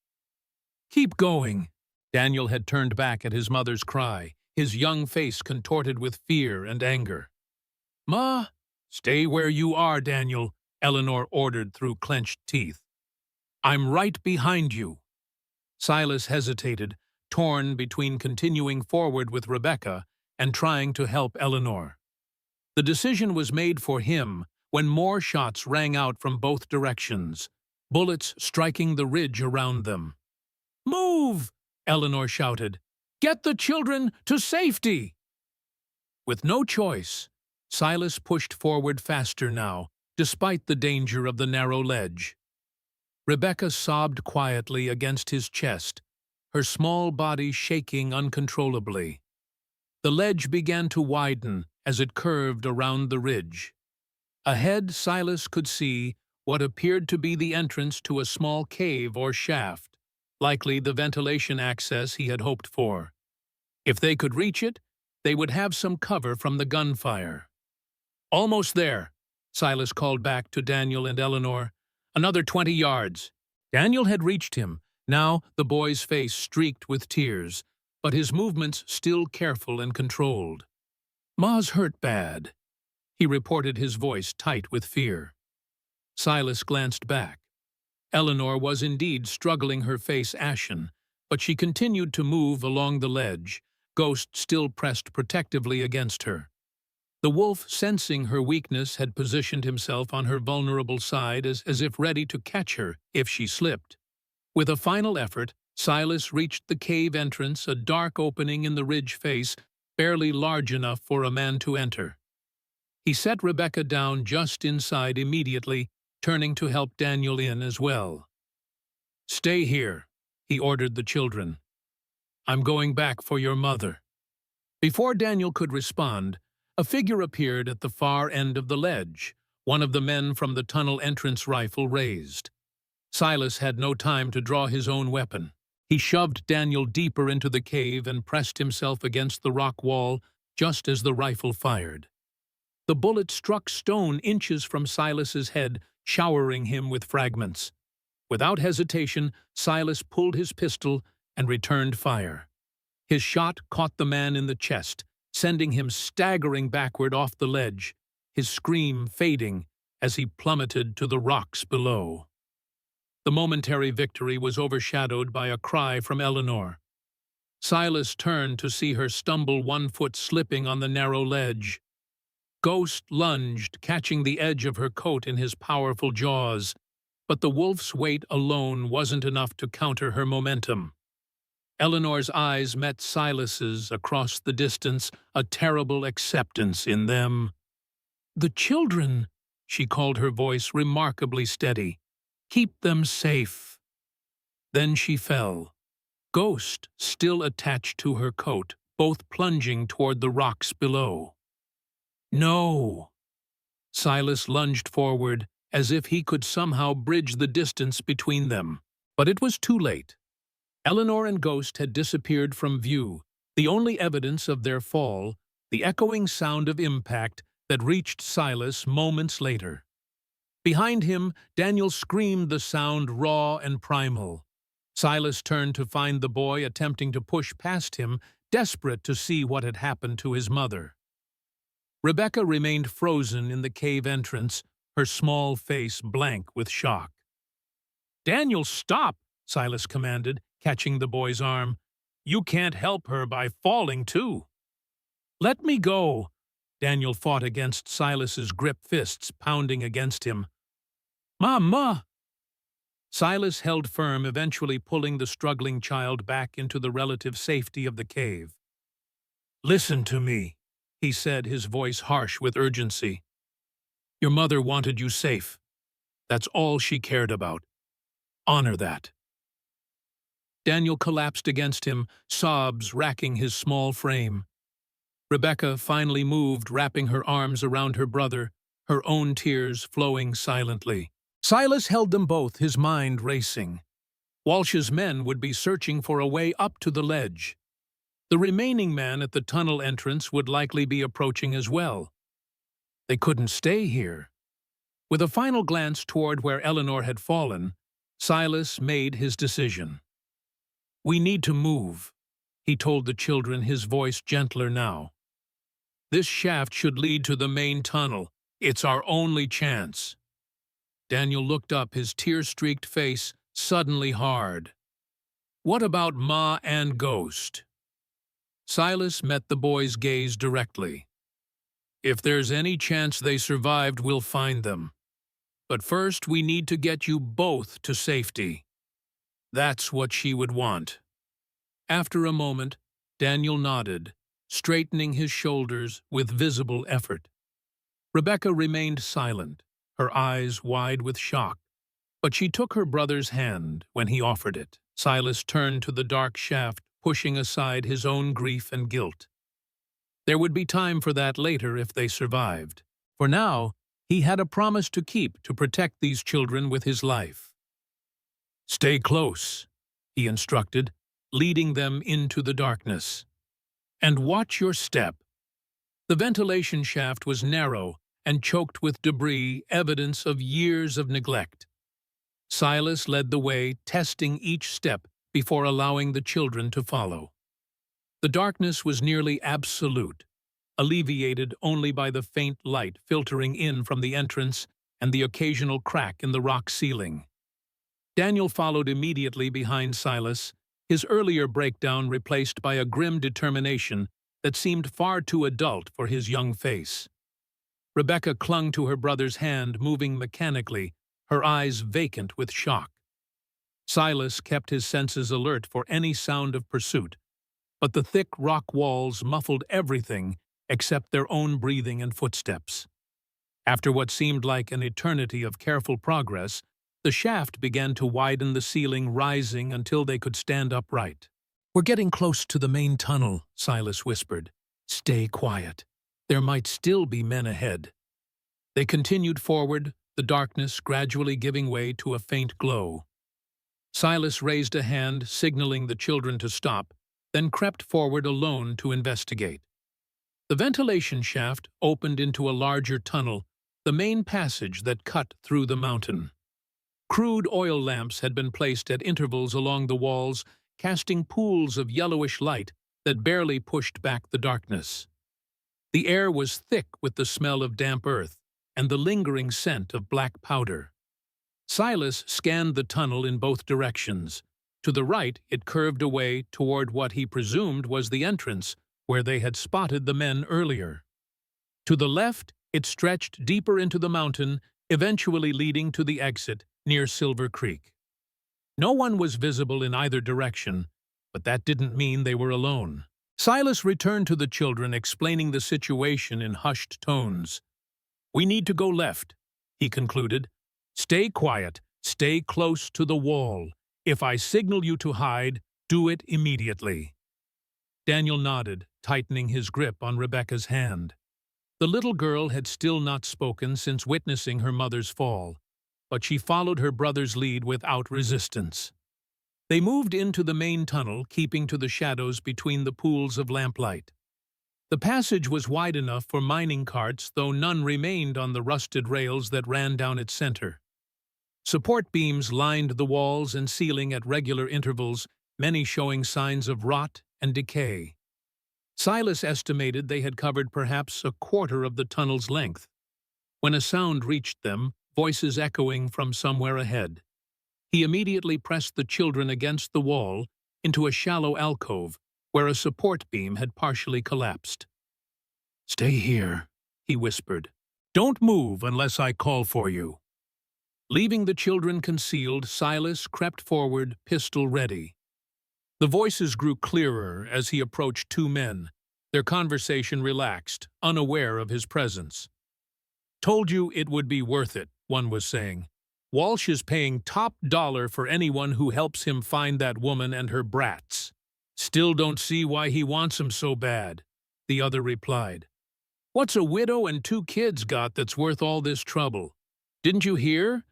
"Keep going." Daniel had turned back at his mother's cry, his young face contorted with fear and anger. "Ma!" "Stay where you are, Daniel," Eleanor ordered through clenched teeth. "I'm right behind you." Silas hesitated, torn between continuing forward with Rebecca and trying to help Eleanor. The decision was made for him when more shots rang out from both directions, bullets striking the ridge around them. "Move!" Eleanor shouted. "Get the children to safety!" With no choice, Silas pushed forward faster now, despite the danger of the narrow ledge. Rebecca sobbed quietly against his chest, her small body shaking uncontrollably. The ledge began to widen as it curved around the ridge. Ahead, Silas could see what appeared to be the entrance to a small cave or shaft, likely the ventilation access he had hoped for. If they could reach it, they would have some cover from the gunfire. "Almost there," Silas called back to Daniel and Eleanor. "Another 20 yards." Daniel had reached him. Now the boy's face streaked with tears, but his movements still careful and controlled. "Ma's hurt bad," he reported, his voice tight with fear. Silas glanced back. Eleanor was indeed struggling, her face ashen, but she continued to move along the ledge, Ghost still pressed protectively against her. The wolf, sensing her weakness, had positioned himself on her vulnerable side as if ready to catch her if she slipped. With a final effort, Silas reached the cave entrance, a dark opening in the ridge face, barely large enough for a man to enter. He set Rebecca down just inside immediately, turning to help Daniel in as well. "Stay here," he ordered the children. "I'm going back for your mother." Before Daniel could respond, a figure appeared at the far end of the ledge, one of the men from the tunnel entrance, rifle raised. Silas had no time to draw his own weapon. He shoved Daniel deeper into the cave and pressed himself against the rock wall just as the rifle fired. The bullet struck stone inches from Silas's head, showering him with fragments. Without hesitation, Silas pulled his pistol and returned fire. His shot caught the man in the chest, sending him staggering backward off the ledge, his scream fading as he plummeted to the rocks below. The momentary victory was overshadowed by a cry from Eleanor. Silas turned to see her stumble, one foot slipping on the narrow ledge. Ghost lunged, catching the edge of her coat in his powerful jaws, but the wolf's weight alone wasn't enough to counter her momentum. Eleanor's eyes met Silas's across the distance, a terrible acceptance in them. "The children," she called, her voice remarkably steady. "Keep them safe." Then she fell, Ghost still attached to her coat, both plunging toward the rocks below. "No!" Silas lunged forward, as if he could somehow bridge the distance between them. But it was too late. Eleanor and Ghost had disappeared from view, the only evidence of their fall, the echoing sound of impact that reached Silas moments later. Behind him, Daniel screamed, the sound raw and primal. Silas turned to find the boy attempting to push past him, desperate to see what had happened to his mother. Rebecca remained frozen in the cave entrance, her small face blank with shock. "Daniel, stop!" Silas commanded, catching the boy's arm. "You can't help her by falling, too." "Let me go!" Daniel fought against Silas's grip, fists pounding against him. "Mama!" Silas held firm, eventually pulling the struggling child back into the relative safety of the cave. "Listen to me," he said, his voice harsh with urgency. "Your mother wanted you safe. That's all she cared about. Honor that." Daniel collapsed against him, sobs racking his small frame. Rebecca finally moved, wrapping her arms around her brother, her own tears flowing silently. Silas held them both, his mind racing. Walsh's men would be searching for a way up to the ledge. The remaining man at the tunnel entrance would likely be approaching as well. They couldn't stay here. With a final glance toward where Eleanor had fallen, Silas made his decision. "We need to move," he told the children, his voice gentler now. "This shaft should lead to the main tunnel. It's our only chance." Daniel looked up, his tear-streaked face suddenly hard. "What about Ma and Ghost?" Silas met the boy's gaze directly. "If there's any chance they survived, we'll find them. But first we need to get you both to safety." That's what she would want. After a moment, Daniel nodded, straightening his shoulders with visible effort. Rebecca remained silent, her eyes wide with shock, but she took her brother's hand when he offered it. Silas turned to the dark shaft, pushing aside his own grief and guilt. There would be time for that later if they survived. For now, he had a promise to keep to protect these children with his life. "Stay close," he instructed, leading them into the darkness. "And watch your step." The ventilation shaft was narrow and choked with debris, evidence of years of neglect. Silas led the way, testing each step before allowing the children to follow. The darkness was nearly absolute, alleviated only by the faint light filtering in from the entrance and the occasional crack in the rock ceiling. Daniel followed immediately behind Silas, his earlier breakdown replaced by a grim determination that seemed far too adult for his young face. Rebecca clung to her brother's hand, moving mechanically, her eyes vacant with shock. Silas kept his senses alert for any sound of pursuit, but the thick rock walls muffled everything except their own breathing and footsteps. After what seemed like an eternity of careful progress, the shaft began to widen, the ceiling rising until they could stand upright. "We're getting close to the main tunnel," Silas whispered. "Stay quiet. There might still be men ahead." They continued forward, the darkness gradually giving way to a faint glow. Silas raised a hand, signaling the children to stop, then crept forward alone to investigate. The ventilation shaft opened into a larger tunnel, the main passage that cut through the mountain. Crude oil lamps had been placed at intervals along the walls, casting pools of yellowish light that barely pushed back the darkness. The air was thick with the smell of damp earth and the lingering scent of black powder. Silas scanned the tunnel in both directions. To the right, it curved away toward what he presumed was the entrance, where they had spotted the men earlier. To the left, it stretched deeper into the mountain, eventually leading to the exit near Silver Creek. No one was visible in either direction, but that didn't mean they were alone. Silas returned to the children, explaining the situation in hushed tones. "We need to go left," he concluded. "Stay quiet, stay close to the wall. If I signal you to hide, do it immediately." Daniel nodded, tightening his grip on Rebecca's hand. The little girl had still not spoken since witnessing her mother's fall, but she followed her brother's lead without resistance. They moved into the main tunnel, keeping to the shadows between the pools of lamplight. The passage was wide enough for mining carts, though none remained on the rusted rails that ran down its center. Support beams lined the walls and ceiling at regular intervals, many showing signs of rot and decay. Silas estimated they had covered perhaps a quarter of the tunnel's length, when a sound reached them, voices echoing from somewhere ahead. He immediately pressed the children against the wall into a shallow alcove where a support beam had partially collapsed. "Stay here," he whispered. "Don't move unless I call for you." Leaving the children concealed, Silas crept forward, pistol ready. The voices grew clearer as he approached two men, their conversation relaxed, unaware of his presence. "Told you it would be worth it," one was saying. "Walsh is paying top dollar for anyone who helps him find that woman and her brats. Still don't see why he wants 'em so bad," the other replied. "What's a widow and two kids got that's worth all this trouble? Didn't you hear?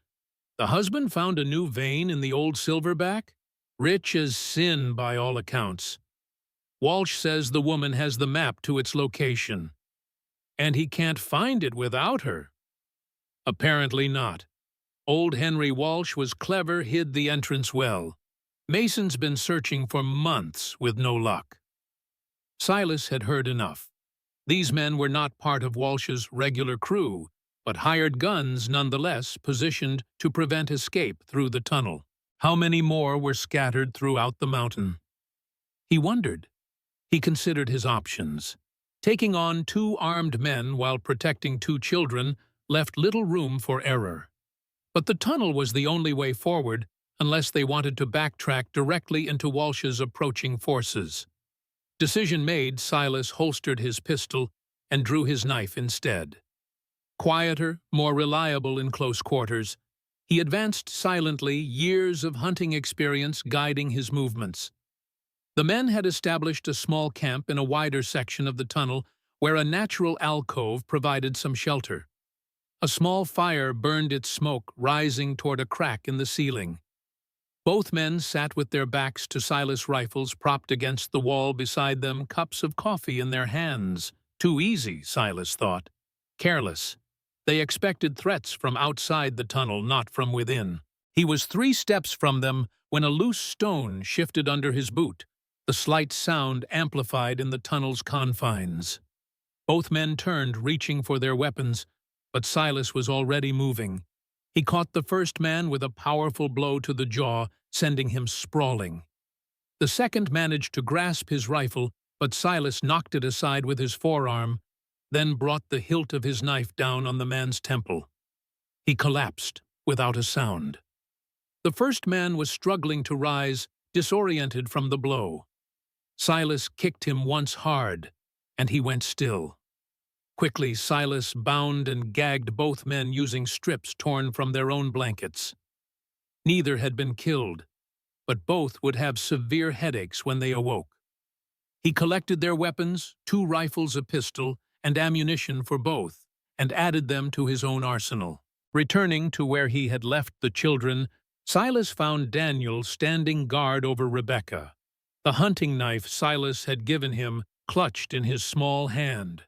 The husband found a new vein in the old silverback? Rich as sin by all accounts. Walsh says the woman has the map to its location. And he can't find it without her." "Apparently not. Old Henry Walsh was clever, hid the entrance well. Mason's been searching for months with no luck." Silas had heard enough. These men were not part of Walsh's regular crew, but hired guns nonetheless, positioned to prevent escape through the tunnel. How many more were scattered throughout the mountain? He wondered. He considered his options. Taking on two armed men while protecting two children left little room for error. But the tunnel was the only way forward unless they wanted to backtrack directly into Walsh's approaching forces. Decision made, Silas holstered his pistol and drew his knife instead. Quieter, more reliable in close quarters, he advanced silently, years of hunting experience guiding his movements. The men had established a small camp in a wider section of the tunnel where a natural alcove provided some shelter. A small fire burned its smoke, rising toward a crack in the ceiling. Both men sat with their backs to Silas' rifles propped against the wall beside them, cups of coffee in their hands. Too easy, Silas thought. Careless. They expected threats from outside the tunnel, not from within. He was 3 steps from them when a loose stone shifted under his boot, the slight sound amplified in the tunnel's confines. Both men turned, reaching for their weapons, but Silas was already moving. He caught the first man with a powerful blow to the jaw, sending him sprawling. The second managed to grasp his rifle, but Silas knocked it aside with his forearm, then brought the hilt of his knife down on the man's temple. He collapsed without a sound. The first man was struggling to rise, disoriented from the blow. Silas kicked him once hard, and he went still. Quickly, Silas bound and gagged both men using strips torn from their own blankets. Neither had been killed, but both would have severe headaches when they awoke. He collected their weapons, 2 rifles, a pistol, and ammunition for both, and added them to his own arsenal. Returning to where he had left the children, Silas found Daniel standing guard over Rebecca, the hunting knife Silas had given him clutched in his small hand.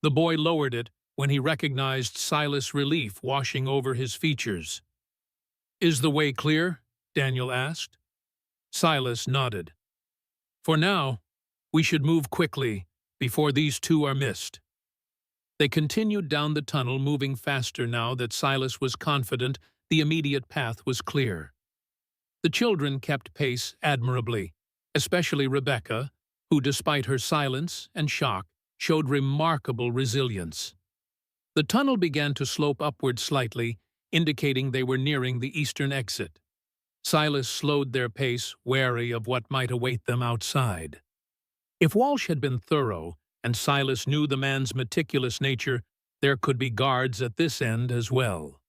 The boy lowered it when he recognized Silas' relief washing over his features. "Is the way clear?" Daniel asked. Silas nodded. "For now, we should move quickly before these 2 are missed." They continued down the tunnel, moving faster now that Silas was confident the immediate path was clear. The children kept pace admirably, especially Rebecca, who, despite her silence and shock, showed remarkable resilience. The tunnel began to slope upward slightly, indicating they were nearing the eastern exit. Silas slowed their pace, wary of what might await them outside. If Walsh had been thorough, and Silas knew the man's meticulous nature, there could be guards at this end as well.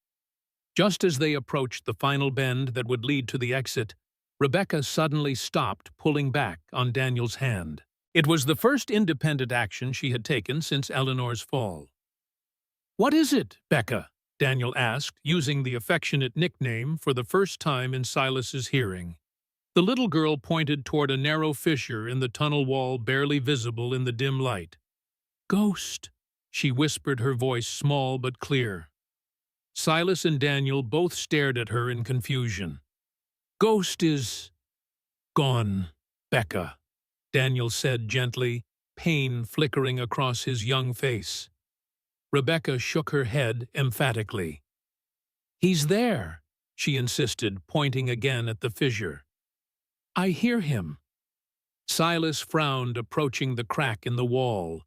Just as they approached the final bend that would lead to the exit, Rebecca suddenly stopped, pulling back on Daniel's hand. It was the first independent action she had taken since Eleanor's fall. "What is it, Becca?" Daniel asked, using the affectionate nickname for the first time in Silas's hearing. The little girl pointed toward a narrow fissure in the tunnel wall barely visible in the dim light. "Ghost," she whispered, her voice small but clear. Silas and Daniel both stared at her in confusion. "Ghost is gone, Becca," Daniel said gently, pain flickering across his young face. Rebecca shook her head emphatically. "He's there," she insisted, pointing again at the fissure. "I hear him." Silas frowned, approaching the crack in the wall.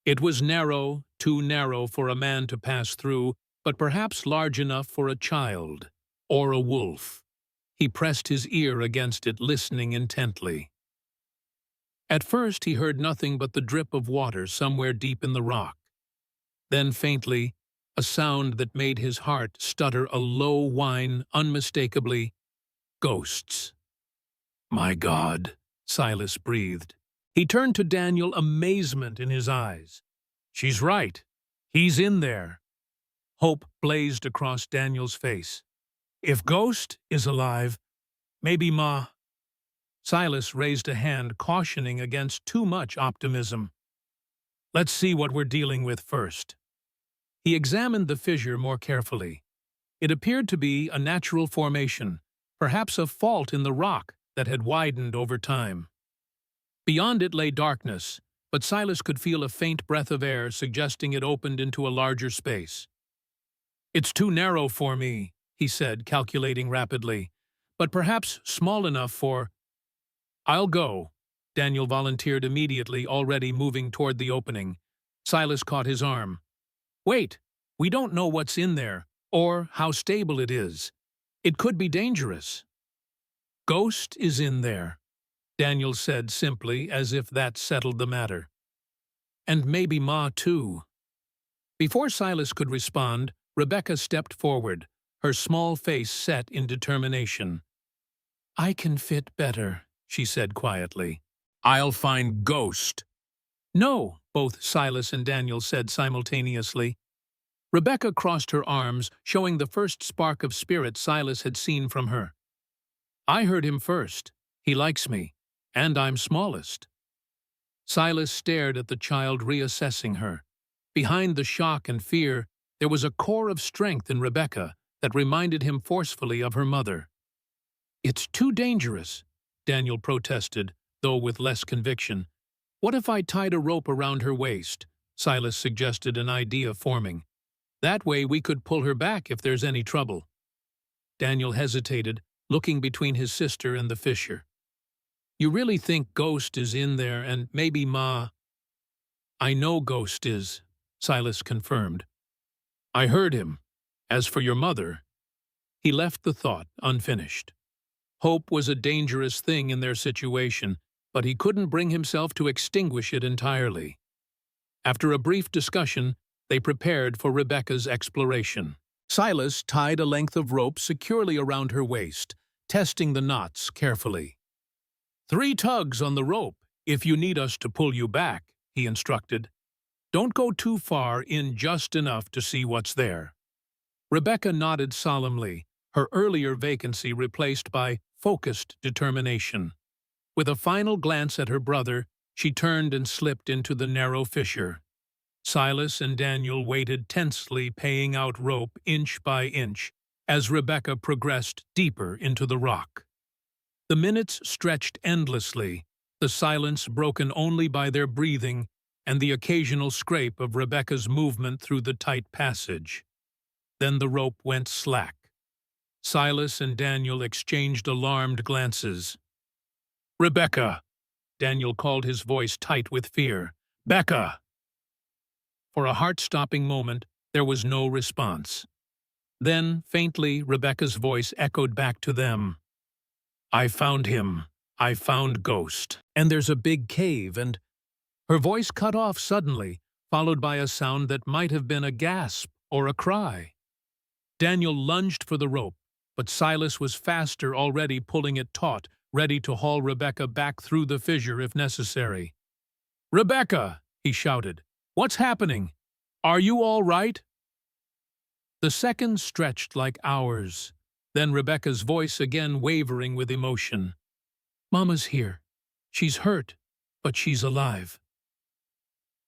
It was narrow, too narrow for a man to pass through, but perhaps large enough for a child, or a wolf. He pressed his ear against it, listening intently. At first he heard nothing but the drip of water somewhere deep in the rock. Then faintly, a sound that made his heart stutter, a low whine, unmistakably, "Ghosts." "My God," Silas breathed. He turned to Daniel, amazement in his eyes. "She's right. He's in there." Hope blazed across Daniel's face. "If Ghost is alive, maybe Ma—" Silas raised a hand, cautioning against too much optimism. "Let's see what we're dealing with first." He examined the fissure more carefully. It appeared to be a natural formation, perhaps a fault in the rock that had widened over time. Beyond it lay darkness, but Silas could feel a faint breath of air suggesting it opened into a larger space. "It's too narrow for me," he said, calculating rapidly, "but perhaps small enough for—" "I'll go," Daniel volunteered immediately, already moving toward the opening. Silas caught his arm. "Wait, we don't know what's in there, or how stable it is. It could be dangerous." "Ghost is in there," Daniel said simply, as if that settled the matter. "And maybe Ma, too." Before Silas could respond, Rebecca stepped forward, her small face set in determination. "I can fit better," she said quietly. "I'll find Ghost." "No," both Silas and Daniel said simultaneously. Rebecca crossed her arms, showing the first spark of spirit Silas had seen from her. "I heard him first. He likes me, and I'm smallest." Silas stared at the child, reassessing her. Behind the shock and fear, there was a core of strength in Rebecca that reminded him forcefully of her mother. "It's too dangerous," Daniel protested, though with less conviction. "What if I tied a rope around her waist?" Silas suggested, an idea forming. "That way we could pull her back if there's any trouble." Daniel hesitated, looking between his sister and the fissure. "You really think Ghost is in there, and maybe Ma—" "I know Ghost is," Silas confirmed. "I heard him. As for your mother—" He left the thought unfinished. Hope was a dangerous thing in their situation, but he couldn't bring himself to extinguish it entirely. After a brief discussion, they prepared for Rebecca's exploration. Silas tied a length of rope securely around her waist, testing the knots carefully. "3 tugs on the rope if you need us to pull you back," he instructed. "Don't go too far in, just enough to see what's there." Rebecca nodded solemnly, her earlier vacancy replaced by focused determination. With a final glance at her brother, she turned and slipped into the narrow fissure. Silas and Daniel waited tensely, paying out rope inch by inch, as Rebecca progressed deeper into the rock. The minutes stretched endlessly, the silence broken only by their breathing and the occasional scrape of Rebecca's movement through the tight passage. Then the rope went slack. Silas and Daniel exchanged alarmed glances. "Rebecca!" Daniel called, his voice tight with fear. "Becca!" For a heart-stopping moment, there was no response. Then, faintly, Rebecca's voice echoed back to them. "I found him. I found Ghost. And there's a big cave, and—" Her voice cut off suddenly, followed by a sound that might have been a gasp or a cry. Daniel lunged for the rope, but Silas was faster, already pulling it taut, ready to haul Rebecca back through the fissure if necessary. "Rebecca!" he shouted. "What's happening? Are you all right?" The seconds stretched like hours, then Rebecca's voice again wavering with emotion. "Mama's here. She's hurt, but she's alive."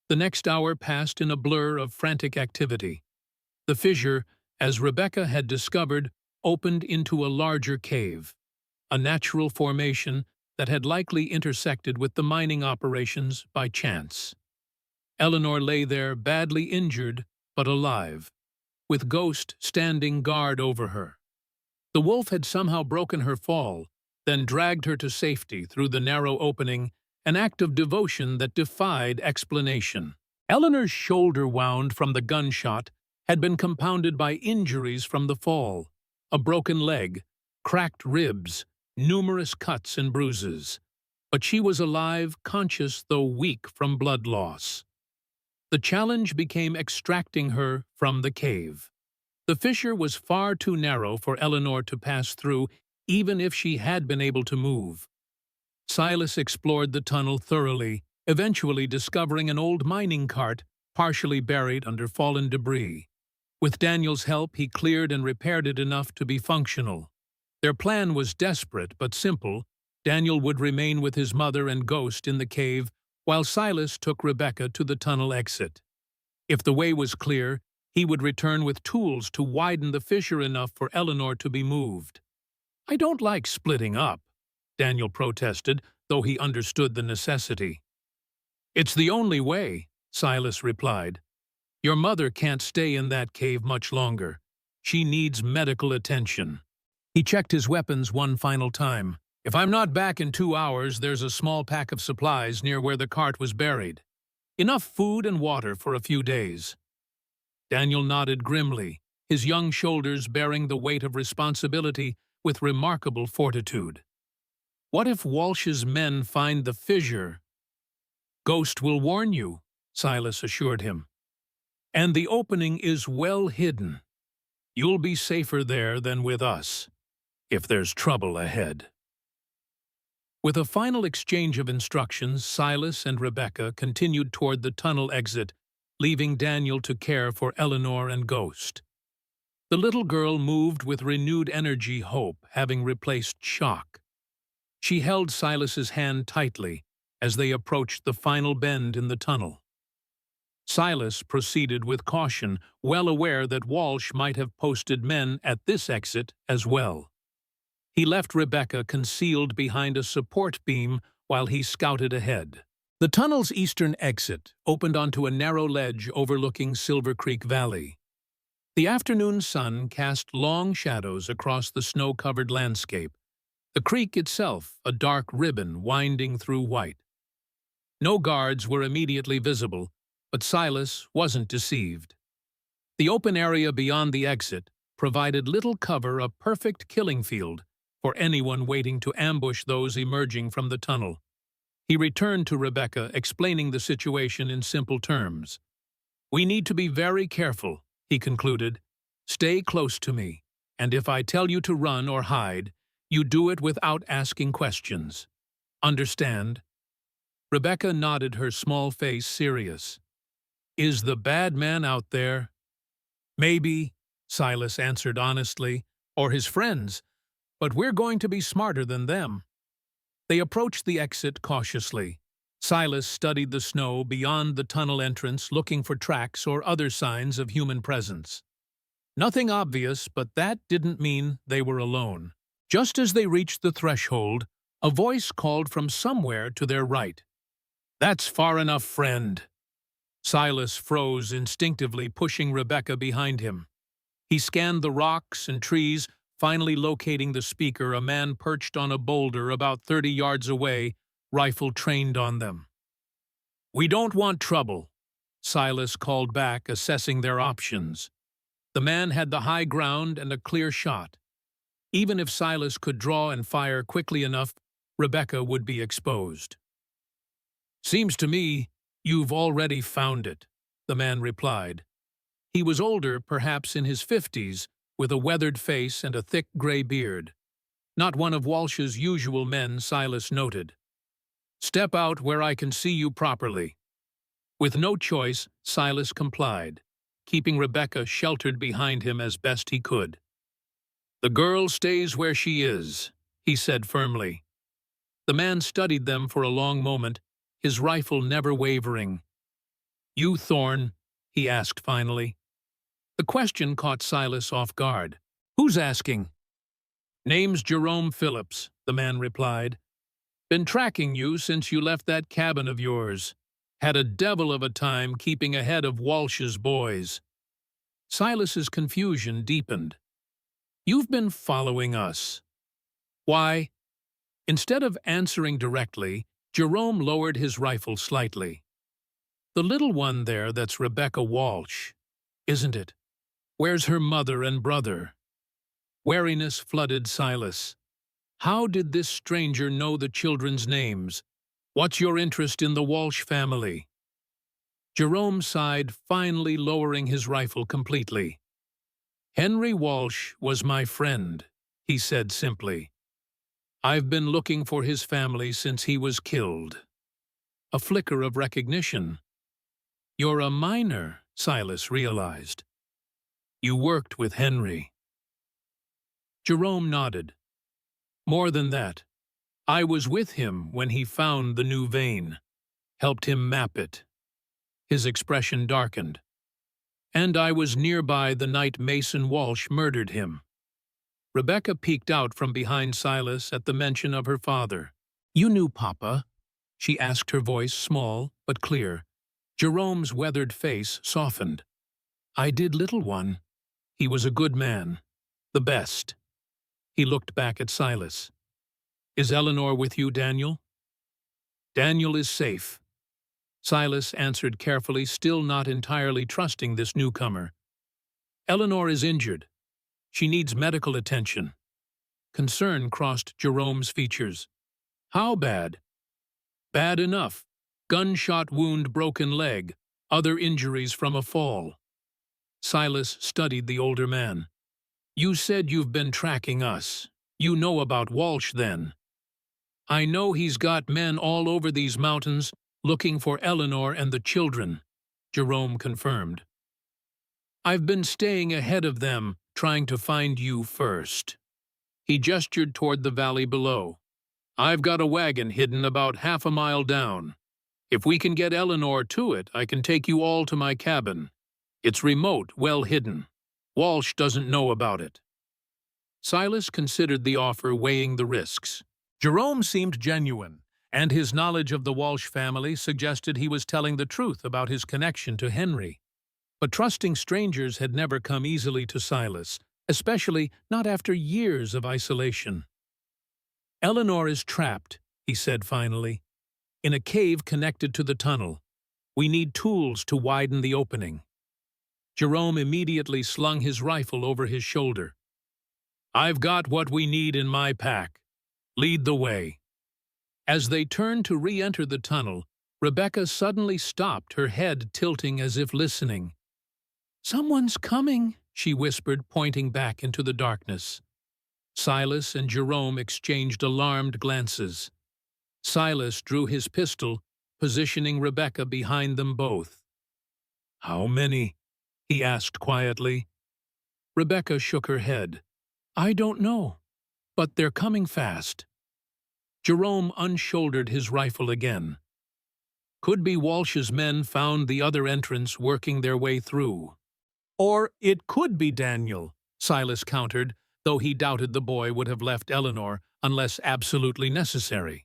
The next hour passed in a blur of frantic activity. The fissure, as Rebecca had discovered, opened into a larger cave, a natural formation that had likely intersected with the mining operations by chance. Eleanor lay there, badly injured but alive, with Ghost standing guard over her. The wolf had somehow broken her fall, then dragged her to safety through the narrow opening, an act of devotion that defied explanation. Eleanor's shoulder wound from the gunshot had been compounded by injuries from the fall, a broken leg, cracked ribs, numerous cuts and bruises. But she was alive, conscious though weak from blood loss. The challenge became extracting her from the cave. The fissure was far too narrow for Eleanor to pass through, even if she had been able to move. Silas explored the tunnel thoroughly, eventually discovering an old mining cart partially buried under fallen debris. With Daniel's help, he cleared and repaired it enough to be functional. Their plan was desperate but simple. Daniel would remain with his mother and Ghost in the cave, while Silas took Rebecca to the tunnel exit. If the way was clear, he would return with tools to widen the fissure enough for Eleanor to be moved. "I don't like splitting up," Daniel protested, though he understood the necessity. "It's the only way," Silas replied. "Your mother can't stay in that cave much longer. She needs medical attention." He checked his weapons one final time. "If I'm not back in 2 hours, there's a small pack of supplies near where the cart was buried. Enough food and water for a few days." Daniel nodded grimly, his young shoulders bearing the weight of responsibility with remarkable fortitude. "What if Walsh's men find the fissure?" "Ghost will warn you," Silas assured him. "And the opening is well hidden. You'll be safer there than with us, if there's trouble ahead." With a final exchange of instructions, Silas and Rebecca continued toward the tunnel exit, leaving Daniel to care for Eleanor and Ghost. The little girl moved with renewed energy, hope having replaced shock. She held Silas's hand tightly as they approached the final bend in the tunnel. Silas proceeded with caution, well aware that Walsh might have posted men at this exit as well. He left Rebecca concealed behind a support beam while he scouted ahead. The tunnel's eastern exit opened onto a narrow ledge overlooking Silver Creek Valley. The afternoon sun cast long shadows across the snow-covered landscape, the creek itself a dark ribbon winding through white. No guards were immediately visible, but Silas wasn't deceived. The open area beyond the exit provided little cover, a perfect killing field for anyone waiting to ambush those emerging from the tunnel. He returned to Rebecca, explaining the situation in simple terms. "We need to be very careful," he concluded. "Stay close to me, and if I tell you to run or hide, you do it without asking questions. Understand?" Rebecca nodded, her small face serious. "Is the bad man out there?" "Maybe," Silas answered honestly, "or his friends, but we're going to be smarter than them." They approached the exit cautiously. Silas studied the snow beyond the tunnel entrance, looking for tracks or other signs of human presence. Nothing obvious, but that didn't mean they were alone. Just as they reached the threshold, a voice called from somewhere to their right. "That's far enough, friend." Silas froze instinctively, pushing Rebecca behind him. He scanned the rocks and trees, Finally locating the speaker, a man perched on a boulder about 30 yards away, rifle trained on them. "We don't want trouble," Silas called back, assessing their options. The man had the high ground and a clear shot. Even if Silas could draw and fire quickly enough, Rebecca would be exposed. "Seems to me you've already found it," the man replied. He was older, perhaps in his 50s, with a weathered face and a thick gray beard. Not one of Walsh's usual men, Silas noted. "Step out where I can see you properly." With no choice, Silas complied, keeping Rebecca sheltered behind him as best he could. "The girl stays where she is," he said firmly. The man studied them for a long moment, his rifle never wavering. "You, Thorne?" he asked finally. The question caught Silas off guard. "Who's asking?" "Name's Jerome Phillips," the man replied. "Been tracking you since you left that cabin of yours. Had a devil of a time keeping ahead of Walsh's boys." Silas's confusion deepened. "You've been following us." "Why?" Instead of answering directly, Jerome lowered his rifle slightly. "The little one there, that's Rebecca Walsh, isn't it? Where's her mother and brother?" Wariness flooded Silas. How did this stranger know the children's names? "What's your interest in the Walsh family?" Jerome sighed, finally lowering his rifle completely. "Henry Walsh was my friend," he said simply. "I've been looking for his family since he was killed." A flicker of recognition. "You're a miner," Silas realized. "You worked with Henry." Jerome nodded. "More than that. I was with him when he found the new vein, helped him map it." His expression darkened. "And I was nearby the night Mason Walsh murdered him." Rebecca peeked out from behind Silas at the mention of her father. "You knew Papa?" she asked, her voice small but clear. Jerome's weathered face softened. "I did, little one. He was a good man. The best." He looked back at Silas. "Is Eleanor with you, Daniel?" "Daniel is safe," Silas answered carefully, still not entirely trusting this newcomer. "Eleanor is injured. She needs medical attention." Concern crossed Jerome's features. "How bad?" "Bad enough. Gunshot wound, broken leg, other injuries from a fall." Silas studied the older man. "You said you've been tracking us. You know about Walsh, then?" "I know he's got men all over these mountains looking for Eleanor and the children," Jerome confirmed. "I've been staying ahead of them, trying to find you first." He gestured toward the valley below. "I've got a wagon hidden about half a mile down. If we can get Eleanor to it, I can take you all to my cabin. It's remote, well hidden. Walsh doesn't know about it." Silas considered the offer, weighing the risks. Jerome seemed genuine, and his knowledge of the Walsh family suggested he was telling the truth about his connection to Henry. But trusting strangers had never come easily to Silas, especially not after years of isolation. "Eleanor is trapped," he said finally, "in a cave connected to the tunnel. We need tools to widen the opening." Jerome immediately slung his rifle over his shoulder. "I've got what we need in my pack. Lead the way." As they turned to re-enter the tunnel, Rebecca suddenly stopped, her head tilting as if listening. "Someone's coming," she whispered, pointing back into the darkness. Silas and Jerome exchanged alarmed glances. Silas drew his pistol, positioning Rebecca behind them both. "How many?" he asked quietly. Rebecca shook her head. "I don't know, but they're coming fast." Jerome unshouldered his rifle again. "Could be Walsh's men found the other entrance working their way through." "Or it could be Daniel," Silas countered, though he doubted the boy would have left Eleanor unless absolutely necessary.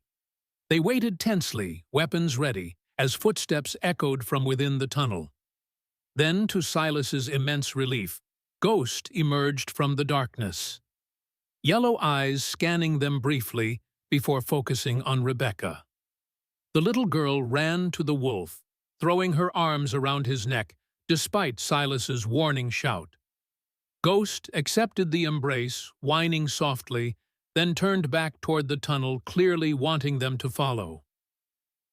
They waited tensely, weapons ready, as footsteps echoed from within the tunnel. Then, to Silas's immense relief, Ghost emerged from the darkness. yellow eyes scanning them briefly before focusing on Rebecca. The little girl ran to the wolf, throwing her arms around his neck despite Silas's warning shout. Ghost accepted the embrace, whining softly, then turned back toward the tunnel, clearly wanting them to follow.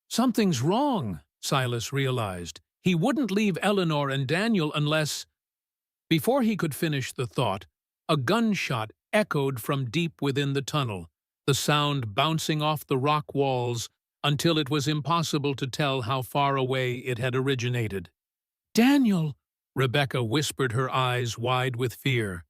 Something's wrong, Silas realized. He wouldn't leave Eleanor and Daniel unless— Before he could finish the thought, a gunshot echoed from deep within the tunnel, the sound bouncing off the rock walls until it was impossible to tell how far away it had originated. "Daniel!" Rebecca whispered, her eyes wide with fear.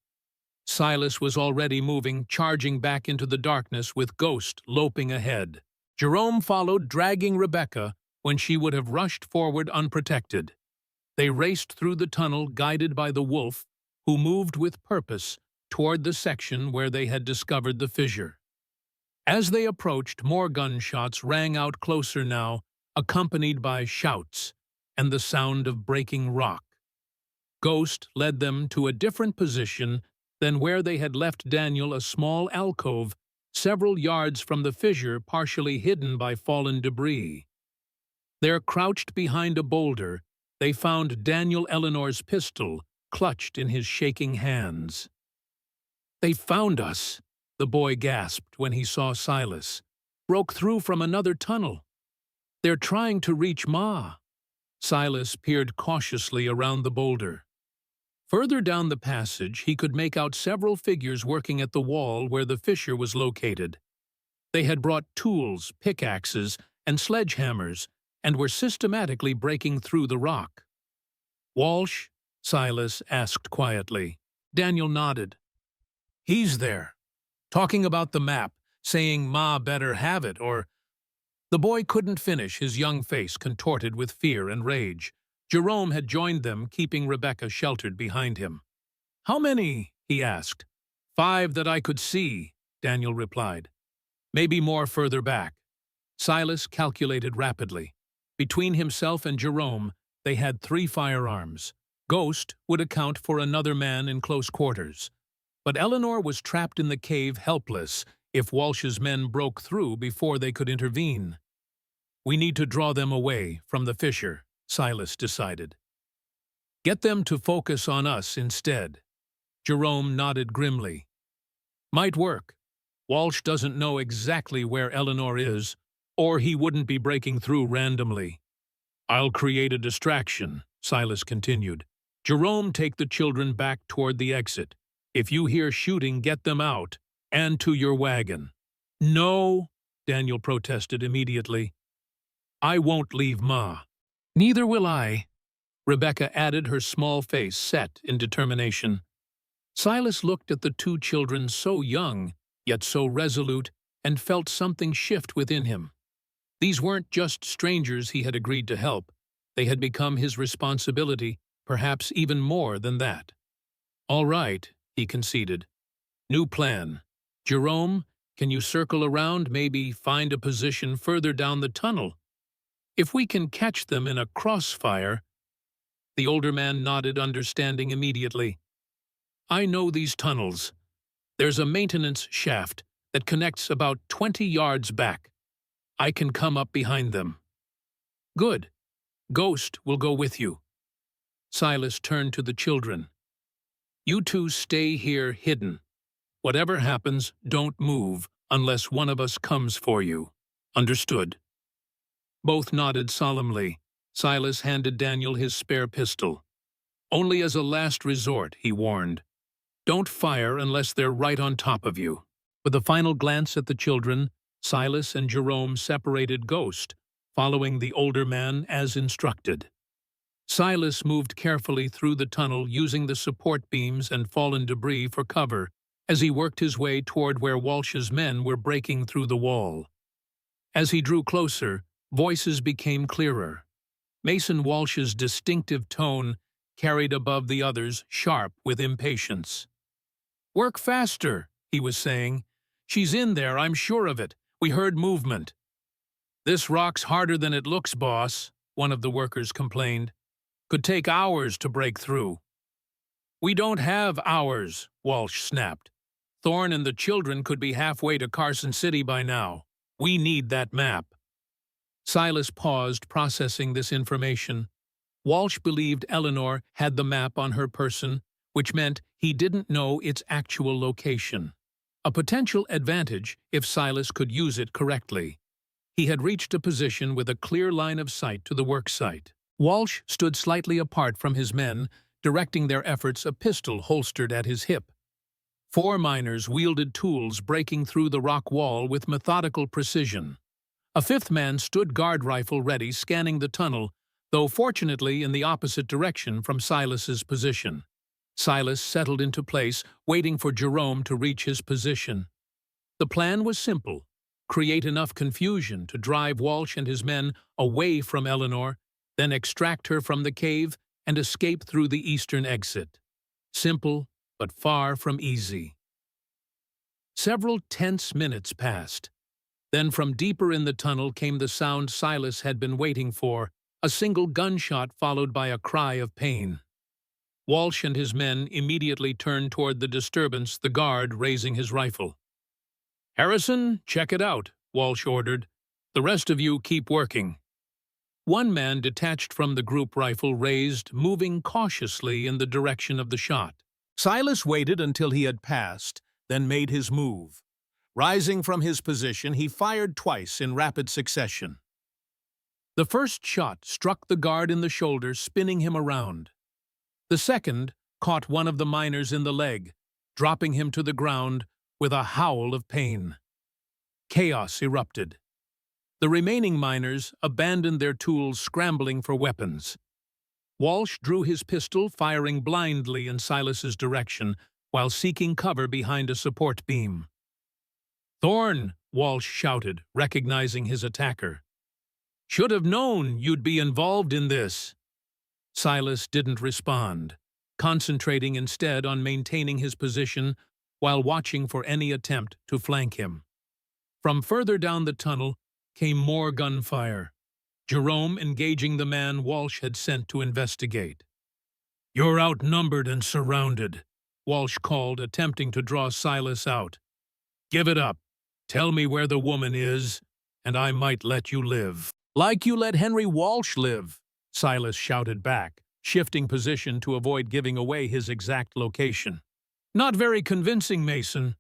Silas was already moving, charging back into the darkness with Ghost loping ahead. Jerome followed, dragging Rebecca when she would have rushed forward unprotected. They raced through the tunnel, guided by the wolf, who moved with purpose toward the section where they had discovered the fissure. As they approached, more gunshots rang out closer now, accompanied by shouts and the sound of breaking rock. Ghost led them to a different position than where they had left Daniel, a small alcove several yards from the fissure, partially hidden by fallen debris. There, crouched behind a boulder, they found Daniel Eleanor's pistol clutched in his shaking hands. "They found us," the boy gasped when he saw Silas. "Broke through from another tunnel. They're trying to reach Ma." Silas peered cautiously around the boulder. Further down the passage, he could make out several figures working at the wall where the fissure was located. They had brought tools, pickaxes, and sledgehammers, and were systematically breaking through the rock. "Walsh?" Silas asked quietly. Daniel nodded. "He's there, talking about the map, saying Ma better have it, or—" The boy couldn't finish, his young face contorted with fear and rage. Jerome had joined them, keeping Rebecca sheltered behind him. "How many?" he asked. "5 that I could see," Daniel replied. "Maybe more further back." Silas calculated rapidly. Between himself and Jerome, they had 3 firearms. Ghost would account for another man in close quarters. But Eleanor was trapped in the cave, helpless, if Walsh's men broke through before they could intervene. "We need to draw them away from the fissure," Silas decided. "Get them to focus on us instead." Jerome nodded grimly. "Might work. Walsh doesn't know exactly where Eleanor is, or he wouldn't be breaking through randomly." "I'll create a distraction," Silas continued. "Jerome, take the children back toward the exit. If you hear shooting, get them out, and to your wagon." "No," Daniel protested immediately. "I won't leave Ma." "Neither will I," Rebecca added, her small face set in determination. Silas looked at the 2 children, so young, yet so resolute, and felt something shift within him. These weren't just strangers he had agreed to help. They had become his responsibility, perhaps even more than that. "All right," he conceded. "New plan. Jerome, can you circle around, maybe find a position further down the tunnel? If we can catch them in a crossfire—" The older man nodded, understanding immediately. "I know these tunnels. There's a maintenance shaft that connects about 20 yards back. I can come up behind them." "Good. Ghost will go with you." Silas turned to the children. "You 2 stay here hidden. Whatever happens, don't move unless one of us comes for you. Understood?" Both nodded solemnly. Silas handed Daniel his spare pistol. "Only as a last resort," he warned. "Don't fire unless they're right on top of you." With a final glance at the children, Silas and Jerome separated Ghost, following the older man as instructed. Silas moved carefully through the tunnel, using the support beams and fallen debris for cover as he worked his way toward where Walsh's men were breaking through the wall. As he drew closer, voices became clearer. Mason Walsh's distinctive tone carried above the others, sharp with impatience. "Work faster," he was saying. "She's in there, I'm sure of it. We heard movement." "This rock's harder than it looks, boss," one of the workers complained. "Could take hours to break through." "We don't have hours," Walsh snapped. Thorne and the children could be halfway to Carson City by now. We need that map. Silas paused, processing this information. Walsh believed Eleanor had the map on her person, which meant he didn't know its actual location. A potential advantage if Silas could use it correctly. He had reached a position with a clear line of sight to the work site. Walsh stood slightly apart from his men, directing their efforts, a pistol holstered at his hip. 4 miners wielded tools, breaking through the rock wall with methodical precision. A 5th man stood guard rifle ready, scanning the tunnel, though fortunately in the opposite direction from Silas's position. Silas settled into place, waiting for Jerome to reach his position. The plan was simple: create enough confusion to drive Walsh and his men away from Eleanor, then extract her from the cave and escape through the eastern exit. Simple, but far from easy. Several tense minutes passed. Then from deeper in the tunnel came the sound Silas had been waiting for, a single gunshot followed by a cry of pain. Walsh and his men immediately turned toward the disturbance, the guard raising his rifle. "Harrison, check it out," Walsh ordered. "The rest of you keep working." One man detached from the group, rifle raised, moving cautiously in the direction of the shot. Silas waited until he had passed, then made his move. Rising from his position, he fired twice in rapid succession. The first shot struck the guard in the shoulder, spinning him around. The second caught one of the miners in the leg, dropping him to the ground with a howl of pain. Chaos erupted. The remaining miners abandoned their tools, scrambling for weapons. Walsh drew his pistol, firing blindly in Silas's direction while seeking cover behind a support beam. "Thorne!" Walsh shouted, recognizing his attacker. "Should have known you'd be involved in this." Silas didn't respond, concentrating instead on maintaining his position while watching for any attempt to flank him. From further down the tunnel came more gunfire, Jerome engaging the man Walsh had sent to investigate. "You're outnumbered and surrounded," Walsh called, attempting to draw Silas out. "Give it up. Tell me where the woman is, and I might let you live." "Like you let Henry Walsh live," Silas shouted back, shifting position to avoid giving away his exact location. "Not very convincing, Mason."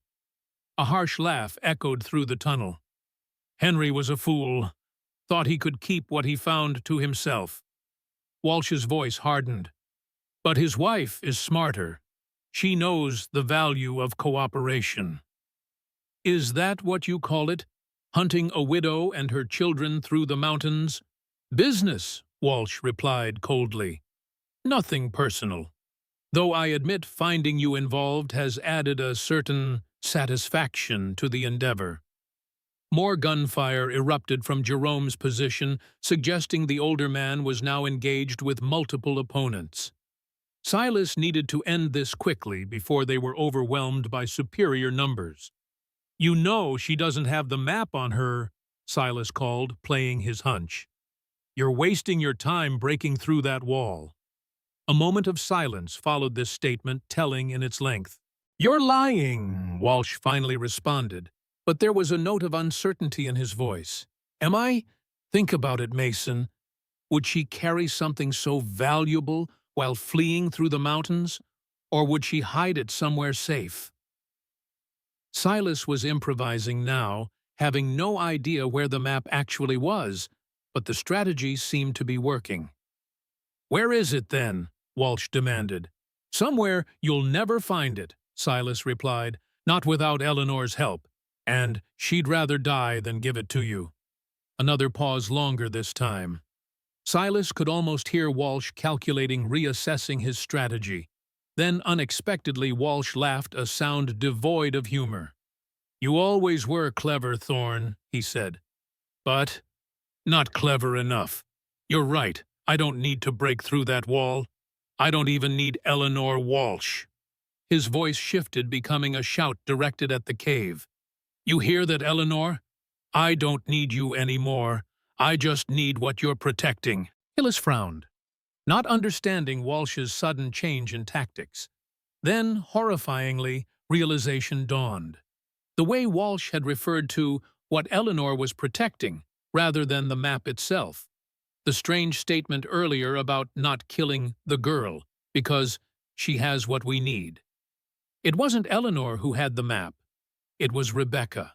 A harsh laugh echoed through the tunnel. "Henry was a fool. Thought he could keep what he found to himself." Walsh's voice hardened. "But his wife is smarter. She knows the value of cooperation." "Is that what you call it? Hunting a widow and her children through the mountains?" "Business," Walsh replied coldly. "Nothing personal. Though I admit finding you involved has added a certain satisfaction to the endeavor." More gunfire erupted from Jerome's position, suggesting the older man was now engaged with multiple opponents. Silas needed to end this quickly before they were overwhelmed by superior numbers. "You know she doesn't have the map on her," Silas called, playing his hunch. "You're wasting your time breaking through that wall." A moment of silence followed this statement, telling in its length. "You're lying," Walsh finally responded, but there was a note of uncertainty in his voice. "Am I? Think about it, Mason. Would she carry something so valuable while fleeing through the mountains, or would she hide it somewhere safe?" Silas was improvising now, having no idea where the map actually was, but the strategy seemed to be working. "Where is it, then?" Walsh demanded. "Somewhere you'll never find it," Silas replied, "not without Eleanor's help, and she'd rather die than give it to you." Another pause, longer this time. Silas could almost hear Walsh calculating, reassessing his strategy. Then, unexpectedly, Walsh laughed, a sound devoid of humor. "You always were clever, Thorne," he said. "But not clever enough. You're right, I don't need to break through that wall. I don't even need Eleanor Walsh." His voice shifted, becoming a shout directed at the cave. "You hear that, Eleanor? I don't need you anymore. I just need what you're protecting." Hillis frowned, not understanding Walsh's sudden change in tactics. Then, horrifyingly, realization dawned. The way Walsh had referred to what Eleanor was protecting, rather than the map itself. The strange statement earlier about not killing the girl, because she has what we need. It wasn't Eleanor who had the map. It was Rebecca.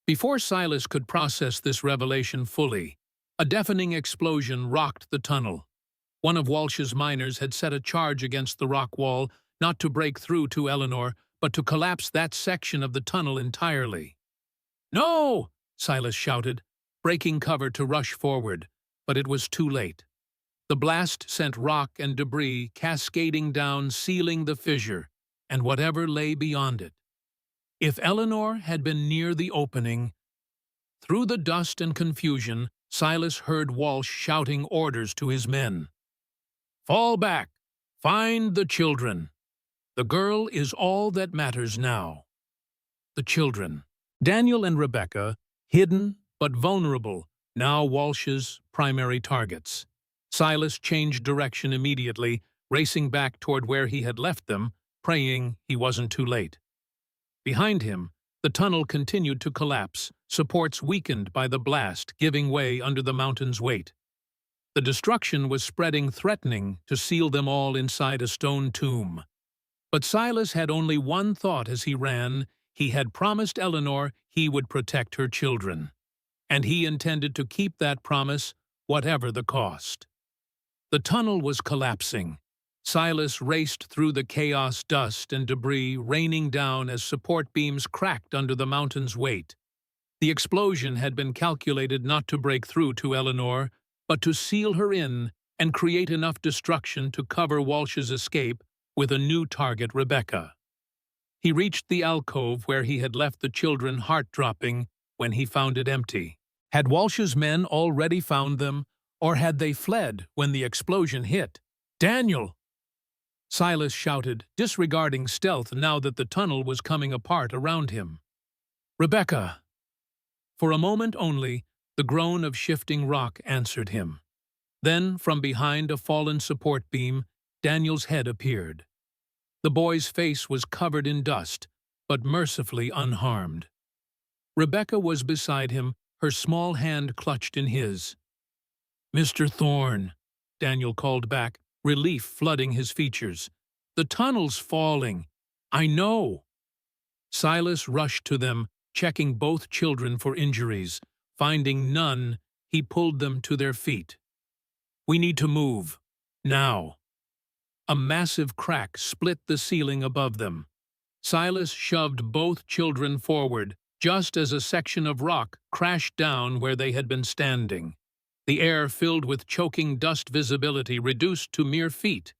Before Silas could process this revelation fully, a deafening explosion rocked the tunnel. One of Walsh's miners had set a charge against the rock wall, not to break through to Eleanor, but to collapse that section of the tunnel entirely. "No!" Silas shouted, breaking cover to rush forward, but it was too late. The blast sent rock and debris cascading down, sealing the fissure, and whatever lay beyond it. If Eleanor had been near the opening, through the dust and confusion, Silas heard Walsh shouting orders to his men. "Fall back! Find the children! The girl is all that matters now." The children. Daniel and Rebecca, hidden but vulnerable, now Walsh's primary targets. Silas changed direction immediately, racing back toward where he had left them, praying he wasn't too late. Behind him, the tunnel continued to collapse, supports weakened by the blast giving way under the mountain's weight. The destruction was spreading, threatening to seal them all inside a stone tomb. But Silas had only one thought as he ran. He had promised Eleanor he would protect her children. And he intended to keep that promise, whatever the cost. The tunnel was collapsing. Silas raced through the chaos, dust and debris raining down as support beams cracked under the mountain's weight. The explosion had been calculated not to break through to Eleanor, but to seal her in and create enough destruction to cover Walsh's escape with a new target, Rebecca. He reached the alcove where he had left the children, heart-dropping, when he found it empty. Had Walsh's men already found them, or had they fled when the explosion hit? "Daniel!" Silas shouted, disregarding stealth now that the tunnel was coming apart around him. "Rebecca!" For a moment only, the groan of shifting rock answered him. Then, from behind a fallen support beam, Daniel's head appeared. The boy's face was covered in dust, but mercifully unharmed. Rebecca was beside him, her small hand clutched in his. "Mr. Thorne," Daniel called back, relief flooding his features. "The tunnel's falling. I know." Silas rushed to them, checking both children for injuries. Finding none, he pulled them to their feet. "We need to move. Now." A massive crack split the ceiling above them. Silas shoved both children forward, just as a section of rock crashed down where they had been standing. The air filled with choking dust, visibility reduced to mere feet.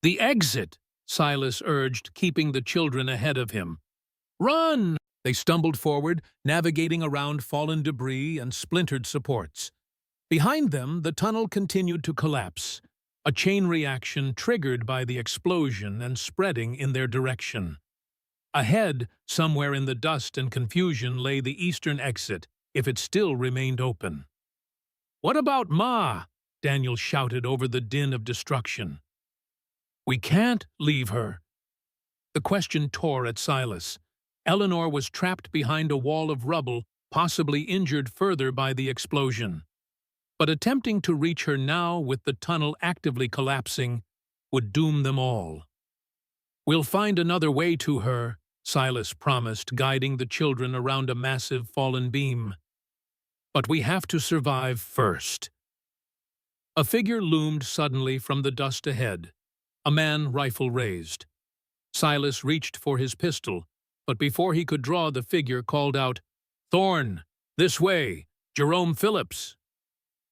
"The exit!" Silas urged, keeping the children ahead of him. "Run!" They stumbled forward, navigating around fallen debris and splintered supports. Behind them, the tunnel continued to collapse, a chain reaction triggered by the explosion and spreading in their direction. Ahead, somewhere in the dust and confusion, lay the eastern exit, if it still remained open. "What about Ma?" Daniel shouted over the din of destruction. "We can't leave her." The question tore at Silas. Eleanor was trapped behind a wall of rubble, possibly injured further by the explosion. But attempting to reach her now, with the tunnel actively collapsing, would doom them all. "We'll find another way to her," Silas promised, guiding the children around a massive fallen beam. "But we have to survive first." A figure loomed suddenly from the dust ahead, a man, rifle raised. Silas reached for his pistol, but before he could draw, the figure called out, "Thorne, this way, Jerome Phillips."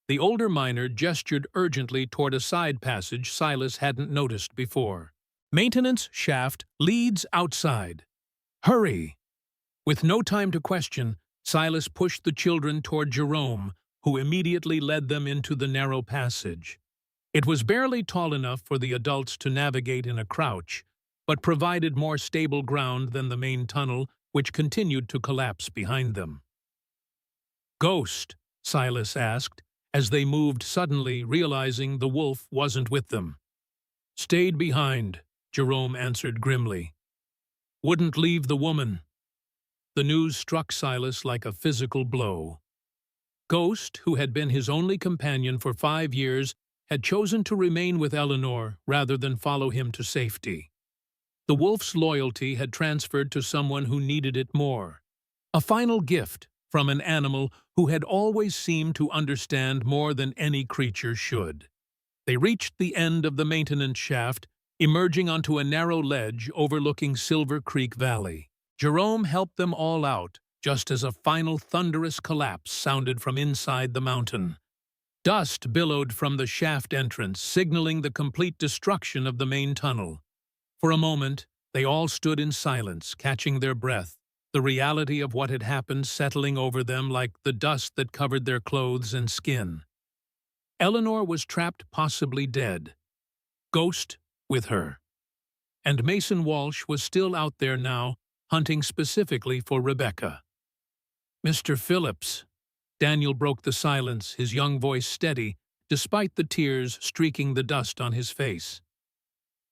The older miner gestured urgently toward a side passage Silas hadn't noticed before. "Maintenance shaft leads outside. Hurry!" With no time to question, Silas pushed the children toward Jerome, who immediately led them into the narrow passage. It was barely tall enough for the adults to navigate in a crouch, but provided more stable ground than the main tunnel, which continued to collapse behind them. "Ghost?" Silas asked, as they moved, suddenly realizing the wolf wasn't with them. "Stayed behind," Jerome answered grimly. wouldn't leave the woman. The news struck Silas like a physical blow. Ghost, who had been his only companion for 5 years, had chosen to remain with Eleanor rather than follow him to safety. The wolf's loyalty had transferred to someone who needed it more. A final gift from an animal who had always seemed to understand more than any creature should. They reached the end of the maintenance shaft, emerging onto a narrow ledge overlooking Silver Creek Valley. Jerome helped them all out, just as a final thunderous collapse sounded from inside the mountain. Dust billowed from the shaft entrance, signaling the complete destruction of the main tunnel. For a moment, they all stood in silence, catching their breath, the reality of what had happened settling over them like the dust that covered their clothes and skin. Eleanor was trapped, possibly dead. Ghost with her. And Mason Walsh was still out there now, hunting specifically for Rebecca. "Mr. Phillips," Daniel broke the silence, his young voice steady, despite the tears streaking the dust on his face.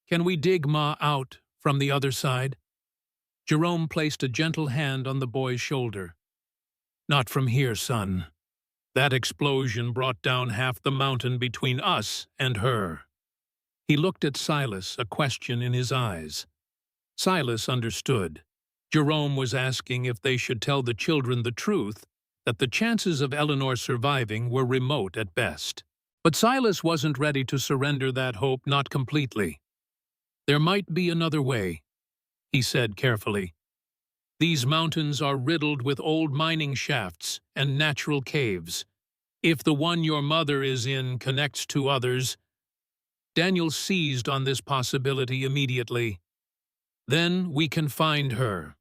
"Can we dig Ma out from the other side?" Jerome placed a gentle hand on the boy's shoulder. "Not from here, son. That explosion brought down half the mountain between us and her." He looked at Silas, a question in his eyes. Silas understood. Jerome was asking if they should tell the children the truth, that the chances of Eleanor surviving were remote at best. But Silas wasn't ready to surrender that hope, not completely. "There might be another way," he said carefully. "These mountains are riddled with old mining shafts and natural caves. If the one your mother is in connects to others—" Daniel seized on this possibility immediately. "Then we can find her.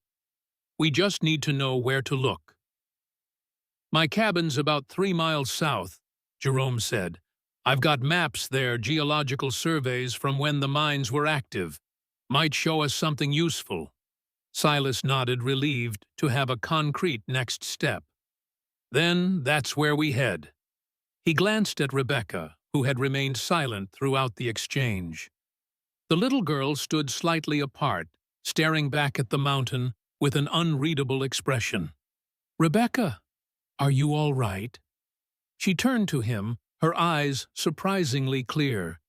We just need to know where to look." "My cabin's about 3 miles south," Jerome said. "I've got maps there, geological surveys from when the mines were active. Might show us something useful." Silas nodded, relieved to have a concrete next step. "Then that's where we head." He glanced at Rebecca, who had remained silent throughout the exchange. The little girl stood slightly apart, staring back at the mountain with an unreadable expression. "Rebecca, are you all right?" She turned to him, her eyes surprisingly clear.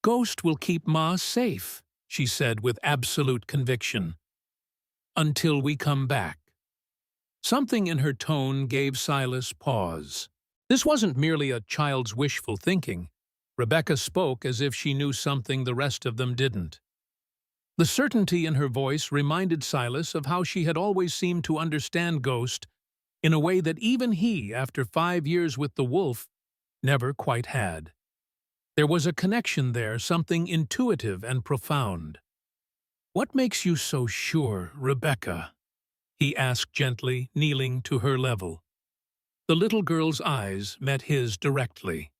"Ghost will keep Ma safe," she said with absolute conviction. "Until we come back." Something in her tone gave Silas pause. This wasn't merely a child's wishful thinking. Rebecca spoke as if she knew something the rest of them didn't. The certainty in her voice reminded Silas of how she had always seemed to understand Ghost in a way that even he, after 5 years with the wolf, never quite had. There was a connection there, something intuitive and profound. "What makes you so sure, Rebecca?" he asked gently, kneeling to her level. The little girl's eyes met his directly.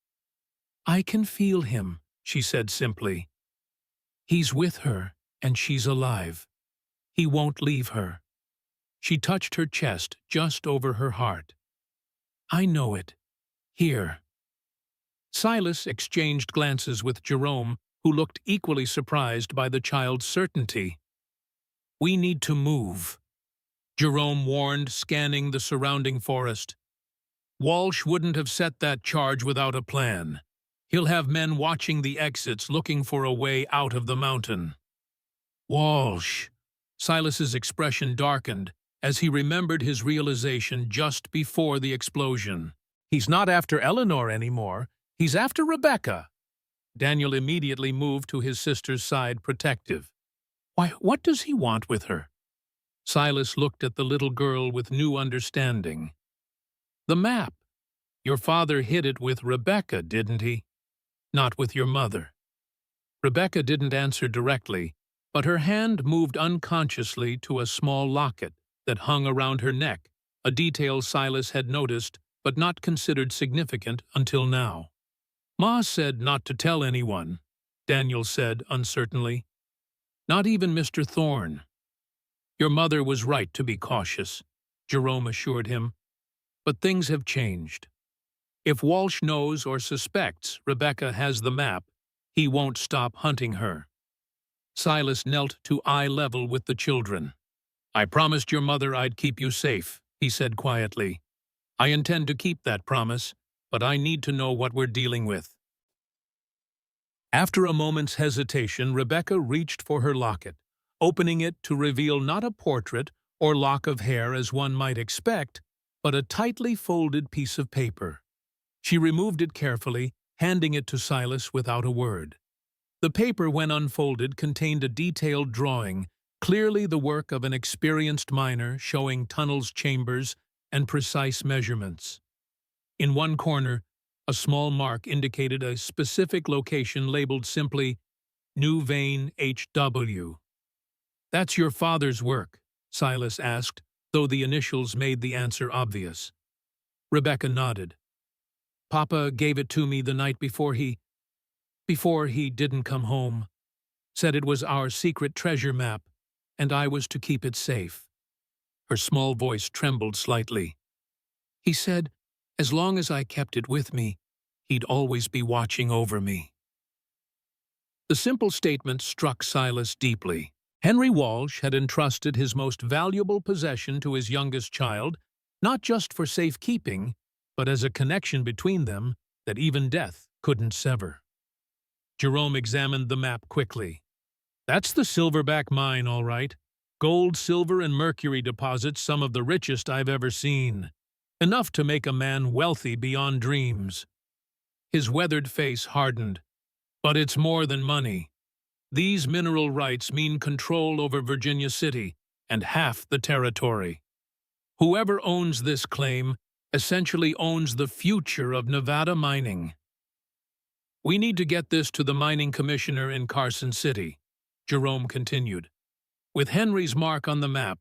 "I can feel him," she said simply. "He's with her, and she's alive. He won't leave her." She touched her chest just over her heart. "I know it. Here." Silas exchanged glances with Jerome, who looked equally surprised by the child's certainty. "We need to move," Jerome warned, scanning the surrounding forest. "Walsh wouldn't have set that charge without a plan. He'll have men watching the exits, looking for a way out of the mountain." "Walsh." Silas's expression darkened as he remembered his realization just before the explosion. "He's not after Eleanor anymore. He's after Rebecca." Daniel immediately moved to his sister's side, protective. "Why, what does he want with her?" Silas looked at the little girl with new understanding. "The map. Your father hid it with Rebecca, didn't he? Not with your mother." Rebecca didn't answer directly, but her hand moved unconsciously to a small locket that hung around her neck, a detail Silas had noticed but not considered significant until now. "Ma said not to tell anyone," Daniel said uncertainly. "Not even Mr. Thorne." "Your mother was right to be cautious," Jerome assured him. "But things have changed. If Walsh knows or suspects Rebecca has the map, he won't stop hunting her." Silas knelt to eye level with the children. "I promised your mother I'd keep you safe," he said quietly. "I intend to keep that promise, but I need to know what we're dealing with." After a moment's hesitation, Rebecca reached for her locket, opening it to reveal not a portrait or lock of hair as one might expect, but a tightly folded piece of paper. She removed it carefully, handing it to Silas without a word. The paper, when unfolded, contained a detailed drawing, clearly the work of an experienced miner, showing tunnels, chambers, and precise measurements. In one corner, a small mark indicated a specific location labeled simply New Vein HW. "That's your father's work?" Silas asked, though the initials made the answer obvious. Rebecca nodded. "Papa gave it to me the night before he didn't come home. Said it was our secret treasure map, and I was to keep it safe." Her small voice trembled slightly. "He said, as long as I kept it with me, he'd always be watching over me." The simple statement struck Silas deeply. Henry Walsh had entrusted his most valuable possession to his youngest child, not just for safekeeping, but as a connection between them that even death couldn't sever. Jerome examined the map quickly. "That's the Silverback Mine, all right. Gold, silver, and mercury deposits, some of the richest I've ever seen. Enough to make a man wealthy beyond dreams." His weathered face hardened. "But it's more than money. These mineral rights mean control over Virginia City and half the territory. Whoever owns this claim essentially owns the future of Nevada mining. We need to get this to the mining commissioner in Carson City," Jerome continued. "With Henry's mark on the map,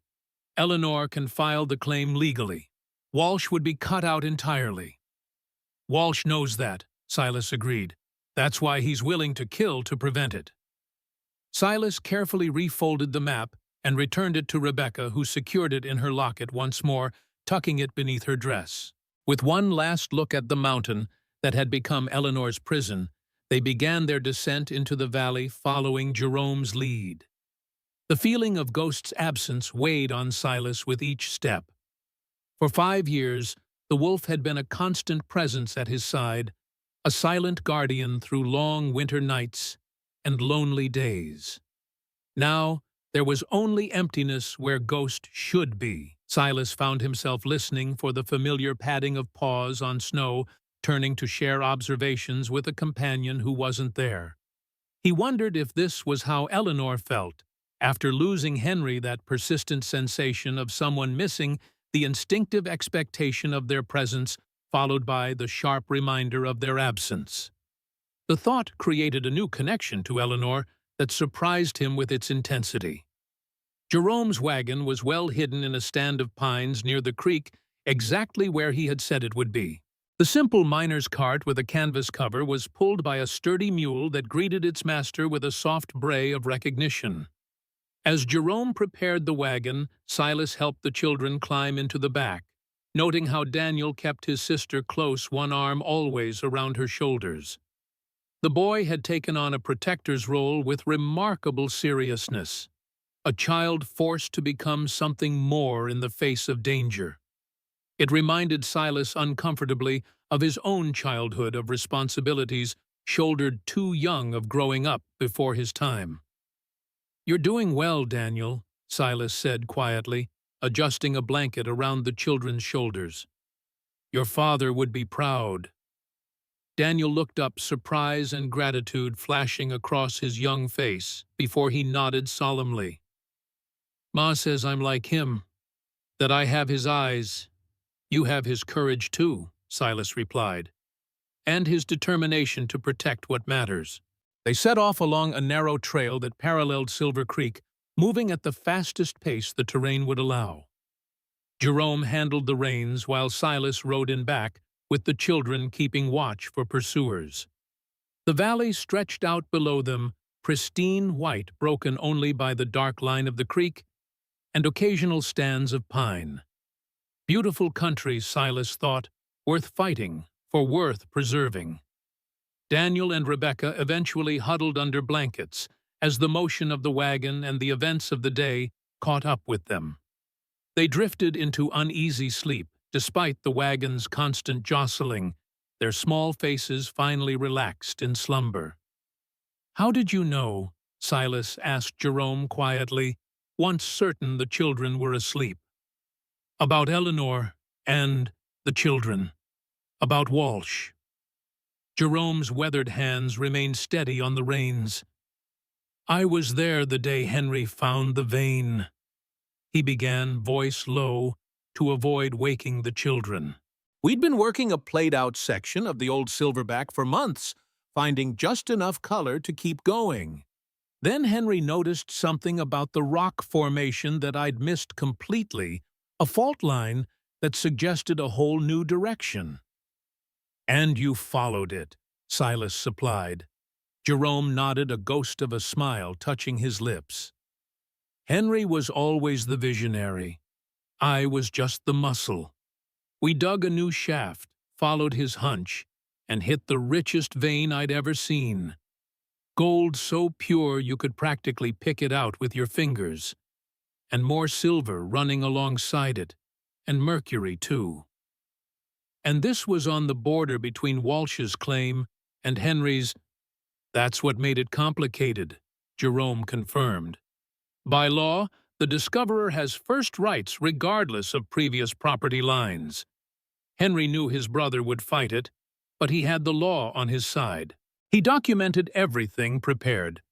Eleanor can file the claim legally. Walsh would be cut out entirely." "Walsh knows that," Silas agreed. "That's why he's willing to kill to prevent it." Silas carefully refolded the map and returned it to Rebecca, who secured it in her locket once more, tucking it beneath her dress. With one last look at the mountain that had become Eleanor's prison, they began their descent into the valley, following Jerome's lead. The feeling of Ghost's absence weighed on Silas with each step. For 5 years, the wolf had been a constant presence at his side, a silent guardian through long winter nights and lonely days. Now, there was only emptiness where Ghost should be. Silas found himself listening for the familiar padding of paws on snow, turning to share observations with a companion who wasn't there. He wondered if this was how Eleanor felt. After losing Henry, that persistent sensation of someone missing, the instinctive expectation of their presence, followed by the sharp reminder of their absence. The thought created a new connection to Eleanor that surprised him with its intensity. Jerome's wagon was well hidden in a stand of pines near the creek, exactly where he had said it would be. The simple miner's cart with a canvas cover was pulled by a sturdy mule that greeted its master with a soft bray of recognition. As Jerome prepared the wagon, Silas helped the children climb into the back, noting how Daniel kept his sister close, one arm always around her shoulders. The boy had taken on a protector's role with remarkable seriousness, a child forced to become something more in the face of danger. It reminded Silas uncomfortably of his own childhood of responsibilities shouldered too young of growing up before his time. "You're doing well, Daniel," Silas said quietly, adjusting a blanket around the children's shoulders. "Your father would be proud." Daniel looked up, surprise and gratitude flashing across his young face, before he nodded solemnly. "Ma says I'm like him, that I have his eyes. You have his courage too," Silas replied, "and his determination to protect what matters." They set off along a narrow trail that paralleled Silver Creek, moving at the fastest pace the terrain would allow. Jerome handled the reins while Silas rode in back, with the children keeping watch for pursuers. The valley stretched out below them, pristine white, broken only by the dark line of the creek and occasional stands of pine. Beautiful country, Silas thought, worth fighting for, worth preserving. Daniel and Rebecca eventually huddled under blankets as the motion of the wagon and the events of the day caught up with them. They drifted into uneasy sleep, despite the wagon's constant jostling, their small faces finally relaxed in slumber. "How did you know?" Silas asked Jerome quietly, once certain the children were asleep. "About Eleanor and the children. About Walsh." Jerome's weathered hands remained steady on the reins. "I was there the day Henry found the vein," he began, voice low, to avoid waking the children. "We'd been working a played-out section of the old silverback for months, finding just enough color to keep going. Then Henry noticed something about the rock formation that I'd missed completely, a fault line that suggested a whole new direction." "And you followed it," Silas supplied. Jerome nodded, a ghost of a smile touching his lips. "Henry was always the visionary. I was just the muscle. We dug a new shaft, followed his hunch, and hit the richest vein I'd ever seen. Gold so pure you could practically pick it out with your fingers, and more silver running alongside it, and mercury too. And this was on the border between Walsh's claim and Henry's. That's what made it complicated," Jerome confirmed. "By law, the discoverer has first rights regardless of previous property lines. Henry knew his brother would fight it, but he had the law on his side. He documented everything prepared.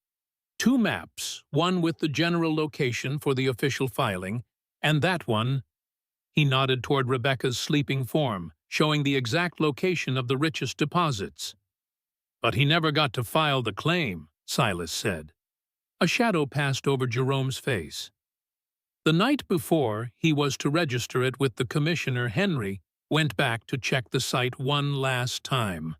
2 maps, one with the general location for the official filing, and that one," he nodded toward Rebecca's sleeping form, showing the exact location of the richest deposits. "But he never got to file the claim," Silas said. A shadow passed over Jerome's face. "The night before he was to register it with the commissioner, Henry went back to check the site one last time.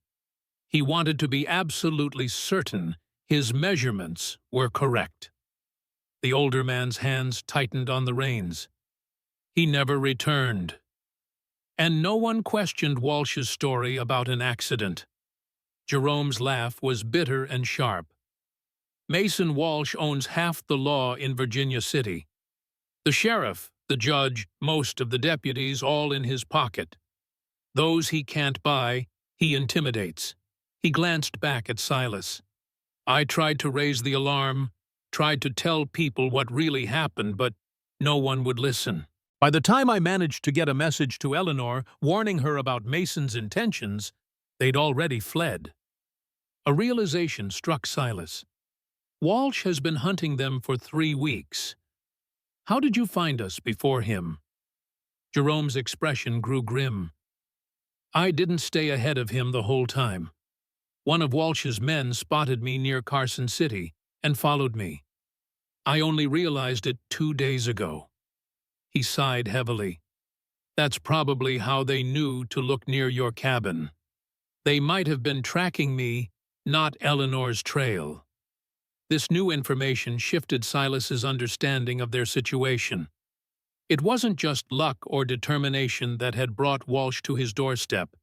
He wanted to be absolutely certain his measurements were correct." The older man's hands tightened on the reins. "He never returned. And no one questioned Walsh's story about an accident." Jerome's laugh was bitter and sharp. "Mason Walsh owns half the law in Virginia City. The sheriff, the judge, most of the deputies, all in his pocket. Those he can't buy, he intimidates." He glanced back at Silas. "I tried to raise the alarm, tried to tell people what really happened, but no one would listen. By the time I managed to get a message to Eleanor warning her about Mason's intentions, they'd already fled." A realization struck Silas. "Walsh has been hunting them for 3 weeks. How did you find us before him?" Jerome's expression grew grim. "I didn't stay ahead of him the whole time. One of Walsh's men spotted me near Carson City and followed me. I only realized it 2 days ago." He sighed heavily. "That's probably how they knew to look near your cabin. They might have been tracking me, not Eleanor's trail." This new information shifted Silas's understanding of their situation. It wasn't just luck or determination that had brought Walsh to his doorstep.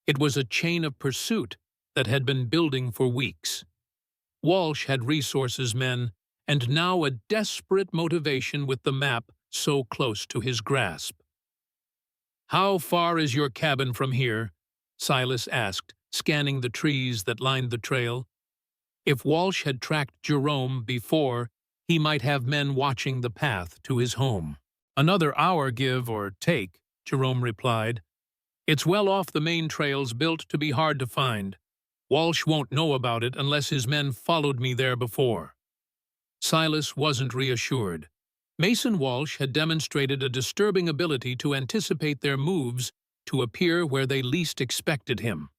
It was a chain of pursuit that had been building for weeks. Walsh had resources, men, and now a desperate motivation with the map so close to his grasp. "How far is your cabin from here?" Silas asked, scanning the trees that lined the trail. If Walsh had tracked Jerome before, he might have men watching the path to his home. "Another hour, give or take," Jerome replied. "It's well off the main trails built to be hard to find. Walsh won't know about it unless his men followed me there before." Silas wasn't reassured. Mason Walsh had demonstrated a disturbing ability to anticipate their moves to appear where they least expected him.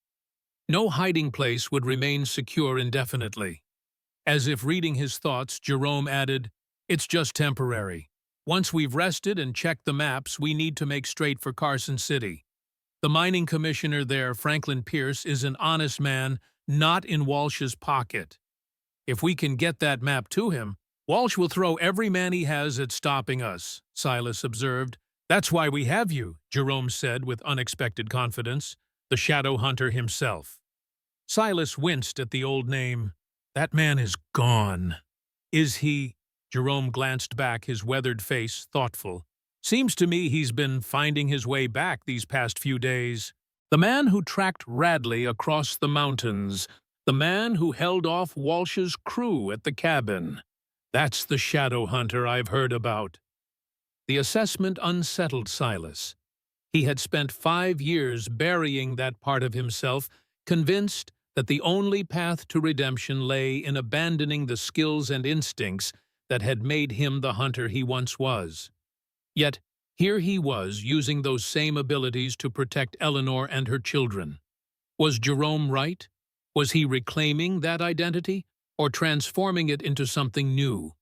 No hiding place would remain secure indefinitely. As if reading his thoughts, Jerome added, "It's just temporary. Once we've rested and checked the maps, we need to make straight for Carson City. The mining commissioner there, Franklin Pierce, is an honest man, not in Walsh's pocket. If we can get that map to him, Walsh will throw every man he has at stopping us," Silas observed. "That's why we have you," Jerome said with unexpected confidence, "the shadow hunter himself." Silas winced at the old name. "That man is gone." "Is he?" Jerome glanced back, his weathered face thoughtful. Seems to me he's been finding his way back these past few days. The man who tracked Radley across the mountains. The man who held off Walsh's crew at the cabin. That's the shadow hunter I've heard about. The assessment unsettled Silas. He had spent 5 years burying that part of himself, convinced that the only path to redemption lay in abandoning the skills and instincts that had made him the hunter he once was. Yet, here he was using those same abilities to protect Eleanor and her children. Was Jerome right? Was he reclaiming that identity, or transforming it into something new?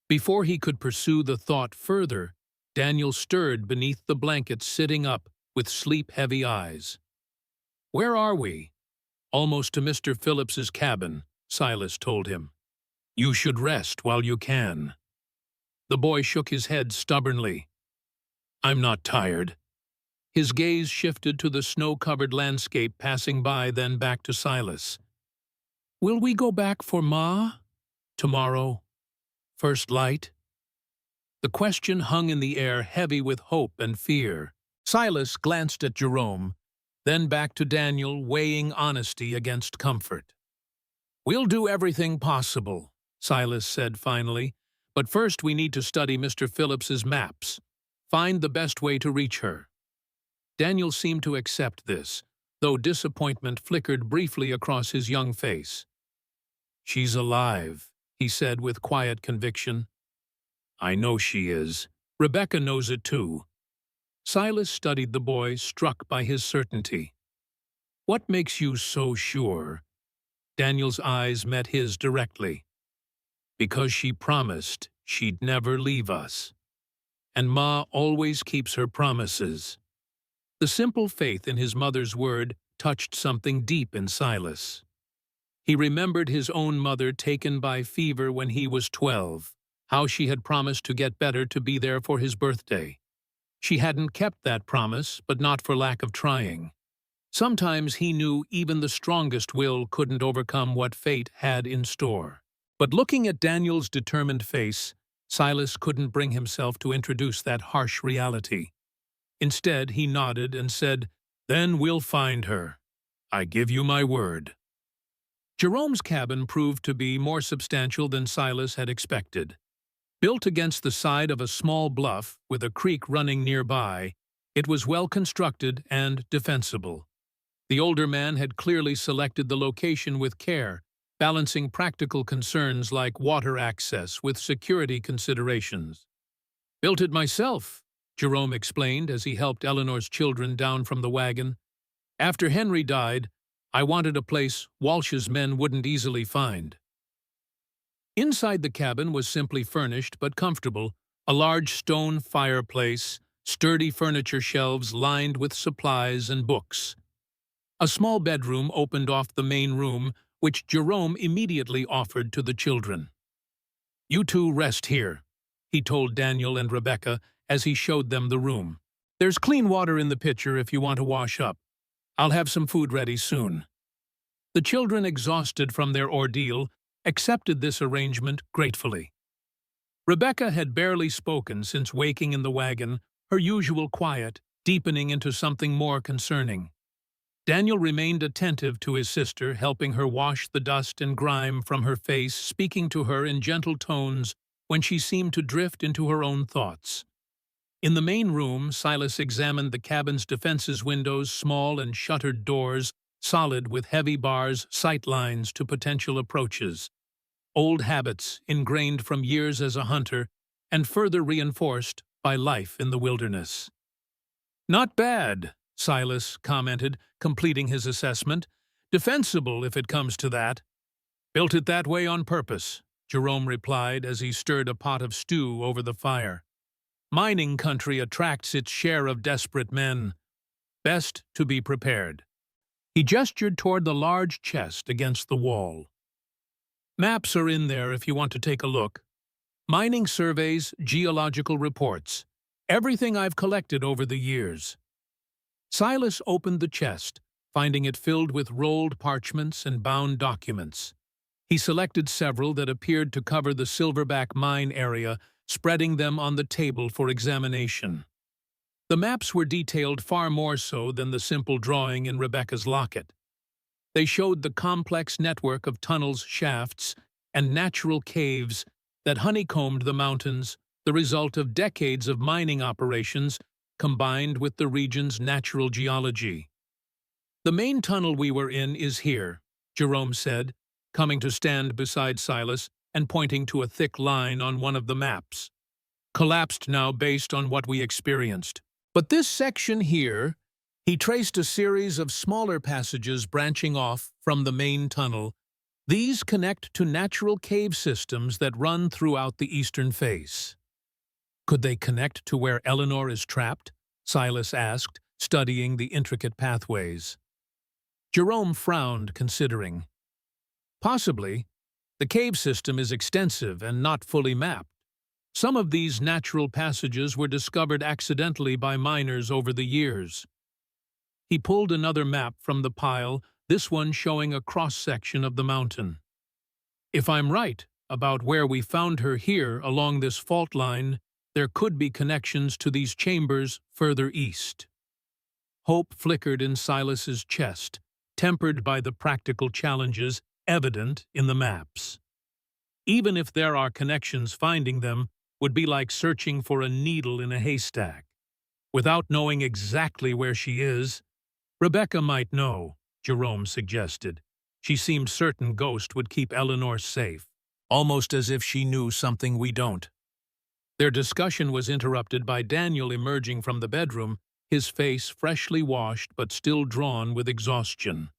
Before he could pursue the thought further, Daniel stirred beneath the blanket, sitting up with sleep-heavy eyes. "Where are we?" "Almost to Mr. Phillips's cabin," Silas told him. "You should rest while you can." The boy shook his head stubbornly. "I'm not tired." His gaze shifted to the snow-covered landscape passing by, then back to Silas. "Will we go back for Ma? Tomorrow? First light?" The question hung in the air, heavy with hope and fear. Silas glanced at Jerome, then back to Daniel, weighing honesty against comfort. "We'll do everything possible," Silas said finally, "but first we need to study Mr. Phillips's maps. Find the best way to reach her." Daniel seemed to accept this, though disappointment flickered briefly across his young face. "She's alive," he said with quiet conviction. "I know she is. Rebecca knows it too." Silas studied the boy, struck by his certainty. "What makes you so sure?" Daniel's eyes met his directly. "Because she promised she'd never leave us. And Ma always keeps her promises." The simple faith in his mother's word touched something deep in Silas. He remembered his own mother taken by fever when he was 12, how she had promised to get better to be there for his birthday. She hadn't kept that promise, but not for lack of trying. Sometimes he knew even the strongest will couldn't overcome what fate had in store. But looking at Daniel's determined face, Silas couldn't bring himself to introduce that harsh reality. Instead, he nodded and said, "Then we'll find her. I give you my word." Jerome's cabin proved to be more substantial than Silas had expected. Built against the side of a small bluff with a creek running nearby, it was well constructed and defensible. The older man had clearly selected the location with care, balancing practical concerns like water access with security considerations. "Built it myself," Jerome explained as he helped Eleanor's children down from the wagon. "After Henry died, I wanted a place Walsh's men wouldn't easily find." Inside the cabin was simply furnished but comfortable, a large stone fireplace, sturdy furniture shelves lined with supplies and books. A small bedroom opened off the main room, which Jerome immediately offered to the children. "You two rest here," he told Daniel and Rebecca as he showed them the room. "There's clean water in the pitcher if you want to wash up. I'll have some food ready soon." The children, exhausted from their ordeal, accepted this arrangement gratefully. Rebecca had barely spoken since waking in the wagon, her usual quiet deepening into something more concerning. Daniel remained attentive to his sister, helping her wash the dust and grime from her face, speaking to her in gentle tones when she seemed to drift into her own thoughts. In the main room, Silas examined the cabin's defenses, windows, small and shuttered doors, solid with heavy bars, sight lines to potential approaches. Old habits ingrained from years as a hunter and further reinforced by life in the wilderness. "Not bad," Silas commented, completing his assessment. "Defensible if it comes to that." "Built it that way on purpose," Jerome replied as he stirred a pot of stew over the fire. "Mining country attracts its share of desperate men. Best to be prepared." He gestured toward the large chest against the wall. "Maps are in there if you want to take a look. Mining surveys, geological reports, everything I've collected over the years." Silas opened the chest, finding it filled with rolled parchments and bound documents. He selected several that appeared to cover the Silverback Mine area, spreading them on the table for examination. The maps were detailed far more so than the simple drawing in Rebecca's locket. They showed the complex network of tunnels, shafts, and natural caves that honeycombed the mountains, the result of decades of mining operations combined with the region's natural geology. "The main tunnel we were in is here," Jerome said, coming to stand beside Silas and pointing to a thick line on one of the maps. "Collapsed now based on what we experienced. But this section here," he traced a series of smaller passages branching off from the main tunnel. "These connect to natural cave systems that run throughout the eastern face." "Could they connect to where Eleanor is trapped?" Silas asked, studying the intricate pathways. Jerome frowned, considering. "Possibly. The cave system is extensive and not fully mapped. Some of these natural passages were discovered accidentally by miners over the years." He pulled another map from the pile, this one showing a cross-section of the mountain. "If I'm right about where we found her here along this fault line, there could be connections to these chambers further east." Hope flickered in Silas's chest, tempered by the practical challenges evident in the maps. Even if there are connections, finding them would be like searching for a needle in a haystack. Without knowing exactly where she is, "Rebecca might know," Jerome suggested. "She seemed certain Ghost would keep Eleanor safe, almost as if she knew something we don't." Their discussion was interrupted by Daniel emerging from the bedroom, his face freshly washed but still drawn with exhaustion.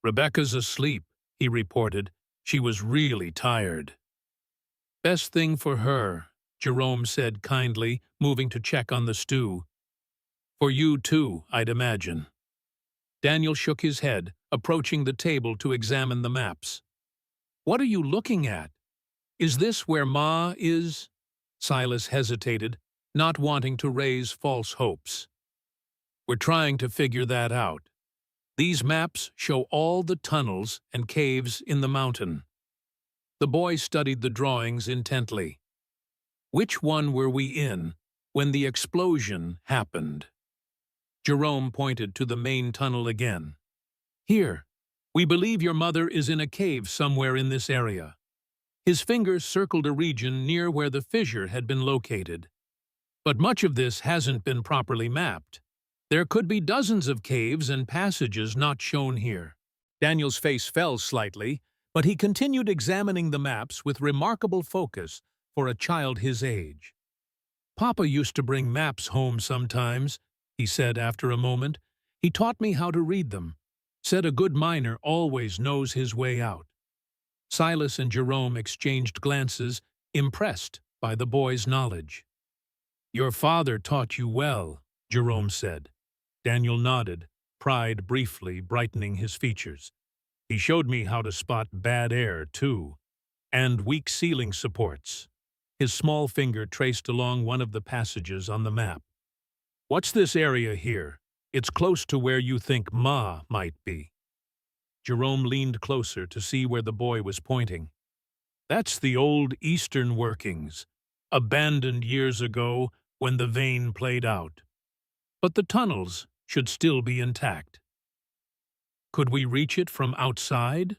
"Rebecca's asleep," he reported. "She was really tired." "Best thing for her," Jerome said kindly, moving to check on the stew. "For you too, I'd imagine." Daniel shook his head, approaching the table to examine the maps. "What are you looking at? Is this where Ma is?" Silas hesitated, not wanting to raise false hopes. "We're trying to figure that out. These maps show all the tunnels and caves in the mountain." The boy studied the drawings intently. "Which one were we in when the explosion happened?" Jerome pointed to the main tunnel again. "Here. We believe your mother is in a cave somewhere in this area." His fingers circled a region near where the fissure had been located. "But much of this hasn't been properly mapped. There could be dozens of caves and passages not shown here." Daniel's face fell slightly, but he continued examining the maps with remarkable focus for a child his age. "Papa used to bring maps home sometimes," he said after a moment. "He taught me how to read them. Said a good miner always knows his way out." Silas and Jerome exchanged glances, impressed by the boy's knowledge. "Your father taught you well," Jerome said. Daniel nodded, pride briefly brightening his features. "He showed me how to spot bad air, too, and weak ceiling supports." His small finger traced along one of the passages on the map. "What's this area here? It's close to where you think Ma might be." Jerome leaned closer to see where the boy was pointing. "That's the old eastern workings, abandoned years ago when the vein played out. But the tunnels should still be intact." "Could we reach it from outside?"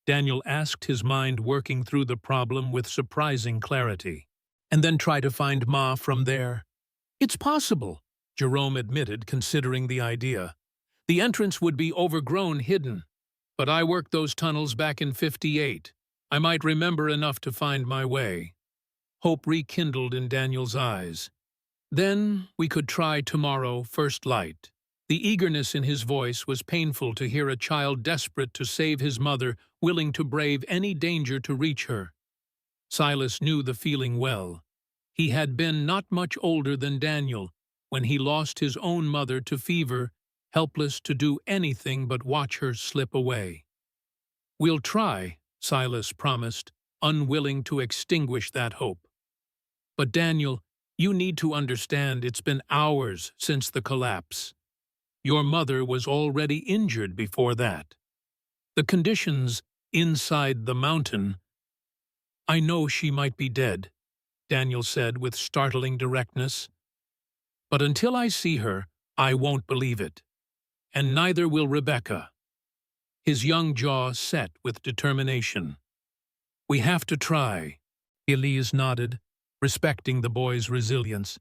Daniel asked, his mind working through the problem with surprising clarity. "And then try to find Ma from there?" "It's possible," Jerome admitted, considering the idea. "The entrance would be overgrown, hidden. But I worked those tunnels back in '58. I might remember enough to find my way." Hope rekindled in Daniel's eyes. "Then we could try tomorrow, first light." The eagerness in his voice was painful to hear, a child desperate to save his mother, willing to brave any danger to reach her. Silas knew the feeling well. He had been not much older than Daniel when he lost his own mother to fever, helpless to do anything but watch her slip away. "We'll try," Silas promised, unwilling to extinguish that hope. "But Daniel, you need to understand it's been hours since the collapse. Your mother was already injured before that. The conditions inside the mountain. I know she might be dead, Daniel said with startling directness. But until I see her, I won't believe it. And neither will Rebecca. His young jaw set with determination. We have to try. Elise nodded, respecting the boy's resilience.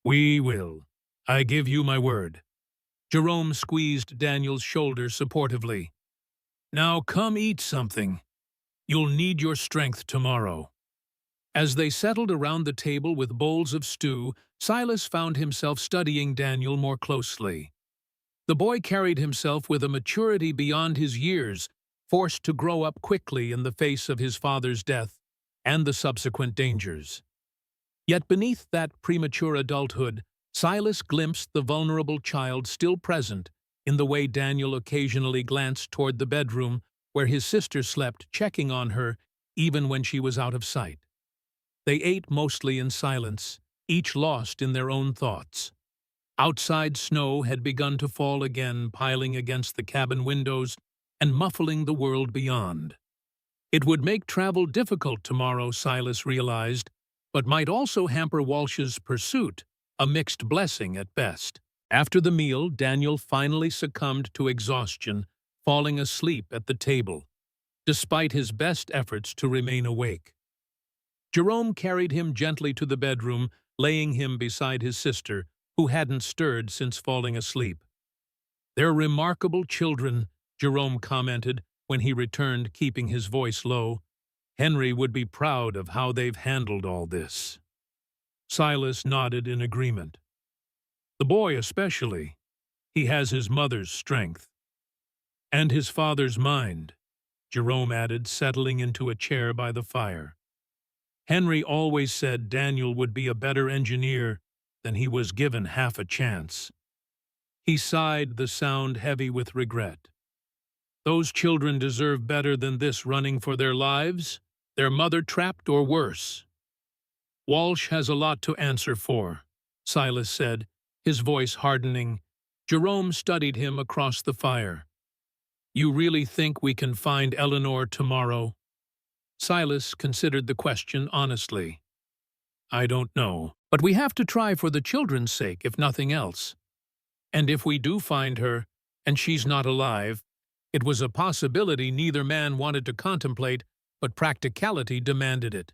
We will. I give you my word. Jerome squeezed Daniel's shoulder supportively. Now come eat something. You'll need your strength tomorrow. As they settled around the table with bowls of stew, Silas found himself studying Daniel more closely. The boy carried himself with a maturity beyond his years, forced to grow up quickly in the face of his father's death and the subsequent dangers. Yet beneath that premature adulthood, Silas glimpsed the vulnerable child still present in the way Daniel occasionally glanced toward the bedroom where his sister slept, checking on her even when she was out of sight. They ate mostly in silence, each lost in their own thoughts. Outside snow had begun to fall again, piling against the cabin windows and muffling the world beyond. It would make travel difficult tomorrow, Silas realized, but might also hamper Walsh's pursuit, a mixed blessing at best. After the meal, Daniel finally succumbed to exhaustion, falling asleep at the table, despite his best efforts to remain awake. Jerome carried him gently to the bedroom, laying him beside his sister, who hadn't stirred since falling asleep. They're remarkable children, Jerome commented when he returned, keeping his voice low. Henry would be proud of how they've handled all this. Silas nodded in agreement. The boy especially. He has his mother's strength. And his father's mind, Jerome added, settling into a chair by the fire. Henry always said Daniel would be a better engineer than he was given half a chance. He sighed, the sound heavy with regret. Those children deserve better than this, running for their lives, their mother trapped or worse. Walsh has a lot to answer for, Silas said, his voice hardening. Jerome studied him across the fire. You really think we can find Eleanor tomorrow? Silas considered the question honestly. I don't know, but we have to try for the children's sake, if nothing else. And if we do find her, and she's not alive, it was a possibility neither man wanted to contemplate, but practicality demanded it.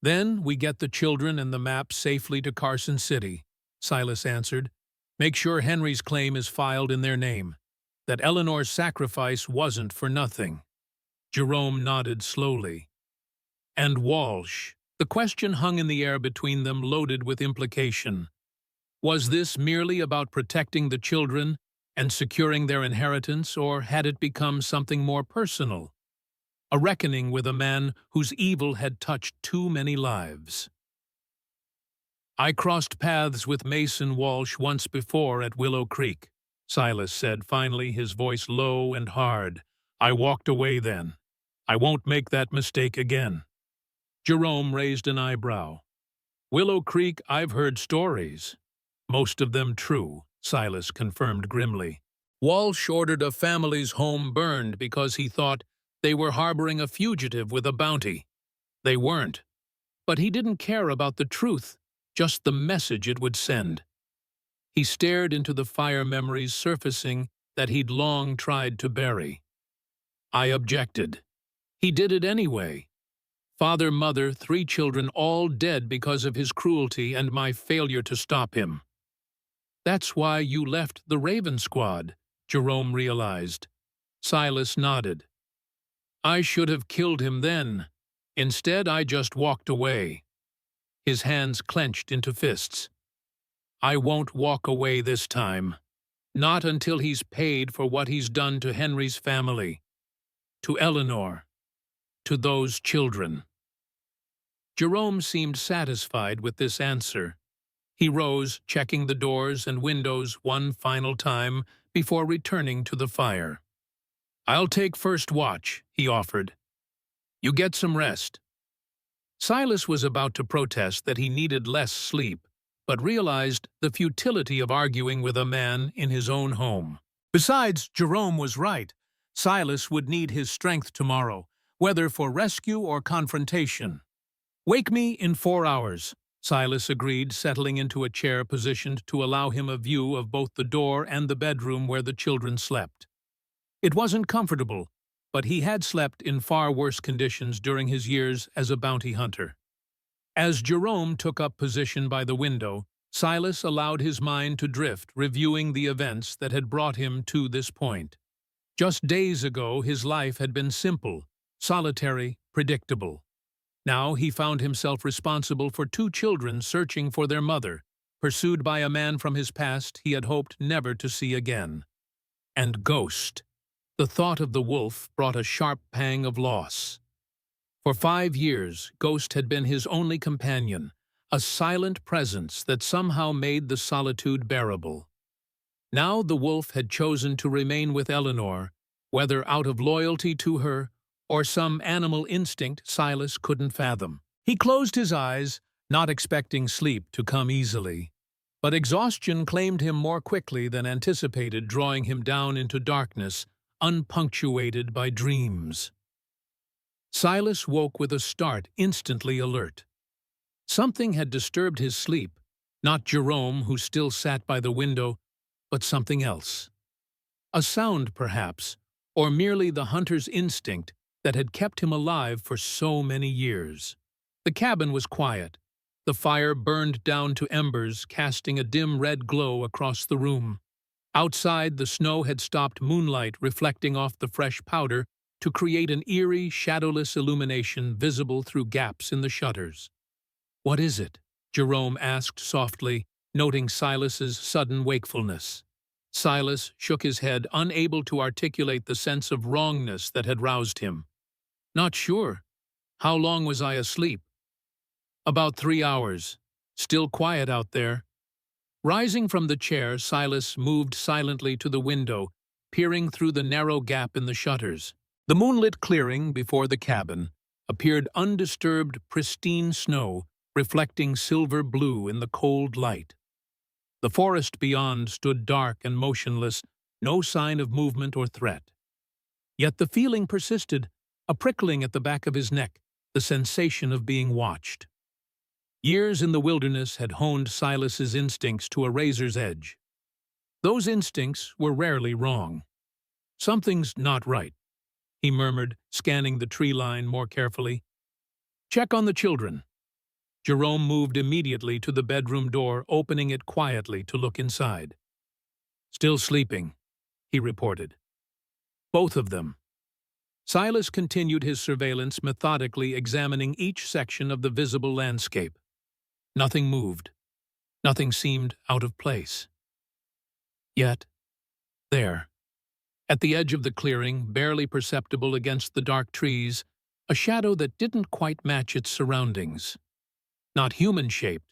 Then we get the children and the map safely to Carson City, Silas answered. Make sure Henry's claim is filed in their name, that Eleanor's sacrifice wasn't for nothing. Jerome nodded slowly. And Walsh? The question hung in the air between them, loaded with implication. Was this merely about protecting the children and securing their inheritance, or had it become something more personal? A reckoning with a man whose evil had touched too many lives. I crossed paths with Mason Walsh once before at Willow Creek, Silas said finally, his voice low and hard. I walked away then. I won't make that mistake again. Jerome raised an eyebrow. Willow Creek, I've heard stories. Most of them true, Silas confirmed grimly. Walsh ordered a family's home burned because he thought they were harboring a fugitive with a bounty. They weren't. But he didn't care about the truth, just the message it would send. He stared into the fire, memories surfacing that he'd long tried to bury. I objected. He did it anyway. Father, mother, 3 children, all dead because of his cruelty and my failure to stop him. That's why you left the Raven Squad, Jerome realized. Silas nodded. I should have killed him then. Instead, I just walked away. His hands clenched into fists. I won't walk away this time. Not until he's paid for what he's done to Henry's family, to Eleanor, to those children. Jerome seemed satisfied with this answer. He rose, checking the doors and windows one final time before returning to the fire. I'll take first watch, he offered. You get some rest. Silas was about to protest that he needed less sleep, but realized the futility of arguing with a man in his own home. Besides, Jerome was right. Silas would need his strength tomorrow, whether for rescue or confrontation. "Wake me in 4 hours," Silas agreed, settling into a chair positioned to allow him a view of both the door and the bedroom where the children slept. It wasn't comfortable, but he had slept in far worse conditions during his years as a bounty hunter. As Jerome took up position by the window, Silas allowed his mind to drift, reviewing the events that had brought him to this point. Just days ago, his life had been simple, solitary, predictable. Now he found himself responsible for 2 children searching for their mother, pursued by a man from his past he had hoped never to see again. And Ghost. The thought of the wolf brought a sharp pang of loss. For 5 years, Ghost had been his only companion, a silent presence that somehow made the solitude bearable. Now the wolf had chosen to remain with Eleanor, whether out of loyalty to her or some animal instinct Silas couldn't fathom. He closed his eyes, not expecting sleep to come easily. But exhaustion claimed him more quickly than anticipated, drawing him down into darkness, unpunctuated by dreams. Silas woke with a start, instantly alert. Something had disturbed his sleep, not Jerome, who still sat by the window, but something else. A sound, perhaps, or merely the hunter's instinct that had kept him alive for so many years. The cabin was quiet. The fire burned down to embers, casting a dim red glow across the room. Outside, the snow had stopped moonlight reflecting off the fresh powder to create an eerie, shadowless illumination visible through gaps in the shutters. "What is it?" Jerome asked softly, noting Silas's sudden wakefulness. Silas shook his head, unable to articulate the sense of wrongness that had roused him. "Not sure. How long was I asleep?" "About 3 hours. Still quiet out there." Rising from the chair, Silas moved silently to the window, peering through the narrow gap in the shutters. The moonlit clearing before the cabin appeared undisturbed, pristine snow, reflecting silver blue in the cold light. The forest beyond stood dark and motionless, no sign of movement or threat. Yet the feeling persisted, a prickling at the back of his neck, the sensation of being watched. Years in the wilderness had honed Silas's instincts to a razor's edge. Those instincts were rarely wrong. "Something's not right," he murmured, scanning the tree line more carefully. "Check on the children." Jerome moved immediately to the bedroom door, opening it quietly to look inside. "Still sleeping," he reported. "Both of them." Silas continued his surveillance, methodically examining each section of the visible landscape. Nothing moved. Nothing seemed out of place. Yet, there, at the edge of the clearing, barely perceptible against the dark trees, a shadow that didn't quite match its surroundings. Not human-shaped,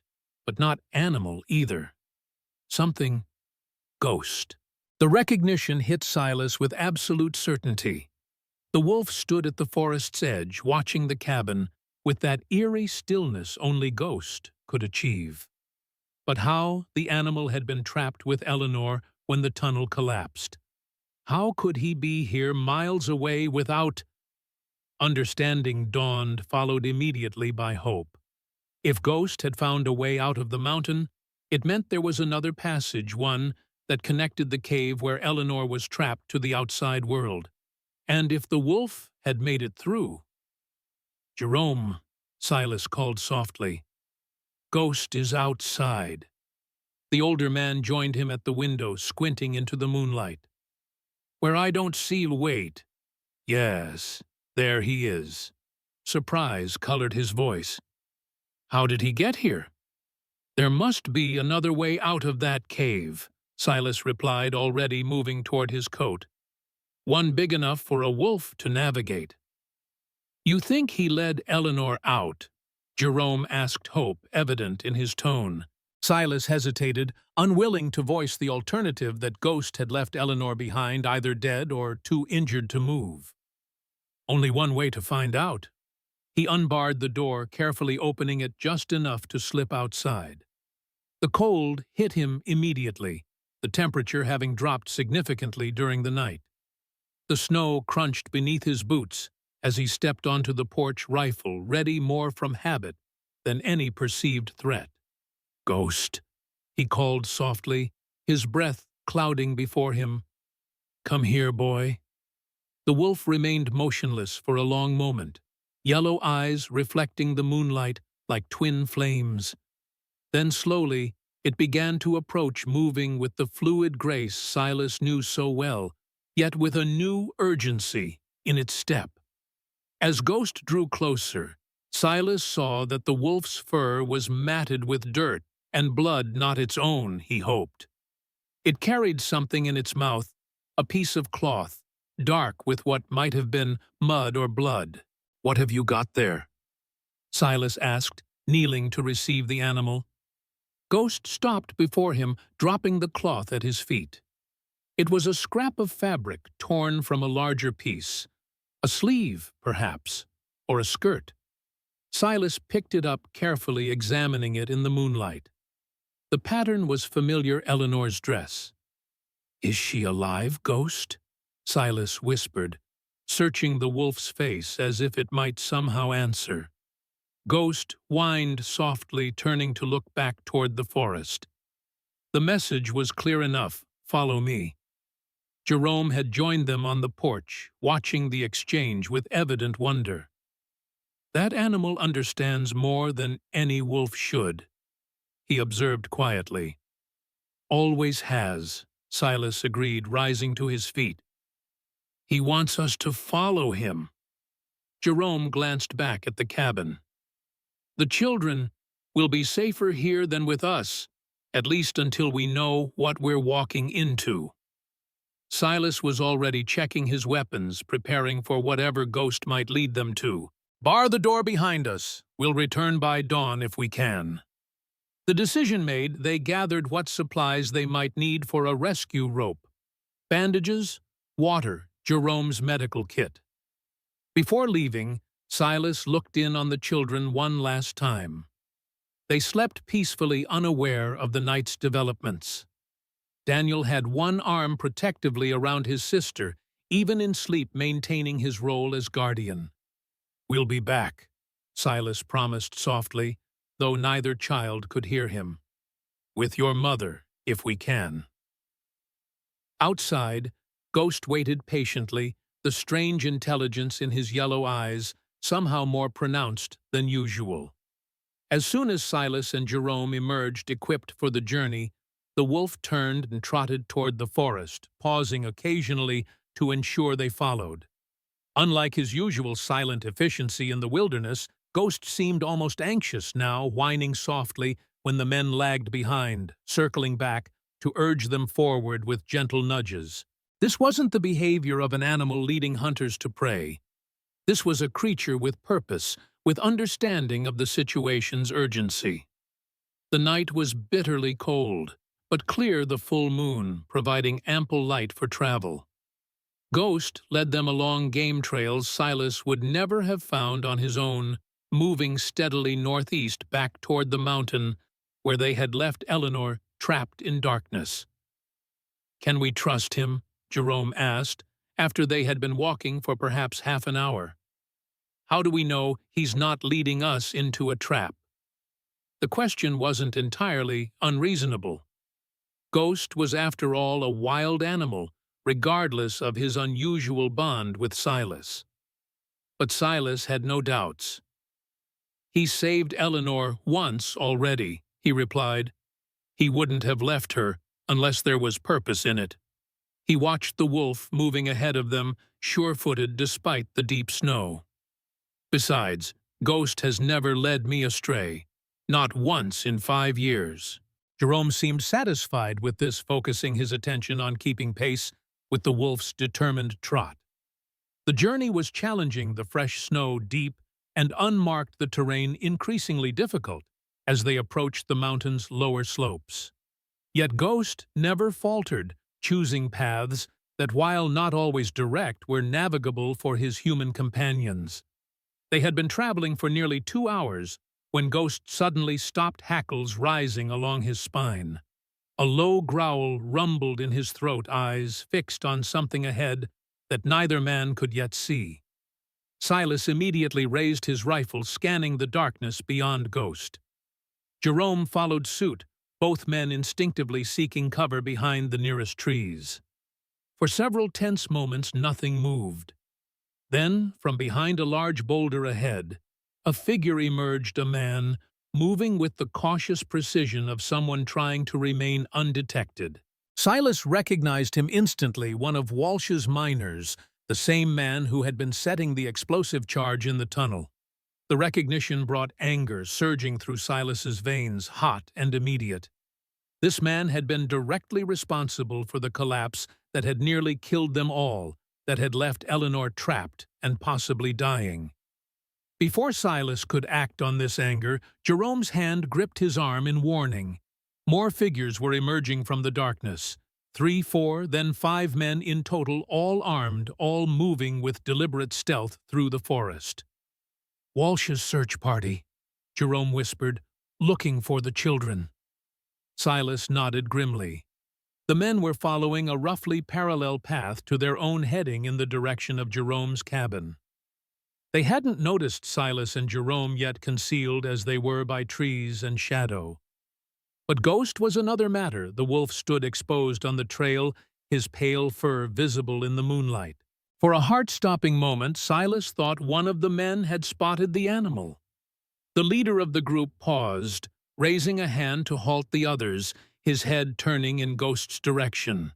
but not animal either. Something ghost. The recognition hit Silas with absolute certainty. The wolf stood at the forest's edge, watching the cabin, with that eerie stillness only Ghost could achieve. But how the animal had been trapped with Eleanor when the tunnel collapsed? How could he be here miles away without— Understanding dawned, followed immediately by hope. If Ghost had found a way out of the mountain, it meant there was another passage, one that connected the cave where Eleanor was trapped to the outside world. And if the wolf had made it through— "Jerome," Silas called softly. "Ghost is outside." The older man joined him at the window, squinting into the moonlight. "Where I don't see— Wait. Yes, there he is." Surprise colored his voice. "How did he get here?" "There must be another way out of that cave," Silas replied, already moving toward his coat. "One big enough for a wolf to navigate." "You think he led Eleanor out?" Jerome asked, hope evident in his tone. Silas hesitated, unwilling to voice the alternative that Ghost had left Eleanor behind, either dead or too injured to move. "Only one way to find out." He unbarred the door, carefully opening it just enough to slip outside. The cold hit him immediately, the temperature having dropped significantly during the night. The snow crunched beneath his boots as he stepped onto the porch, rifle ready more from habit than any perceived threat. "Ghost," he called softly, his breath clouding before him. "Come here, boy." The wolf remained motionless for a long moment, yellow eyes reflecting the moonlight like twin flames. Then slowly it began to approach, moving with the fluid grace Silas knew so well, yet with a new urgency in its step. As Ghost drew closer, Silas saw that the wolf's fur was matted with dirt and blood not its own, he hoped. It carried something in its mouth, a piece of cloth, dark with what might have been mud or blood. "What have you got there?" Silas asked, kneeling to receive the animal. Ghost stopped before him, dropping the cloth at his feet. It was a scrap of fabric torn from a larger piece, a sleeve, perhaps, or a skirt. Silas picked it up carefully, examining it in the moonlight. The pattern was familiar Eleanor's dress. "Is she alive, Ghost?" Silas whispered, searching the wolf's face as if it might somehow answer. Ghost whined softly, turning to look back toward the forest. The message was clear enough: "Follow me." Jerome had joined them on the porch, watching the exchange with evident wonder. "That animal understands more than any wolf should," he observed quietly. "Always has," Silas agreed, rising to his feet. "He wants us to follow him." Jerome glanced back at the cabin. "The children will be safer here than with us, at least until we know what we're walking into." Silas was already checking his weapons, preparing for whatever Ghost might lead them to. "Bar the door behind us. We'll return by dawn if we can." The decision made, they gathered what supplies they might need for a rescue rope: bandages, water, Jerome's medical kit. Before leaving, Silas looked in on the children one last time. They slept peacefully, unaware of the night's developments. Daniel had one arm protectively around his sister, even in sleep maintaining his role as guardian. "We'll be back," Silas promised softly, though neither child could hear him. "With your mother, if we can." Outside, Ghost waited patiently, the strange intelligence in his yellow eyes somehow more pronounced than usual. As soon as Silas and Jerome emerged equipped for the journey, the wolf turned and trotted toward the forest, pausing occasionally to ensure they followed. Unlike his usual silent efficiency in the wilderness, Ghost seemed almost anxious now, whining softly when the men lagged behind, circling back to urge them forward with gentle nudges. This wasn't the behavior of an animal leading hunters to prey. This was a creature with purpose, with understanding of the situation's urgency. The night was bitterly cold, but clear, the full moon providing ample light for travel. Ghost led them along game trails Silas would never have found on his own, moving steadily northeast back toward the mountain where they had left Eleanor trapped in darkness. "Can we trust him?" Jerome asked, after they had been walking for perhaps half an hour. "How do we know he's not leading us into a trap?" The question wasn't entirely unreasonable. Ghost was, after all, a wild animal, regardless of his unusual bond with Silas. But Silas had no doubts. "He saved Eleanor once already," he replied. "He wouldn't have left her unless there was purpose in it." He watched the wolf moving ahead of them, sure-footed despite the deep snow. "Besides, Ghost has never led me astray. Not once in 5 years." Jerome seemed satisfied with this, focusing his attention on keeping pace with the wolf's determined trot. The journey was challenging, the fresh snow deep and unmarked, the terrain increasingly difficult as they approached the mountain's lower slopes. Yet Ghost never faltered, choosing paths that, while not always direct, were navigable for his human companions. They had been traveling for nearly 2 hours when Ghost suddenly stopped, hackles rising along his spine. A low growl rumbled in his throat, eyes fixed on something ahead, that neither man could yet see. Silas immediately raised his rifle, scanning the darkness beyond Ghost. Jerome followed suit, both men instinctively seeking cover behind the nearest trees. For several tense moments, nothing moved. Then, from behind a large boulder ahead, a figure emerged, a man, moving with the cautious precision of someone trying to remain undetected. Silas recognized him instantly, one of Walsh's miners, the same man who had been setting the explosive charge in the tunnel. The recognition brought anger surging through Silas's veins, hot and immediate. This man had been directly responsible for the collapse that had nearly killed them all, that had left Eleanor trapped and possibly dying. Before Silas could act on this anger, Jerome's hand gripped his arm in warning. More figures were emerging from the darkness. 3, 4, then 5 men in total, all armed, all moving with deliberate stealth through the forest. "Walsh's search party," Jerome whispered, "looking for the children." Silas nodded grimly. The men were following a roughly parallel path to their own, heading in the direction of Jerome's cabin. They hadn't noticed Silas and Jerome, yet concealed as they were by trees and shadow. But Ghost was another matter. The wolf stood exposed on the trail, his pale fur visible in the moonlight. For a heart-stopping moment, Silas thought one of the men had spotted the animal. The leader of the group paused, raising a hand to halt the others, his head turning in Ghost's direction.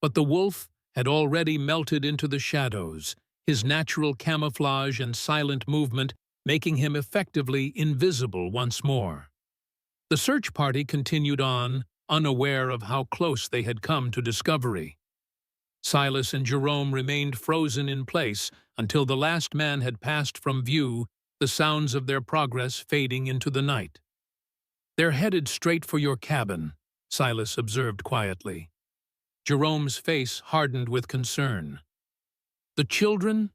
But the wolf had already melted into the shadows, his natural camouflage and silent movement making him effectively invisible once more. The search party continued on, unaware of how close they had come to discovery. Silas and Jerome remained frozen in place until the last man had passed from view, the sounds of their progress fading into the night. "They're headed straight for your cabin," Silas observed quietly. Jerome's face hardened with concern. "The children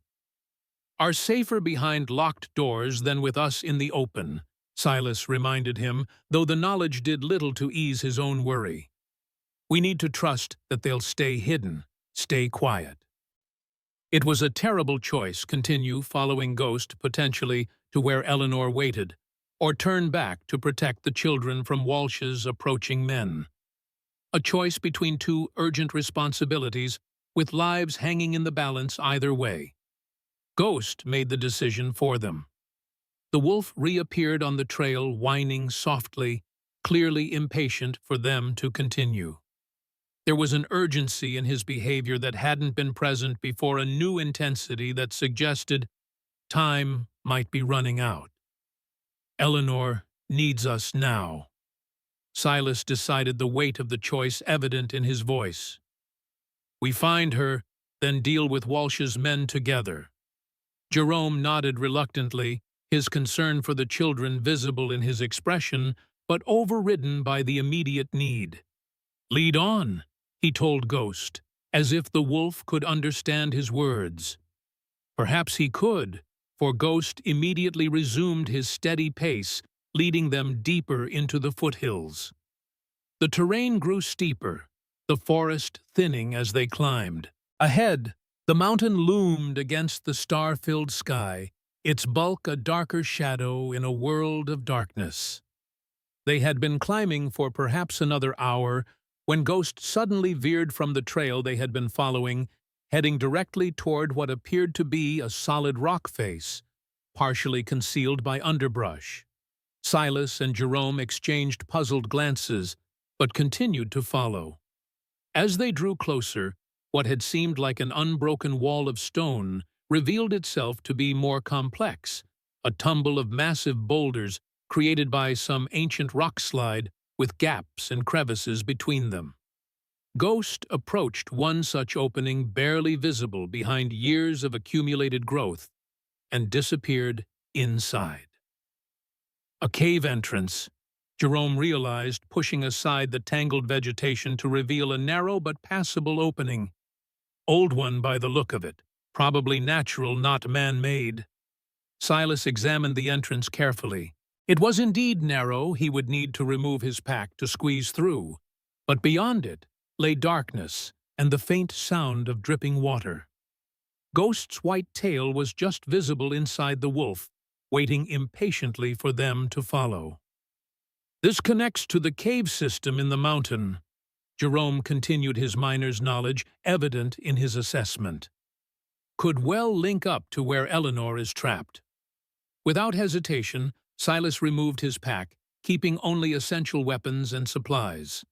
are safer behind locked doors than with us in the open," Silas reminded him, though the knowledge did little to ease his own worry. "We need to trust that they'll stay hidden, stay quiet." It was a terrible choice: continue following Ghost, potentially to where Eleanor waited, or turn back to protect the children from Walsh's approaching men. A choice between two urgent responsibilities, with lives hanging in the balance either way. Ghost made the decision for them. The wolf reappeared on the trail, whining softly, clearly impatient for them to continue. There was an urgency in his behavior that hadn't been present before, a new intensity that suggested time might be running out. "Eleanor needs us now." Silas decided, the weight of the choice evident in his voice. "We find her, then deal with Walsh's men together." Jerome nodded reluctantly, his concern for the children visible in his expression, but overridden by the immediate need. "Lead on," he told Ghost, as if the wolf could understand his words. Perhaps he could, for Ghost immediately resumed his steady pace, leading them deeper into the foothills. The terrain grew steeper, the forest thinning as they climbed. Ahead, the mountain loomed against the star-filled sky, its bulk a darker shadow in a world of darkness. They had been climbing for perhaps another hour when Ghost suddenly veered from the trail they had been following, heading directly toward what appeared to be a solid rock face, partially concealed by underbrush. Silas and Jerome exchanged puzzled glances, but continued to follow. As they drew closer, what had seemed like an unbroken wall of stone revealed itself to be more complex, a tumble of massive boulders created by some ancient rock slide with gaps and crevices between them. Ghost approached one such opening, barely visible behind years of accumulated growth, and disappeared inside. A cave entrance, Jerome realized, pushing aside the tangled vegetation to reveal a narrow but passable opening. Old one by the look of it, probably natural, not man-made. Silas examined the entrance carefully. It was indeed narrow. He would need to remove his pack to squeeze through, but beyond it lay darkness and the faint sound of dripping water. Ghost's white tail was just visible inside the wolf, waiting impatiently for them to follow. "This connects to the cave system in the mountain." Jerome continued, his miner's knowledge evident in his assessment. "Could well link up to where Eleanor is trapped." Without hesitation, Silas removed his pack, keeping only essential weapons and supplies.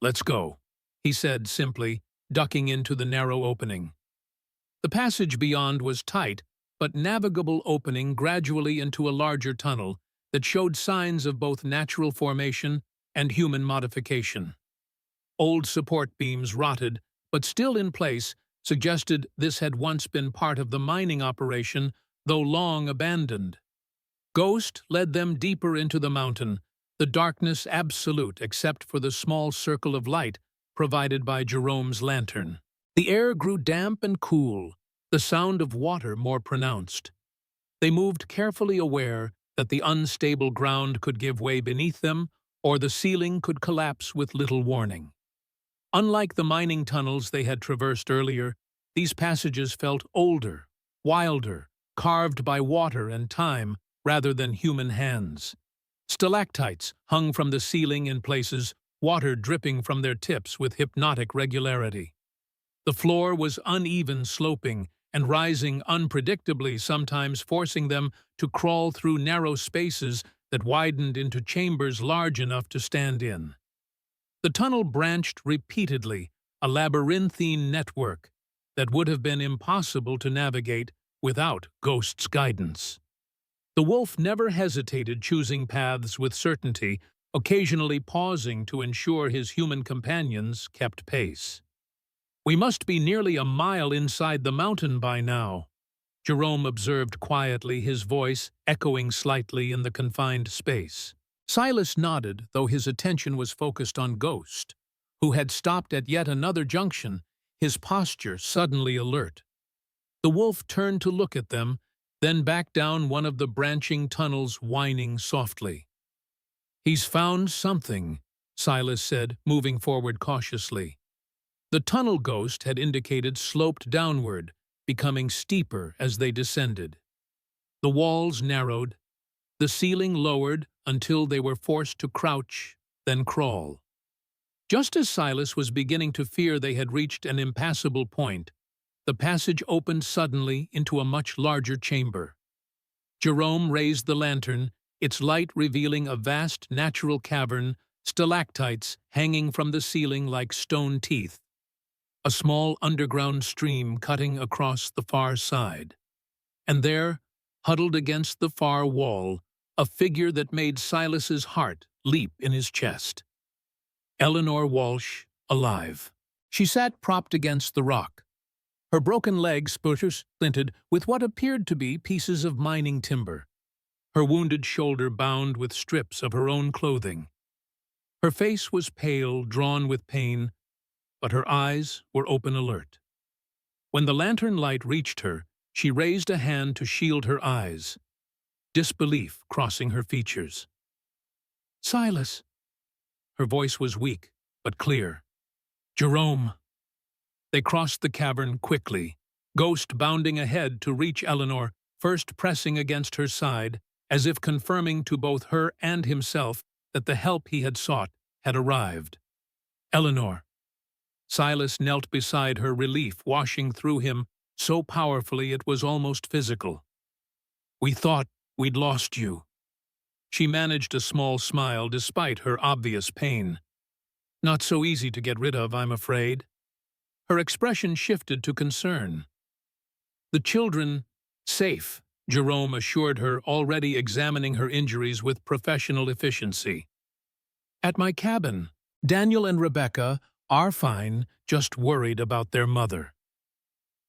"Let's go," he said simply, ducking into the narrow opening. The passage beyond was tight, but navigable, opening gradually into a larger tunnel that showed signs of both natural formation and human modification. Old support beams, rotted but still in place, suggested this had once been part of the mining operation, though long abandoned. Ghost led them deeper into the mountain, the darkness absolute except for the small circle of light provided by Jerome's lantern. The air grew damp and cool, the sound of water more pronounced. They moved carefully, aware that the unstable ground could give way beneath them, or the ceiling could collapse with little warning. Unlike the mining tunnels they had traversed earlier, these passages felt older, wilder, carved by water and time rather than human hands. Stalactites hung from the ceiling in places, water dripping from their tips with hypnotic regularity. The floor was uneven, sloping, and rising unpredictably, sometimes forcing them to crawl through narrow spaces that widened into chambers large enough to stand in. The tunnel branched repeatedly, a labyrinthine network that would have been impossible to navigate without Ghost's guidance. The wolf never hesitated, choosing paths with certainty, occasionally pausing to ensure his human companions kept pace. "We must be nearly a mile inside the mountain by now," Jerome observed quietly, his voice echoing slightly in the confined space. Silas nodded, though his attention was focused on Ghost, who had stopped at yet another junction, his posture suddenly alert. The wolf turned to look at them, then back down one of the branching tunnels, whining softly. "He's found something," Silas said, moving forward cautiously. The tunnel Ghost had indicated sloped downward, becoming steeper as they descended. The walls narrowed, the ceiling lowered until they were forced to crouch, then crawl. Just as Silas was beginning to fear they had reached an impassable point, the passage opened suddenly into a much larger chamber. Jerome raised the lantern, its light revealing a vast natural cavern, stalactites hanging from the ceiling like stone teeth. A small underground stream cutting across the far side. And there, huddled against the far wall, a figure that made Silas's heart leap in his chest. Eleanor Walsh, alive. She sat propped against the rock, her broken legs splintered with what appeared to be pieces of mining timber, her wounded shoulder bound with strips of her own clothing. Her face was pale, drawn with pain, but her eyes were open, alert. When the lantern light reached her, she raised a hand to shield her eyes, disbelief crossing her features. "Silas." Her voice was weak, but clear. "Jerome." They crossed the cavern quickly, Ghost bounding ahead to reach Eleanor, first pressing against her side, as if confirming to both her and himself that the help he had sought had arrived. "Eleanor." Silas knelt beside her, relief washing through him so powerfully it was almost physical. "We thought we'd lost you." She managed a small smile despite her obvious pain. "Not so easy to get rid of, I'm afraid." Her expression shifted to concern. "The children, safe," Jerome assured her, already examining her injuries with professional efficiency. "At my cabin. Daniel and Rebecca are fine, just worried about their mother."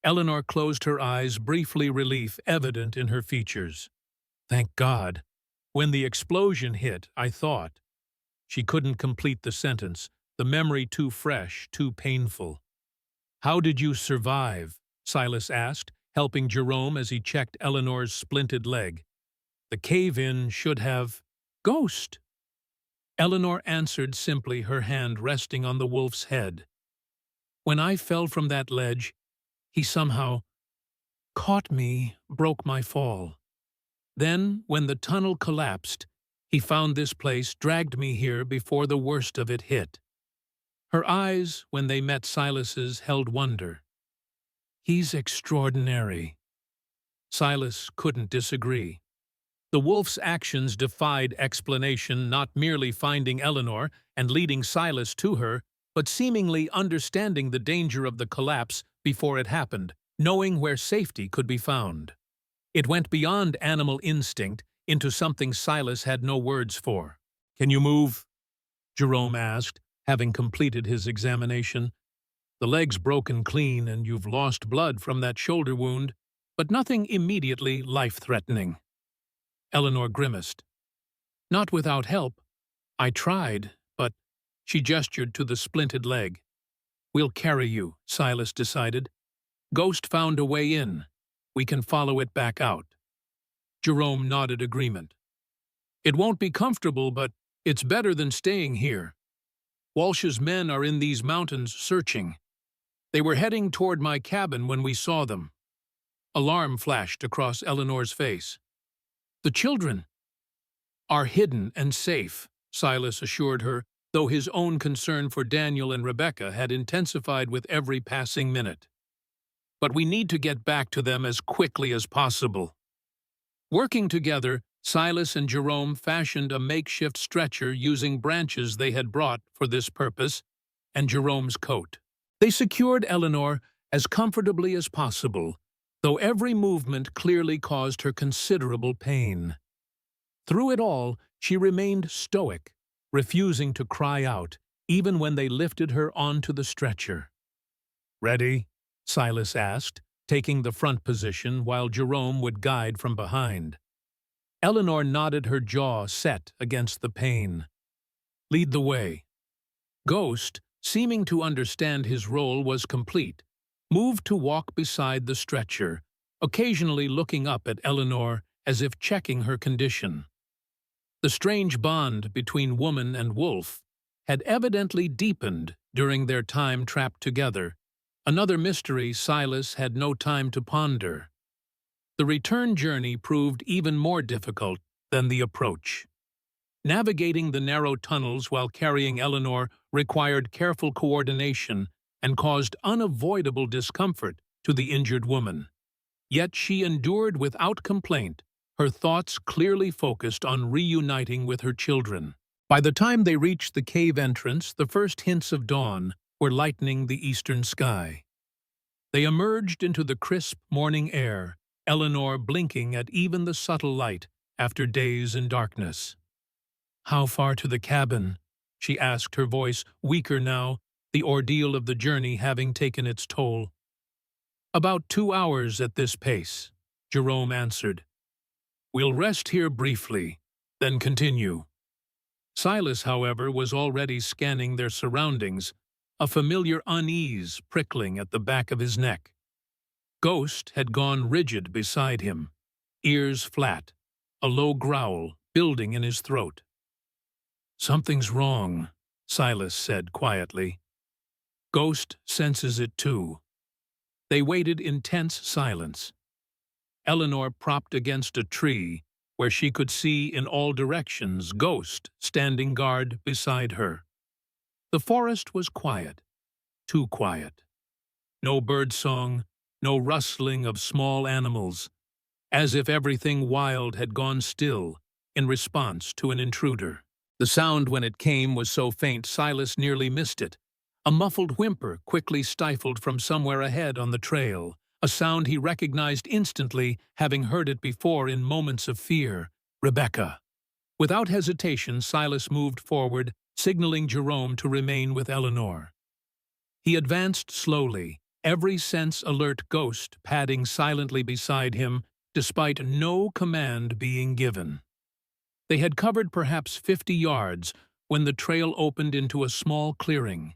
Eleanor closed her eyes, briefly, relief evident in her features. "Thank God. When the explosion hit, I thought—" She couldn't complete the sentence, the memory too fresh, too painful. "How did you survive?" Silas asked, helping Jerome as he checked Eleanor's splinted leg. "The cave-in should have—" "Ghost." Eleanor answered simply, her hand resting on the wolf's head. "When I fell from that ledge, he somehow caught me, broke my fall. Then, when the tunnel collapsed, he found this place, dragged me here before the worst of it hit. Her eyes, when they met Silas's, held wonder. He's extraordinary. Silas couldn't disagree. The wolf's actions defied explanation, not merely finding Eleanor and leading Silas to her, but seemingly understanding the danger of the collapse before it happened, knowing where safety could be found. It went beyond animal instinct into something Silas had no words for. "Can you move?" Jerome asked, having completed his examination. "The leg's broken clean and you've lost blood from that shoulder wound, but nothing immediately life-threatening." Eleanor grimaced. "Not without help. I tried, but—" She gestured to the splinted leg. "We'll carry you," Silas decided. "Ghost found a way in. We can follow it back out." Jerome nodded agreement. "It won't be comfortable, but it's better than staying here. Walsh's men are in these mountains searching. They were heading toward my cabin when we saw them." Alarm flashed across Eleanor's face. "The children are hidden and safe," Silas assured her, though his own concern for Daniel and Rebecca had intensified with every passing minute. "But we need to get back to them as quickly as possible." Working together, Silas and Jerome fashioned a makeshift stretcher using branches they had brought for this purpose and Jerome's coat. They secured Eleanor as comfortably as possible, though every movement clearly caused her considerable pain. Through it all, she remained stoic, refusing to cry out, even when they lifted her onto the stretcher. "Ready?" Silas asked, taking the front position while Jerome would guide from behind. Eleanor nodded, her jaw set against the pain. "Lead the way." Ghost, seeming to understand his role was complete, moved to walk beside the stretcher, occasionally looking up at Eleanor as if checking her condition. The strange bond between woman and wolf had evidently deepened during their time trapped together, another mystery Silas had no time to ponder. The return journey proved even more difficult than the approach. Navigating the narrow tunnels while carrying Eleanor required careful coordination and caused unavoidable discomfort to the injured woman. Yet she endured without complaint, her thoughts clearly focused on reuniting with her children. By the time they reached the cave entrance, the first hints of dawn were lightening the eastern sky. They emerged into the crisp morning air, Eleanor blinking at even the subtle light after days in darkness. "How far to the cabin?" she asked, her voice weaker now, the ordeal of the journey having taken its toll. "About 2 hours at this pace," Jerome answered. "We'll rest here briefly, then continue." Silas, however, was already scanning their surroundings, a familiar unease prickling at the back of his neck. Ghost had gone rigid beside him, ears flat, a low growl building in his throat. "Something's wrong," Silas said quietly. "Ghost senses it too." They waited in tense silence. Eleanor propped against a tree, where she could see in all directions, Ghost standing guard beside her. The forest was quiet, too quiet. No birdsong, no rustling of small animals, as if everything wild had gone still in response to an intruder. The sound, when it came, was so faint Silas nearly missed it. A muffled whimper quickly stifled from somewhere ahead on the trail, a sound he recognized instantly, having heard it before in moments of fear. Rebecca. Without hesitation, Silas moved forward, signaling Jerome to remain with Eleanor. He advanced slowly, every sense alert, Ghost padding silently beside him, despite no command being given. They had covered perhaps 50 yards when the trail opened into a small clearing.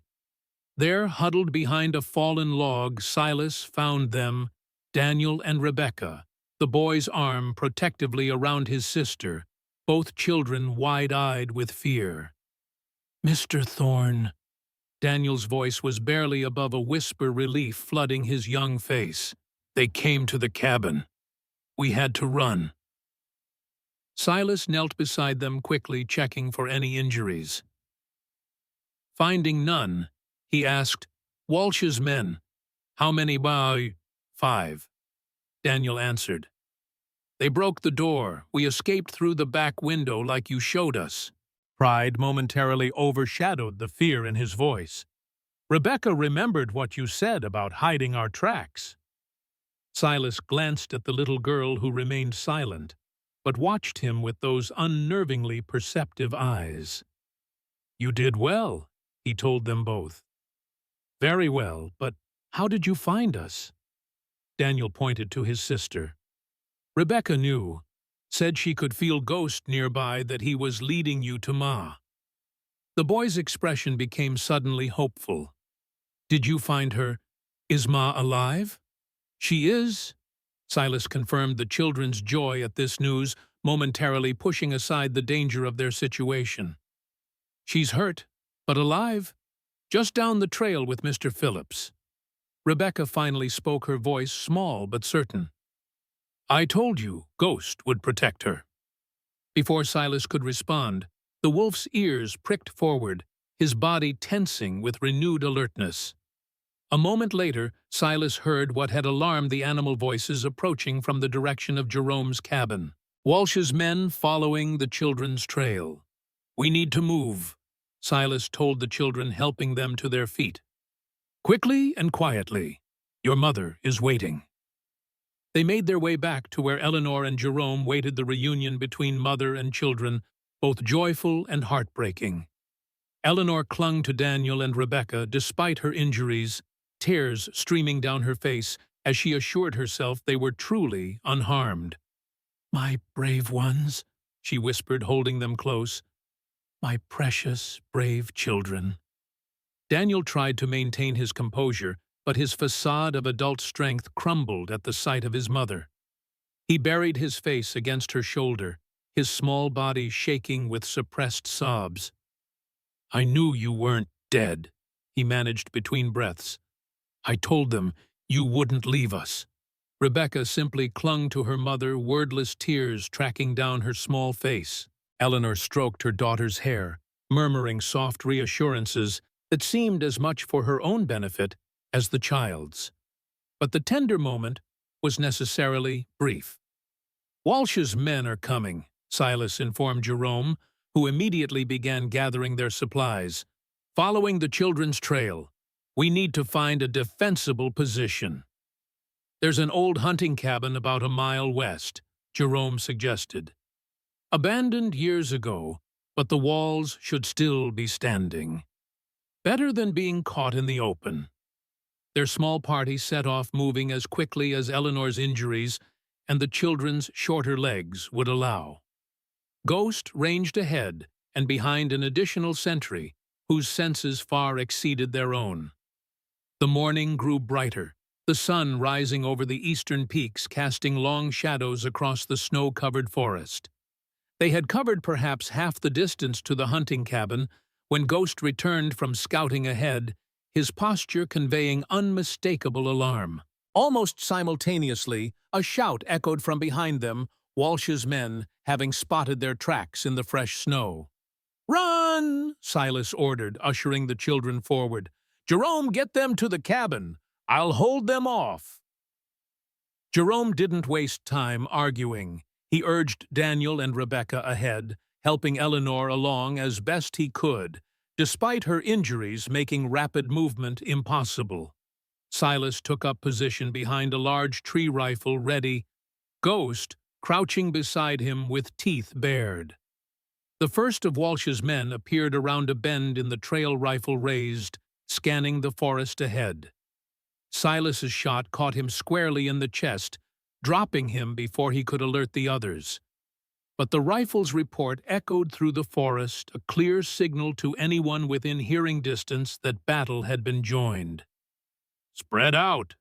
There, huddled behind a fallen log, Silas found them, Daniel and Rebecca, the boy's arm protectively around his sister, both children wide-eyed with fear. "Mr. Thorne." Daniel's voice was barely above a whisper, relief flooding his young face. They came to the cabin. We had to run. Silas knelt beside them, quickly checking for any injuries. Finding none, he asked, "Walsh's men, how many by?" "5," Daniel answered. "They broke the door. We escaped through the back window like you showed us." Pride momentarily overshadowed the fear in his voice. "Rebecca remembered what you said about hiding our tracks." Silas glanced at the little girl, who remained silent, but watched him with those unnervingly perceptive eyes. "You did well," he told them both. "Very well, but how did you find us?" Daniel pointed to his sister. "Rebecca knew, said she could feel Ghost nearby, that he was leading you to Ma." The boy's expression became suddenly hopeful. "Did you find her? Is Ma alive?" "She is," Silas confirmed, the children's joy at this news momentarily pushing aside the danger of their situation. "She's hurt, but alive. Just down the trail with Mr. Phillips." Rebecca finally spoke, her voice small but certain. "I told you Ghost would protect her." Before Silas could respond, the wolf's ears pricked forward, his body tensing with renewed alertness. A moment later, Silas heard what had alarmed the animal voices approaching from the direction of Jerome's cabin. Walsh's men following the children's trail. "We need to move," Silas told the children, helping them to their feet. "Quickly and quietly. Your mother is waiting." They made their way back to where Eleanor and Jerome waited, the reunion between mother and children, both joyful and heartbreaking. Eleanor clung to Daniel and Rebecca despite her injuries, tears streaming down her face as she assured herself they were truly unharmed. "My brave ones," she whispered, holding them close. "My precious, brave children." Daniel tried to maintain his composure, but his facade of adult strength crumbled at the sight of his mother. He buried his face against her shoulder, his small body shaking with suppressed sobs. "I knew you weren't dead," he managed between breaths. "I told them you wouldn't leave us." Rebecca simply clung to her mother, wordless tears tracking down her small face. Eleanor stroked her daughter's hair, murmuring soft reassurances that seemed as much for her own benefit as the child's. But the tender moment was necessarily brief. "Walsh's men are coming," Silas informed Jerome, who immediately began gathering their supplies. "Following the children's trail, we need to find a defensible position." "There's an old hunting cabin about a mile west," Jerome suggested. "Abandoned years ago, but the walls should still be standing. Better than being caught in the open." Their small party set off, moving as quickly as Eleanor's injuries and the children's shorter legs would allow. Ghost ranged ahead and behind an additional sentry, whose senses far exceeded their own. The morning grew brighter, the sun rising over the eastern peaks, casting long shadows across the snow-covered forest. They had covered perhaps half the distance to the hunting cabin when Ghost returned from scouting ahead, his posture conveying unmistakable alarm. Almost simultaneously, a shout echoed from behind them, Walsh's men having spotted their tracks in the fresh snow. "Run!" Silas ordered, ushering the children forward. "Jerome, get them to the cabin. I'll hold them off." Jerome didn't waste time arguing. He urged Daniel and Rebecca ahead, helping Eleanor along as best he could, despite her injuries making rapid movement impossible. Silas took up position behind a large tree rifle, ready, Ghost crouching beside him with teeth bared. The first of Walsh's men appeared around a bend in the trail, rifle raised, scanning the forest ahead. Silas's shot caught him squarely in the chest, dropping him before he could alert the others. But the rifle's report echoed through the forest, a clear signal to anyone within hearing distance that battle had been joined. "Spread out!"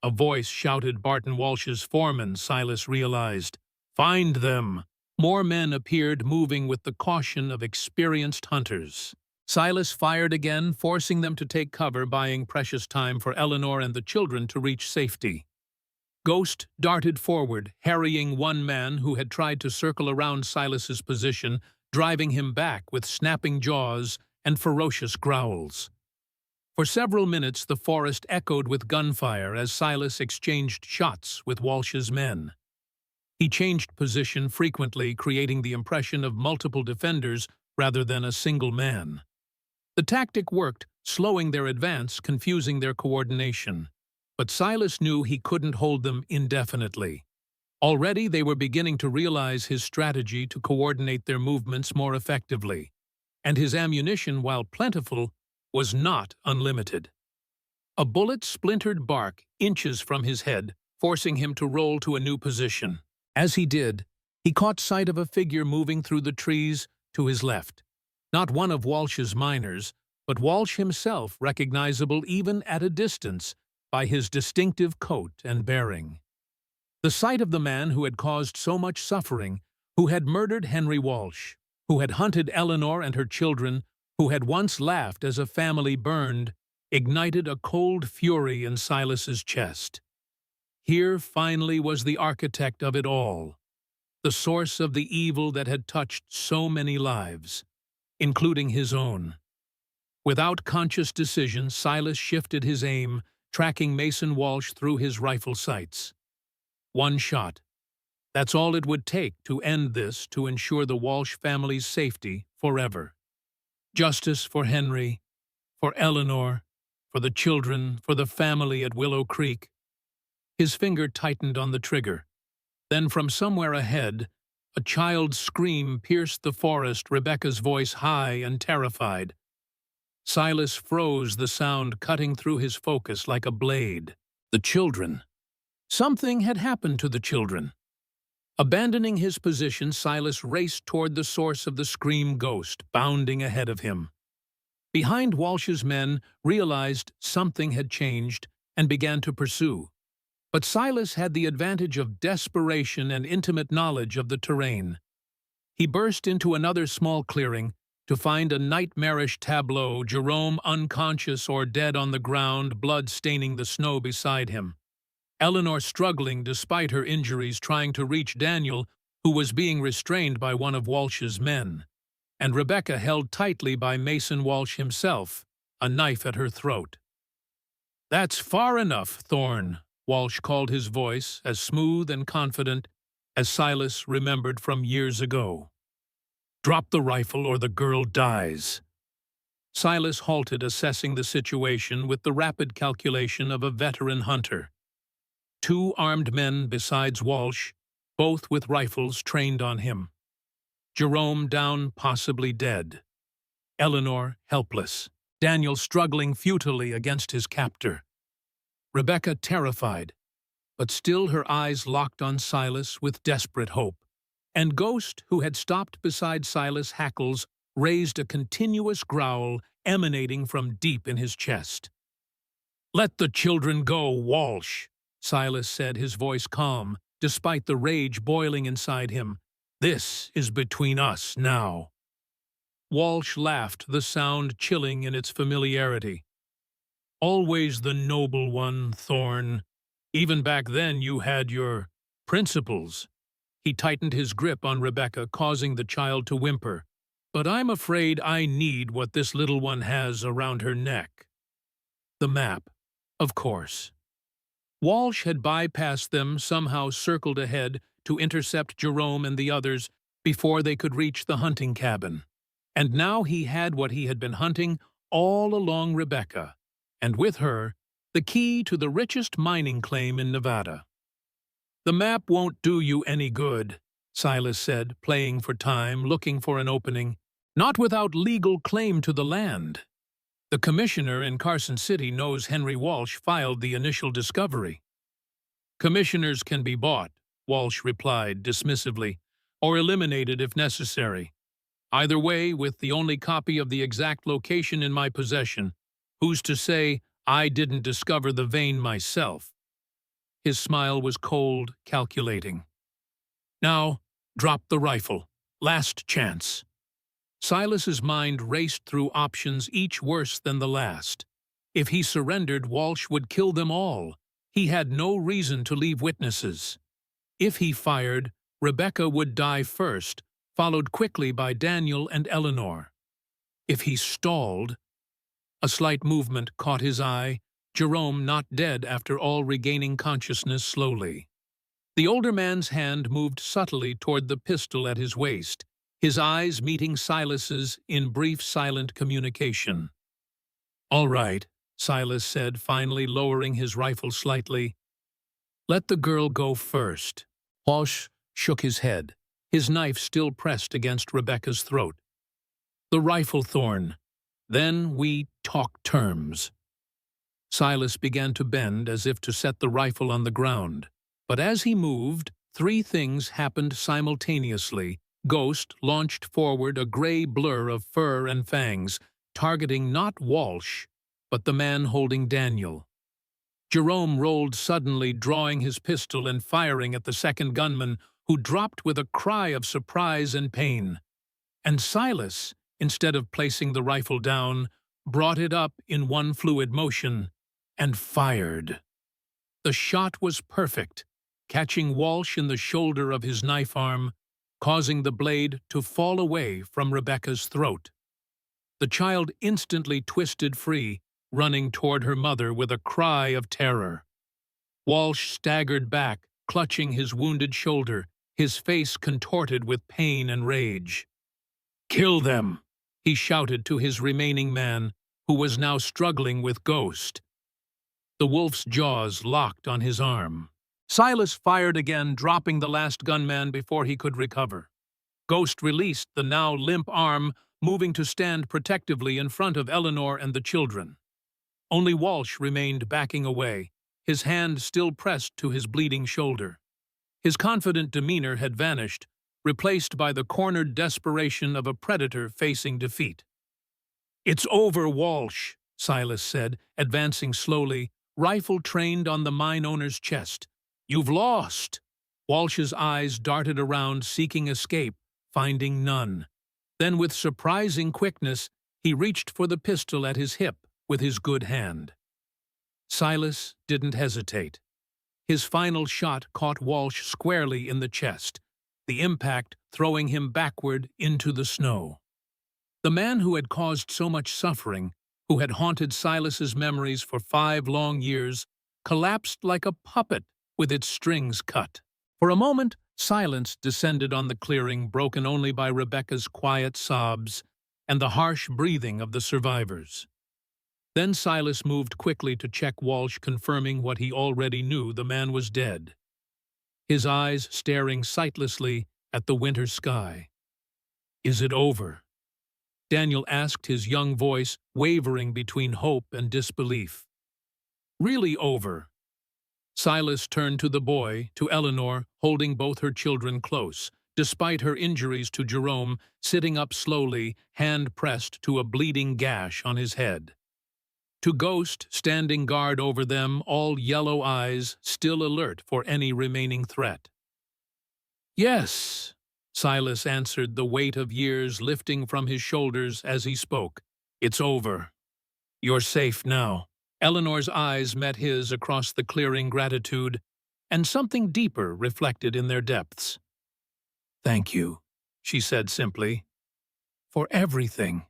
a voice shouted. Barton Walsh's foreman, Silas realized. "Find them!" More men appeared, moving with the caution of experienced hunters. Silas fired again, forcing them to take cover, buying precious time for Eleanor and the children to reach safety. Ghost darted forward, harrying one man who had tried to circle around Silas's position, driving him back with snapping jaws and ferocious growls. For several minutes the forest echoed with gunfire as Silas exchanged shots with Walsh's men. He changed position frequently, creating the impression of multiple defenders rather than a single man. The tactic worked, slowing their advance, confusing their coordination. But Silas knew he couldn't hold them indefinitely. Already they were beginning to realize his strategy to coordinate their movements more effectively, and his ammunition, while plentiful, was not unlimited. A bullet splintered bark inches from his head, forcing him to roll to a new position. As he did, he caught sight of a figure moving through the trees to his left. Not one of Walsh's miners, but Walsh himself, recognizable even at a distance by his distinctive coat and bearing. The sight of the man who had caused so much suffering, who had murdered Henry Walsh, who had hunted Eleanor and her children, who had once laughed as a family burned, ignited a cold fury in Silas's chest. Here finally was the architect of it all, the source of the evil that had touched so many lives, including his own. Without conscious decision, Silas shifted his aim, tracking Mason Walsh through his rifle sights. One shot. That's all it would take to end this, to ensure the Walsh family's safety forever. Justice for Henry, for Eleanor, for the children, for the family at Willow Creek. His finger tightened on the trigger. Then from somewhere ahead, a child's scream pierced the forest, Rebecca's voice high and terrified. Silas froze, the sound cutting through his focus like a blade. The children. Something had happened to the children. Abandoning his position, Silas raced toward the source of the scream, Ghost, bounding ahead of him. Behind, Walsh's men realized something had changed and began to pursue. But Silas had the advantage of desperation and intimate knowledge of the terrain. He burst into another small clearing to find a nightmarish tableau, Jerome unconscious or dead on the ground, blood staining the snow beside him. Eleanor struggling despite her injuries, trying to reach Daniel, who was being restrained by one of Walsh's men, and Rebecca held tightly by Mason Walsh himself, a knife at her throat. "That's far enough, Thorne," Walsh called, his voice as smooth and confident as Silas remembered from years ago. "Drop the rifle or the girl dies." Silas halted, assessing the situation with the rapid calculation of a veteran hunter. 2 armed men besides Walsh, both with rifles trained on him. Jerome down, possibly dead. Eleanor helpless. Daniel struggling futilely against his captor. Rebecca terrified, but still her eyes locked on Silas with desperate hope. And Ghost, who had stopped beside Silas' hackles, raised a continuous growl emanating from deep in his chest. "Let the children go, Walsh," Silas said, his voice calm, despite the rage boiling inside him. "This is between us now." Walsh laughed, the sound chilling in its familiarity. "Always the noble one, Thorne. Even back then you had your principles." He tightened his grip on Rebecca, causing the child to whimper. "But I'm afraid I need what this little one has around her neck." The map, of course. Walsh had bypassed them, somehow circled ahead to intercept Jerome and the others before they could reach the hunting cabin. And now he had what he had been hunting all along, Rebecca, and with her, the key to the richest mining claim in Nevada. "The map won't do you any good," Silas said, playing for time, looking for an opening. "Not without legal claim to the land. The commissioner in Carson City knows Henry Walsh filed the initial discovery." "Commissioners can be bought," Walsh replied dismissively, "or eliminated if necessary. Either way, with the only copy of the exact location in my possession, who's to say I didn't discover the vein myself?" His smile was cold, calculating. "Now, drop the rifle. Last chance." Silas's mind raced through options, each worse than the last. If he surrendered, Walsh would kill them all, He had no reason to leave witnesses. If he fired, Rebecca would die first, followed quickly by Daniel and Eleanor. If he stalled, a slight movement caught his eye, Jerome not dead after all, regaining consciousness slowly. The older man's hand moved subtly toward the pistol at his waist, his eyes meeting Silas's in brief silent communication. "All right," Silas said, finally lowering his rifle slightly. "Let the girl go first." Walsh shook his head, his knife still pressed against Rebecca's throat. "The rifle, Thorn. Then we talk terms." Silas began to bend as if to set the rifle on the ground. But as he moved, three things happened simultaneously. Ghost launched forward a gray blur of fur and fangs, targeting not Walsh, but the man holding Daniel. Jerome rolled suddenly, drawing his pistol and firing at the second gunman, who dropped with a cry of surprise and pain. And Silas, instead of placing the rifle down, brought it up in one fluid motion and fired. The shot was perfect, catching Walsh in the shoulder of his knife arm, causing the blade to fall away from Rebecca's throat. The child instantly twisted free, running toward her mother with a cry of terror. Walsh staggered back, clutching his wounded shoulder, his face contorted with pain and rage. "Kill them!" he shouted to his remaining man, who was now struggling with Ghost. The wolf's jaws locked on his arm. Silas fired again, dropping the last gunman before he could recover. Ghost released the now limp arm, moving to stand protectively in front of Eleanor and the children. Only Walsh remained backing away, his hand still pressed to his bleeding shoulder. His confident demeanor had vanished, replaced by the cornered desperation of a predator facing defeat. "It's over, Walsh," Silas said, advancing slowly, rifle trained on the mine owner's chest. "You've lost." Walsh's eyes darted around, seeking escape, finding none. Then, with surprising quickness, he reached for the pistol at his hip with his good hand. Silas didn't hesitate. His final shot caught Walsh squarely in the chest, the impact throwing him backward into the snow. The man who had caused so much suffering, who had haunted Silas's memories for 5 long years, collapsed like a puppet with its strings cut. For a moment, silence descended on the clearing, broken only by Rebecca's quiet sobs and the harsh breathing of the survivors. Then Silas moved quickly to check Walsh, confirming what he already knew: the man was dead, his eyes staring sightlessly at the winter sky. "Is it over?" Daniel asked, his young voice wavering between hope and disbelief. "Really over." Silas turned to the boy, to Eleanor, holding both her children close, despite her injuries, to Jerome, sitting up slowly, hand pressed to a bleeding gash on his head. To Ghost, standing guard over them, all yellow eyes, still alert for any remaining threat. "Yes," Silas answered, the weight of years lifting from his shoulders as he spoke. "It's over. You're safe now." Eleanor's eyes met his across the clearing, gratitude, and something deeper reflected in their depths. "Thank you," she said simply, "for everything."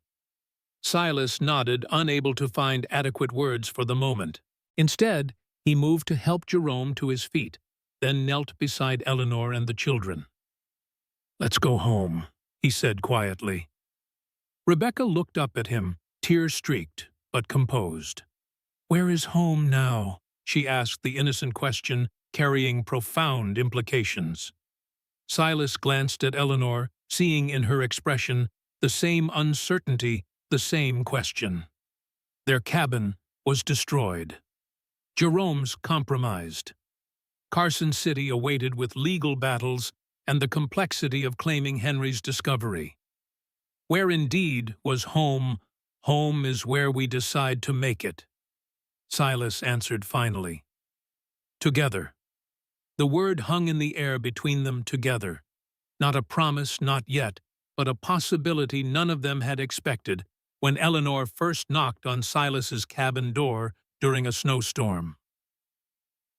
Silas nodded, unable to find adequate words for the moment. Instead, he moved to help Jerome to his feet, then knelt beside Eleanor and the children. "Let's go home," he said quietly. Rebecca looked up at him, tear-streaked but composed. "Where is home now?" she asked, the innocent question carrying profound implications. Silas glanced at Eleanor, seeing in her expression the same uncertainty, the same question. Their cabin was destroyed. Jerome's compromised. Carson City awaited with legal battles and the complexity of claiming Henry's discovery. Where indeed was home? Home is where we decide to make it, Silas answered finally. Together. The word hung in the air between them, together. Not a promise, not yet, but a possibility none of them had expected when Eleanor first knocked on Silas's cabin door during a snowstorm.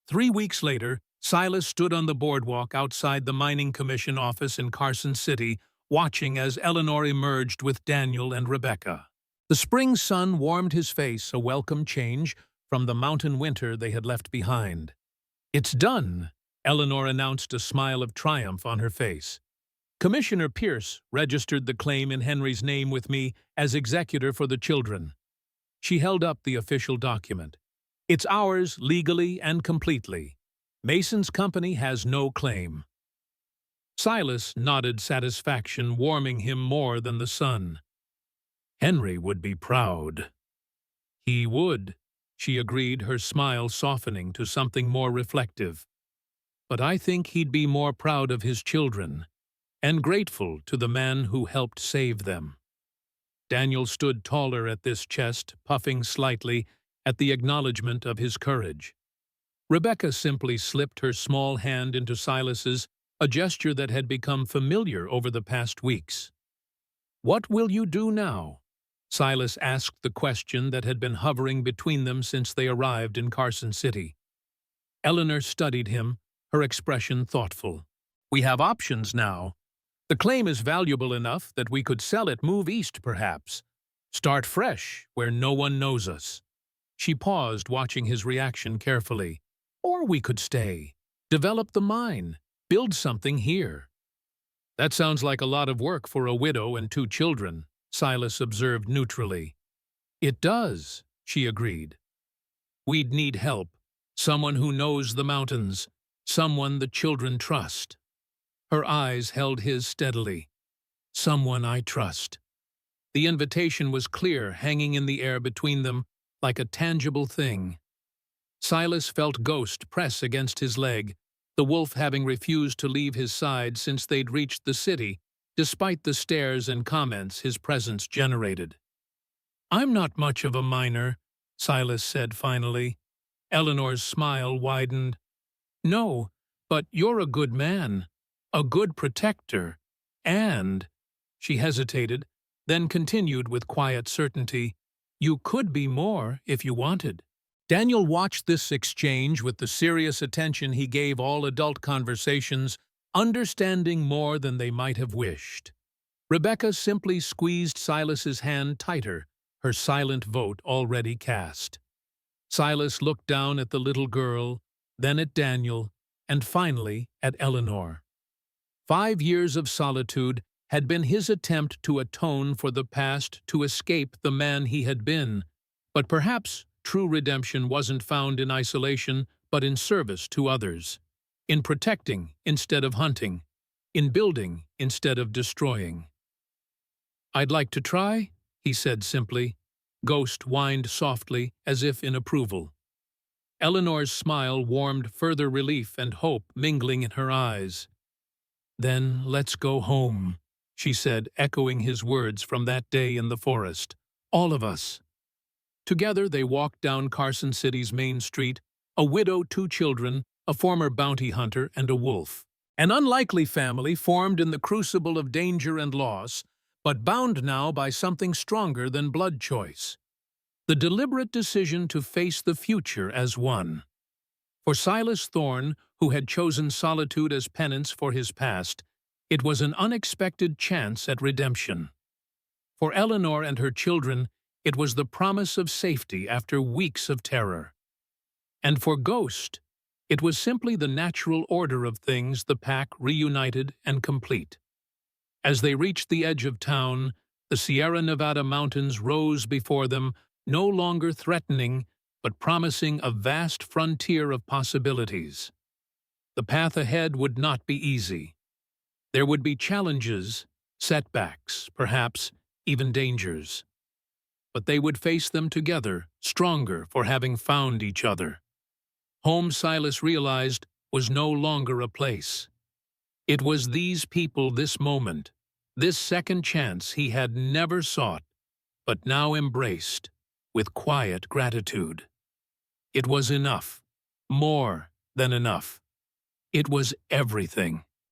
3 weeks later, Silas stood on the boardwalk outside the Mining Commission office in Carson City, watching as Eleanor emerged with Daniel and Rebecca. The spring sun warmed his face, a welcome change from the mountain winter they had left behind. "It's done," Eleanor announced, a smile of triumph on her face. "Commissioner Pierce registered the claim in Henry's name with me as executor for the children." She held up the official document. "It's ours legally and completely. Mason's company has no claim." Silas nodded satisfaction, warming him more than the sun. Henry would be proud. "He would," she agreed, her smile softening to something more reflective. "But I think he'd be more proud of his children, and grateful to the man who helped save them." Daniel stood taller at this chest, puffing slightly at the acknowledgement of his courage. Rebecca simply slipped her small hand into Silas's, a gesture that had become familiar over the past weeks. "What will you do now?" Silas asked the question that had been hovering between them since they arrived in Carson City. Eleanor studied him, her expression thoughtful. "We have options now. The claim is valuable enough that we could sell it, move east perhaps. Start fresh, where no one knows us." She paused, watching his reaction carefully. "Or we could stay, develop the mine, build something here." "That sounds like a lot of work for a widow and 2 children," Silas observed neutrally. "It does," she agreed. "We'd need help, someone who knows the mountains, someone the children trust." Her eyes held his steadily. "Someone I trust." The invitation was clear, hanging in the air between them like a tangible thing. Silas felt Ghost press against his leg, the wolf having refused to leave his side since they'd reached the city, despite the stares and comments his presence generated. "I'm not much of a miner," Silas said finally. Eleanor's smile widened. "No, but you're a good man, a good protector, and—" She hesitated, then continued with quiet certainty, "you could be more if you wanted." Daniel watched this exchange with the serious attention he gave all adult conversations, understanding more than they might have wished. Rebecca simply squeezed Silas's hand tighter, her silent vote already cast. Silas looked down at the little girl, then at Daniel, and finally at Eleanor. 5 years of solitude had been his attempt to atone for the past, to escape the man he had been, but perhaps true redemption wasn't found in isolation, but in service to others. In protecting instead of hunting, in building instead of destroying. "I'd like to try," he said simply. Ghost whined softly, as if in approval. Eleanor's smile warmed, further relief and hope mingling in her eyes. "Then let's go home," she said, echoing his words from that day in the forest. "All of us." Together they walked down Carson City's main street, a widow, 2 children, a former bounty hunter, and a wolf. An unlikely family formed in the crucible of danger and loss, but bound now by something stronger than blood choice. The deliberate decision to face the future as one. For Silas Thorne, who had chosen solitude as penance for his past, it was an unexpected chance at redemption. For Eleanor and her children, it was the promise of safety after weeks of terror. And for Ghost, it was simply the natural order of things, the pack reunited and complete. As they reached the edge of town, the Sierra Nevada mountains rose before them, no longer threatening, but promising a vast frontier of possibilities. The path ahead would not be easy. There would be challenges, setbacks, perhaps even dangers. But they would face them together, stronger for having found each other. Home, Silas realized, was no longer a place. It was these people, this moment, this second chance he had never sought, but now embraced, with quiet gratitude. It was enough, more than enough. It was everything.